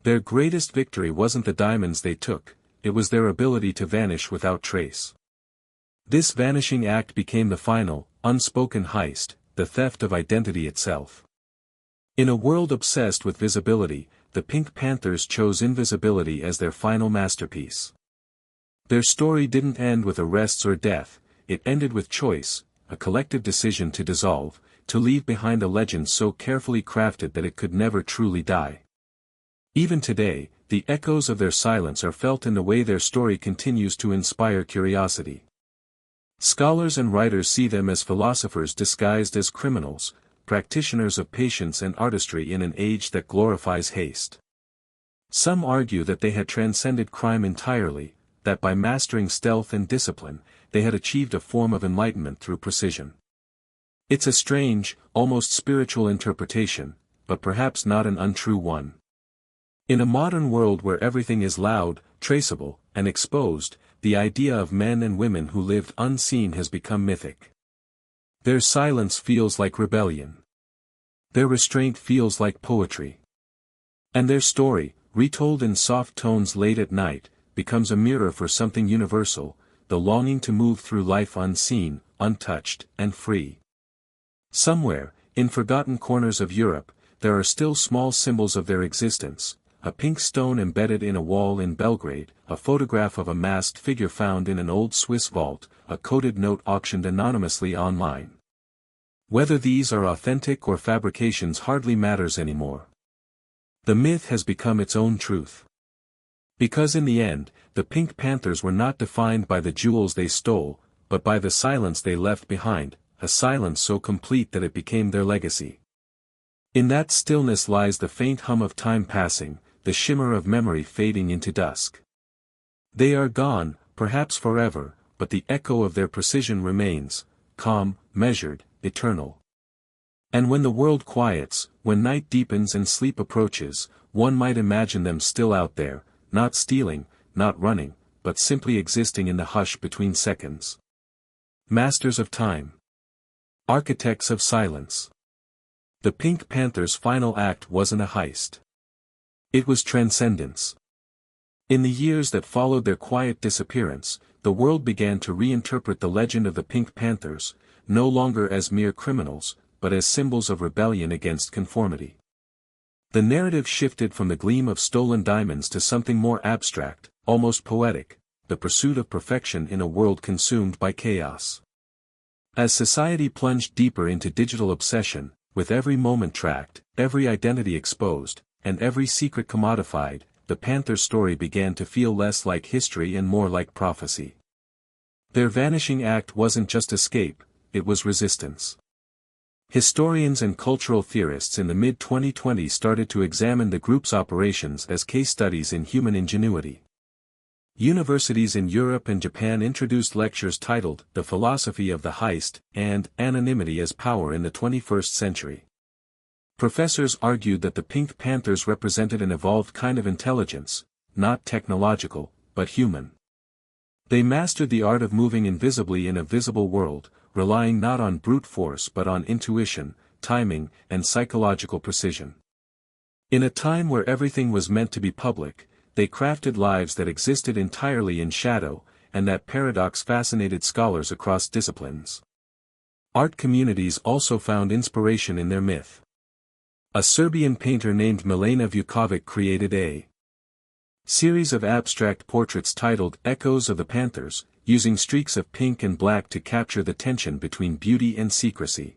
Their greatest victory wasn't the diamonds they took, it was their ability to vanish without trace. This vanishing act became the final, unspoken heist, the theft of identity itself. In a world obsessed with visibility, the Pink Panthers chose invisibility as their final masterpiece. Their story didn't end with arrests or death, it ended with choice, a collective decision to dissolve, to leave behind a legend so carefully crafted that it could never truly die. Even today, the echoes of their silence are felt in the way their story continues to inspire curiosity. Scholars and writers see them as philosophers disguised as criminals, practitioners of patience and artistry in an age that glorifies haste. Some argue that they had transcended crime entirely, that by mastering stealth and discipline, they had achieved a form of enlightenment through precision. It's a strange, almost spiritual interpretation, but perhaps not an untrue one. In a modern world where everything is loud, traceable, and exposed, the idea of men and women who lived unseen has become mythic. Their silence feels like rebellion. Their restraint feels like poetry. And their story, retold in soft tones late at night, becomes a mirror for something universal, the longing to move through life unseen, untouched, and free. Somewhere, in forgotten corners of Europe, there are still small symbols of their existence. A pink stone embedded in a wall in Belgrade, a photograph of a masked figure found in an old Swiss vault, a coded note auctioned anonymously online. Whether these are authentic or fabrications hardly matters anymore. The myth has become its own truth. Because in the end, the Pink Panthers were not defined by the jewels they stole, but by the silence they left behind, a silence so complete that it became their legacy. In that stillness lies the faint hum of time passing, the shimmer of memory fading into dusk. They are gone, perhaps forever, but the echo of their precision remains, calm, measured, eternal. And when the world quiets, when night deepens and sleep approaches, one might imagine them still out there, not stealing, not running, but simply existing in the hush between seconds. Masters of time. Architects of silence. The Pink Panthers' final act wasn't a heist. It was transcendence. In the years that followed their quiet disappearance, the world began to reinterpret the legend of the Pink Panthers, no longer as mere criminals, but as symbols of rebellion against conformity. The narrative shifted from the gleam of stolen diamonds to something more abstract, almost poetic, the pursuit of perfection in a world consumed by chaos. As society plunged deeper into digital obsession, with every moment tracked, every identity exposed, and every secret commodified, the Panthers' story began to feel less like history and more like prophecy. Their vanishing act wasn't just escape, it was resistance. Historians and cultural theorists in the mid-2020s started to examine the group's operations as case studies in human ingenuity. Universities in Europe and Japan introduced lectures titled The Philosophy of the Heist and Anonymity as Power in the 21st Century. Professors argued that the Pink Panthers represented an evolved kind of intelligence, not technological, but human. They mastered the art of moving invisibly in a visible world, relying not on brute force but on intuition, timing, and psychological precision. In a time where everything was meant to be public, they crafted lives that existed entirely in shadow, and that paradox fascinated scholars across disciplines. Art communities also found inspiration in their myth. A Serbian painter named Milena Vukovic created a series of abstract portraits titled Echoes of the Panthers, using streaks of pink and black to capture the tension between beauty and secrecy.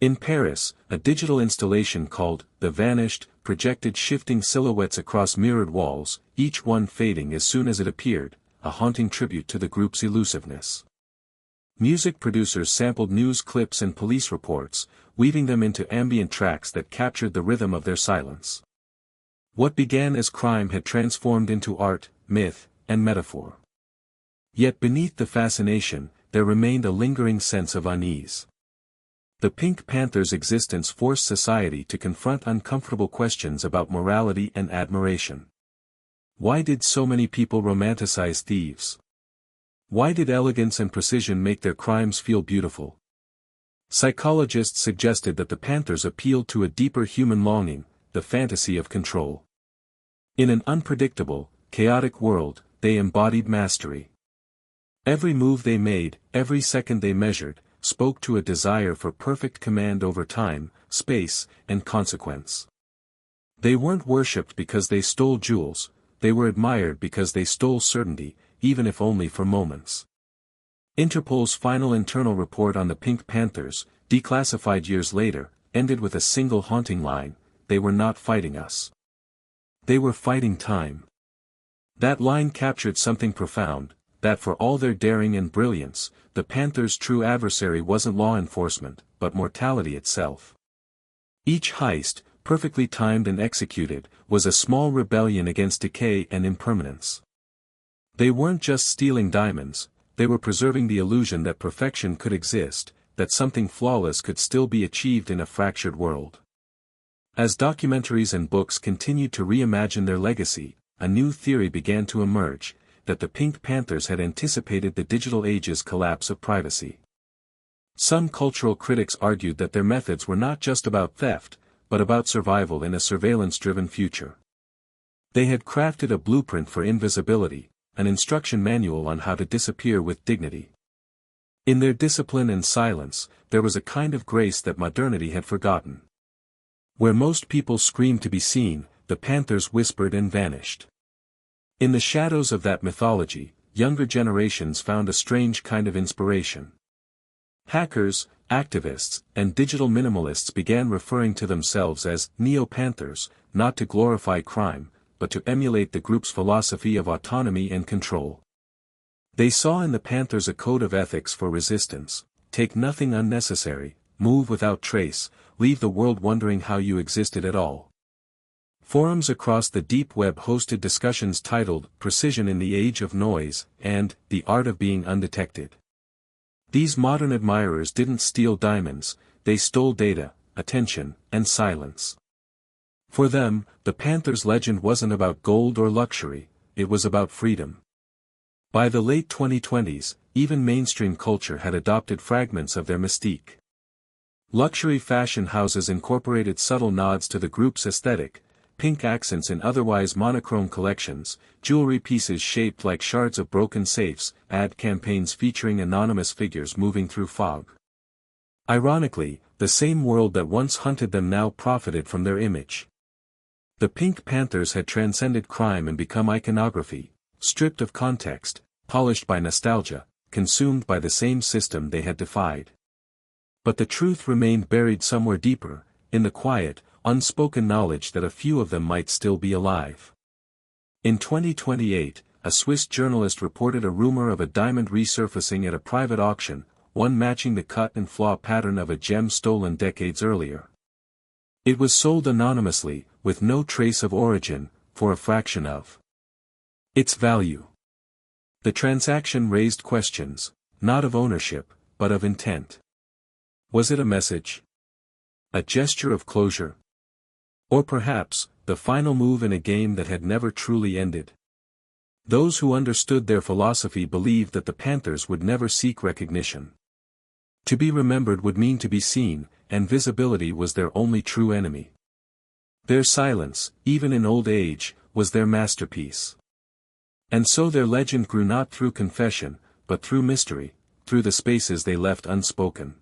In Paris, a digital installation called The Vanished projected shifting silhouettes across mirrored walls, each one fading as soon as it appeared, a haunting tribute to the group's elusiveness. Music producers sampled news clips and police reports, weaving them into ambient tracks that captured the rhythm of their silence. What began as crime had transformed into art, myth, and metaphor. Yet beneath the fascination, there remained a lingering sense of unease. The Pink Panthers' existence forced society to confront uncomfortable questions about morality and admiration. Why did so many people romanticize thieves? Why did elegance and precision make their crimes feel beautiful? Psychologists suggested that the Panthers appealed to a deeper human longing, the fantasy of control. In an unpredictable, chaotic world, they embodied mastery. Every move they made, every second they measured, spoke to a desire for perfect command over time, space, and consequence. They weren't worshipped because they stole jewels, they were admired because they stole certainty, even if only for moments. Interpol's final internal report on the Pink Panthers, declassified years later, ended with a single haunting line: they were not fighting us. They were fighting time. That line captured something profound, that for all their daring and brilliance, the Panthers' true adversary wasn't law enforcement, but mortality itself. Each heist, perfectly timed and executed, was a small rebellion against decay and impermanence. They weren't just stealing diamonds, they were preserving the illusion that perfection could exist, that something flawless could still be achieved in a fractured world. As documentaries and books continued to reimagine their legacy, a new theory began to emerge, that the Pink Panthers had anticipated the digital age's collapse of privacy. Some cultural critics argued that their methods were not just about theft, but about survival in a surveillance-driven future. They had crafted a blueprint for invisibility, an instruction manual on how to disappear with dignity. In their discipline and silence, there was a kind of grace that modernity had forgotten. Where most people screamed to be seen, the Panthers whispered and vanished. In the shadows of that mythology, younger generations found a strange kind of inspiration. Hackers, activists, and digital minimalists began referring to themselves as neo-panthers, not to glorify crime, but to emulate the group's philosophy of autonomy and control. They saw in the Panthers a code of ethics for resistance: take nothing unnecessary, move without trace, leave the world wondering how you existed at all. Forums across the deep web hosted discussions titled "Precision in the Age of Noise" and "The Art of Being Undetected." These modern admirers didn't steal diamonds, they stole data, attention, and silence. For them, the Panthers' legend wasn't about gold or luxury, it was about freedom. By the late 2020s, even mainstream culture had adopted fragments of their mystique. Luxury fashion houses incorporated subtle nods to the group's aesthetic: pink accents in otherwise monochrome collections, jewelry pieces shaped like shards of broken safes, ad campaigns featuring anonymous figures moving through fog. Ironically, the same world that once hunted them now profited from their image. The Pink Panthers had transcended crime and become iconography, stripped of context, polished by nostalgia, consumed by the same system they had defied. But the truth remained buried somewhere deeper, in the quiet, unspoken knowledge that a few of them might still be alive. In 2028, a Swiss journalist reported a rumor of a diamond resurfacing at a private auction, one matching the cut and flaw pattern of a gem stolen decades earlier. It was sold anonymously, with no trace of origin, for a fraction of its value. The transaction raised questions, not of ownership, but of intent. Was it a message? A gesture of closure? Or perhaps, the final move in a game that had never truly ended? Those who understood their philosophy believed that the Panthers would never seek recognition. To be remembered would mean to be seen, and visibility was their only true enemy. Their silence, even in old age, was their masterpiece. And so their legend grew not through confession, but through mystery, through the spaces they left unspoken.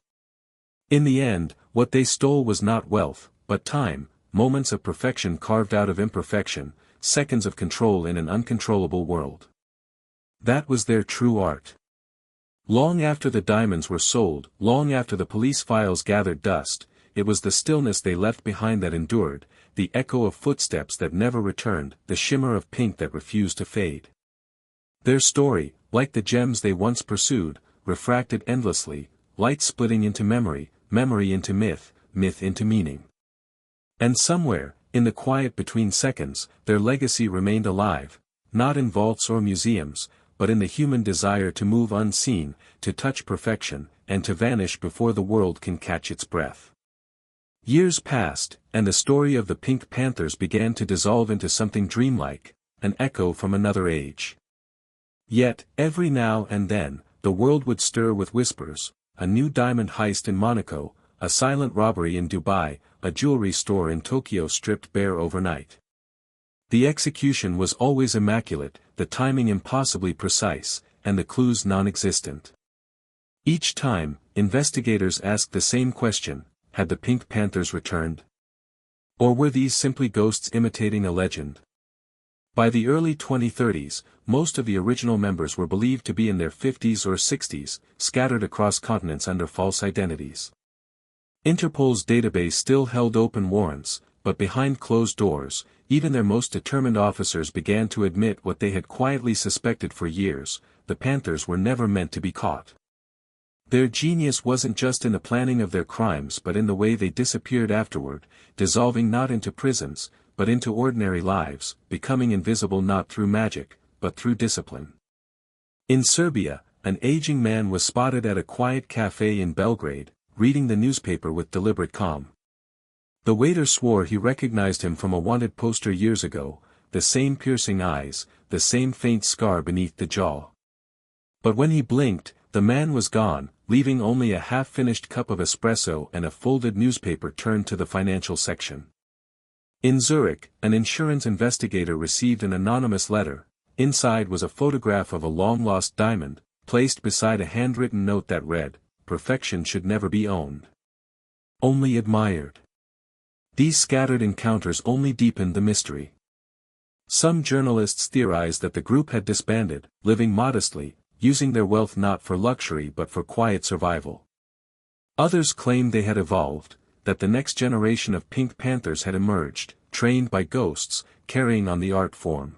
In the end, what they stole was not wealth, but time, moments of perfection carved out of imperfection, seconds of control in an uncontrollable world. That was their true art. Long after the diamonds were sold, long after the police files gathered dust, it was the stillness they left behind that endured, the echo of footsteps that never returned, the shimmer of pink that refused to fade. Their story, like the gems they once pursued, refracted endlessly, light splitting into memory, memory into myth, myth into meaning. And somewhere, in the quiet between seconds, their legacy remained alive, not in vaults or museums, but in the human desire to move unseen, to touch perfection, and to vanish before the world can catch its breath. Years passed, and the story of the Pink Panthers began to dissolve into something dreamlike, an echo from another age. Yet, every now and then, the world would stir with whispers: a new diamond heist in Monaco, a silent robbery in Dubai, a jewelry store in Tokyo stripped bare overnight. The execution was always immaculate, the timing impossibly precise, and the clues non-existent. Each time, investigators asked the same question: had the Pink Panthers returned? Or were these simply ghosts imitating a legend? By the early 2030s, most of the original members were believed to be in their 50s or 60s, scattered across continents under false identities. Interpol's database still held open warrants, but behind closed doors, even their most determined officers began to admit what they had quietly suspected for years: the Panthers were never meant to be caught. Their genius wasn't just in the planning of their crimes but in the way they disappeared afterward, dissolving not into prisons, but into ordinary lives, becoming invisible not through magic, but through discipline. In Serbia, an aging man was spotted at a quiet cafe in Belgrade, reading the newspaper with deliberate calm. The waiter swore he recognized him from a wanted poster years ago: the same piercing eyes, the same faint scar beneath the jaw. But when he blinked, the man was gone, leaving only a half-finished cup of espresso and a folded newspaper turned to the financial section. In Zurich, an insurance investigator received an anonymous letter. Inside was a photograph of a long-lost diamond, placed beside a handwritten note that read: "Perfection should never be owned. Only admired." These scattered encounters only deepened the mystery. Some journalists theorized that the group had disbanded, living modestly, using their wealth not for luxury but for quiet survival. Others claimed they had evolved, that the next generation of Pink Panthers had emerged, trained by ghosts, carrying on the art form.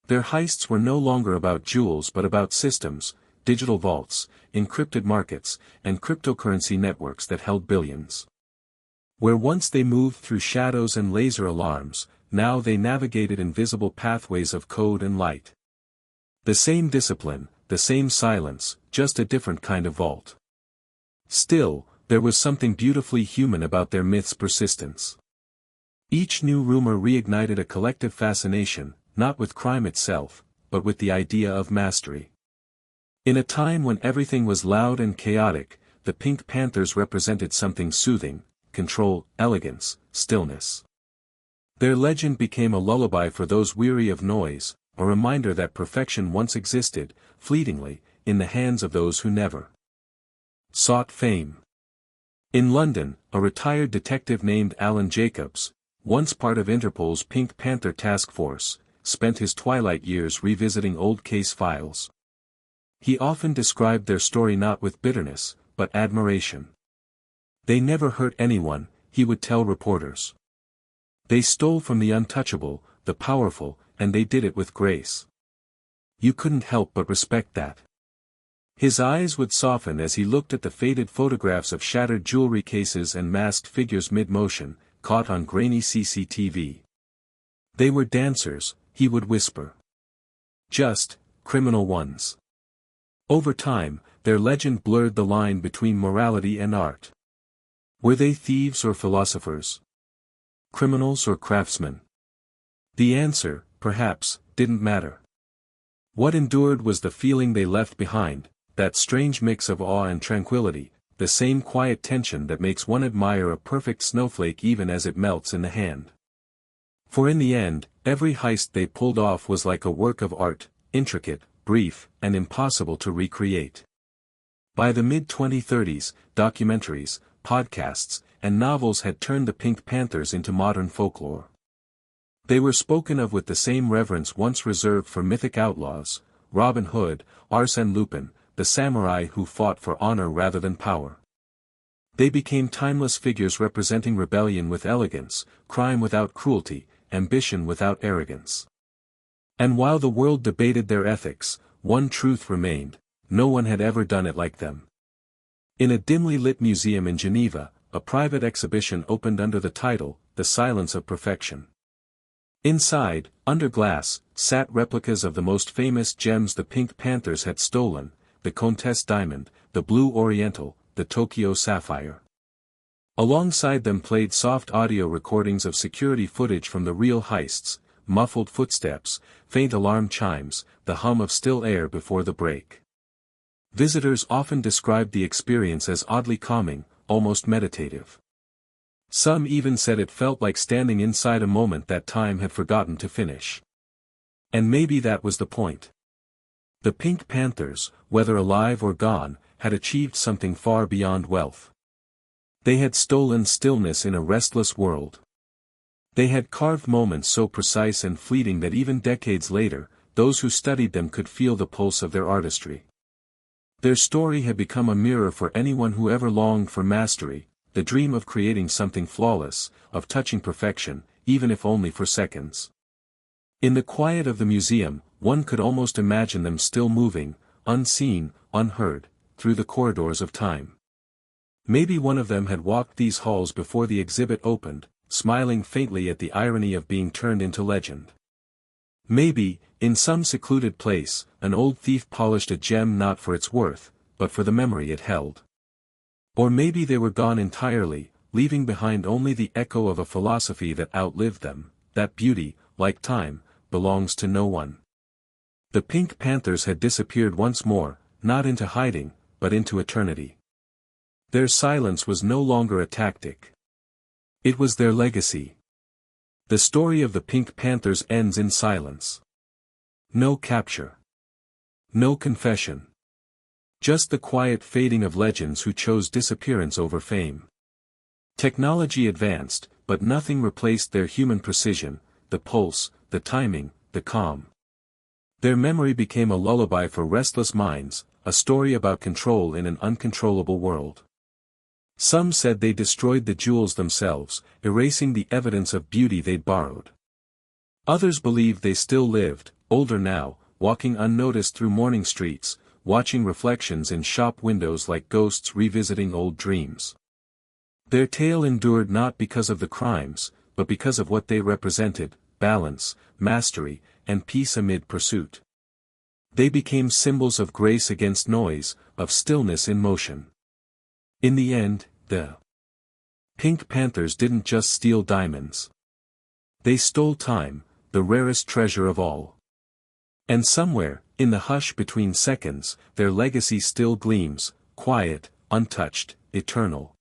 Their heists were no longer about jewels but about systems, digital vaults, encrypted markets, and cryptocurrency networks that held billions. Where once they moved through shadows and laser alarms, now they navigated invisible pathways of code and light. The same discipline, the same silence, just a different kind of vault. Still, there was something beautifully human about their myth's persistence. Each new rumor reignited a collective fascination, not with crime itself, but with the idea of mastery. In a time when everything was loud and chaotic, the Pink Panthers represented something soothing: control, elegance, stillness. Their legend became a lullaby for those weary of noise, a reminder that perfection once existed, fleetingly, in the hands of those who never sought fame. In London, a retired detective named Alan Jacobs, once part of Interpol's Pink Panther task force, spent his twilight years revisiting old case files. He often described their story not with bitterness, but admiration. They never hurt anyone, he would tell reporters. They stole from the untouchable, the powerful, and they did it with grace. You couldn't help but respect that. His eyes would soften as he looked at the faded photographs of shattered jewelry cases and masked figures mid-motion, caught on grainy CCTV. They were dancers, he would whisper. Just, criminal ones. Over time, their legend blurred the line between morality and art. Were they thieves or philosophers? Criminals or craftsmen? The answer, perhaps, didn't matter. What endured was the feeling they left behind, that strange mix of awe and tranquility, the same quiet tension that makes one admire a perfect snowflake even as it melts in the hand. For in the end, every heist they pulled off was like a work of art, intricate, brief, and impossible to recreate. By the mid-2030s, documentaries, podcasts, and novels had turned the Pink Panthers into modern folklore. They were spoken of with the same reverence once reserved for mythic outlaws: Robin Hood, Arsène Lupin, the samurai who fought for honor rather than power. They became timeless figures representing rebellion with elegance, crime without cruelty, ambition without arrogance. And while the world debated their ethics, one truth remained: no one had ever done it like them. In a dimly lit museum in Geneva, a private exhibition opened under the title, "The Silence of Perfection." Inside, under glass, sat replicas of the most famous gems the Pink Panthers had stolen: the Comtesse Diamond, the Blue Oriental, the Tokyo Sapphire. Alongside them played soft audio recordings of security footage from the real heists: muffled footsteps, faint alarm chimes, the hum of still air before the break. Visitors often described the experience as oddly calming, almost meditative. Some even said it felt like standing inside a moment that time had forgotten to finish. And maybe that was the point. The Pink Panthers, whether alive or gone, had achieved something far beyond wealth. They had stolen stillness in a restless world. They had carved moments so precise and fleeting that even decades later, those who studied them could feel the pulse of their artistry. Their story had become a mirror for anyone who ever longed for mastery, the dream of creating something flawless, of touching perfection, even if only for seconds. In the quiet of the museum, one could almost imagine them still moving, unseen, unheard, through the corridors of time. Maybe one of them had walked these halls before the exhibit opened, smiling faintly at the irony of being turned into legend. Maybe, in some secluded place, an old thief polished a gem not for its worth, but for the memory it held. Or maybe they were gone entirely, leaving behind only the echo of a philosophy that outlived them, that beauty, like time, belongs to no one. The Pink Panthers had disappeared once more, not into hiding, but into eternity. Their silence was no longer a tactic. It was their legacy. The story of the Pink Panthers ends in silence. No capture. No confession. Just the quiet fading of legends who chose disappearance over fame. Technology advanced, but nothing replaced their human precision, the pulse, the timing, the calm. Their memory became a lullaby for restless minds, a story about control in an uncontrollable world. Some said they destroyed the jewels themselves, erasing the evidence of beauty they'd borrowed. Others believed they still lived, older now, walking unnoticed through morning streets, watching reflections in shop windows like ghosts revisiting old dreams. Their tale endured not because of the crimes, but because of what they represented: balance, mastery, and peace amid pursuit. They became symbols of grace against noise, of stillness in motion. In the end, the Pink Panthers didn't just steal diamonds. They stole time, the rarest treasure of all. And somewhere, in the hush between seconds, their legacy still gleams, quiet, untouched, eternal.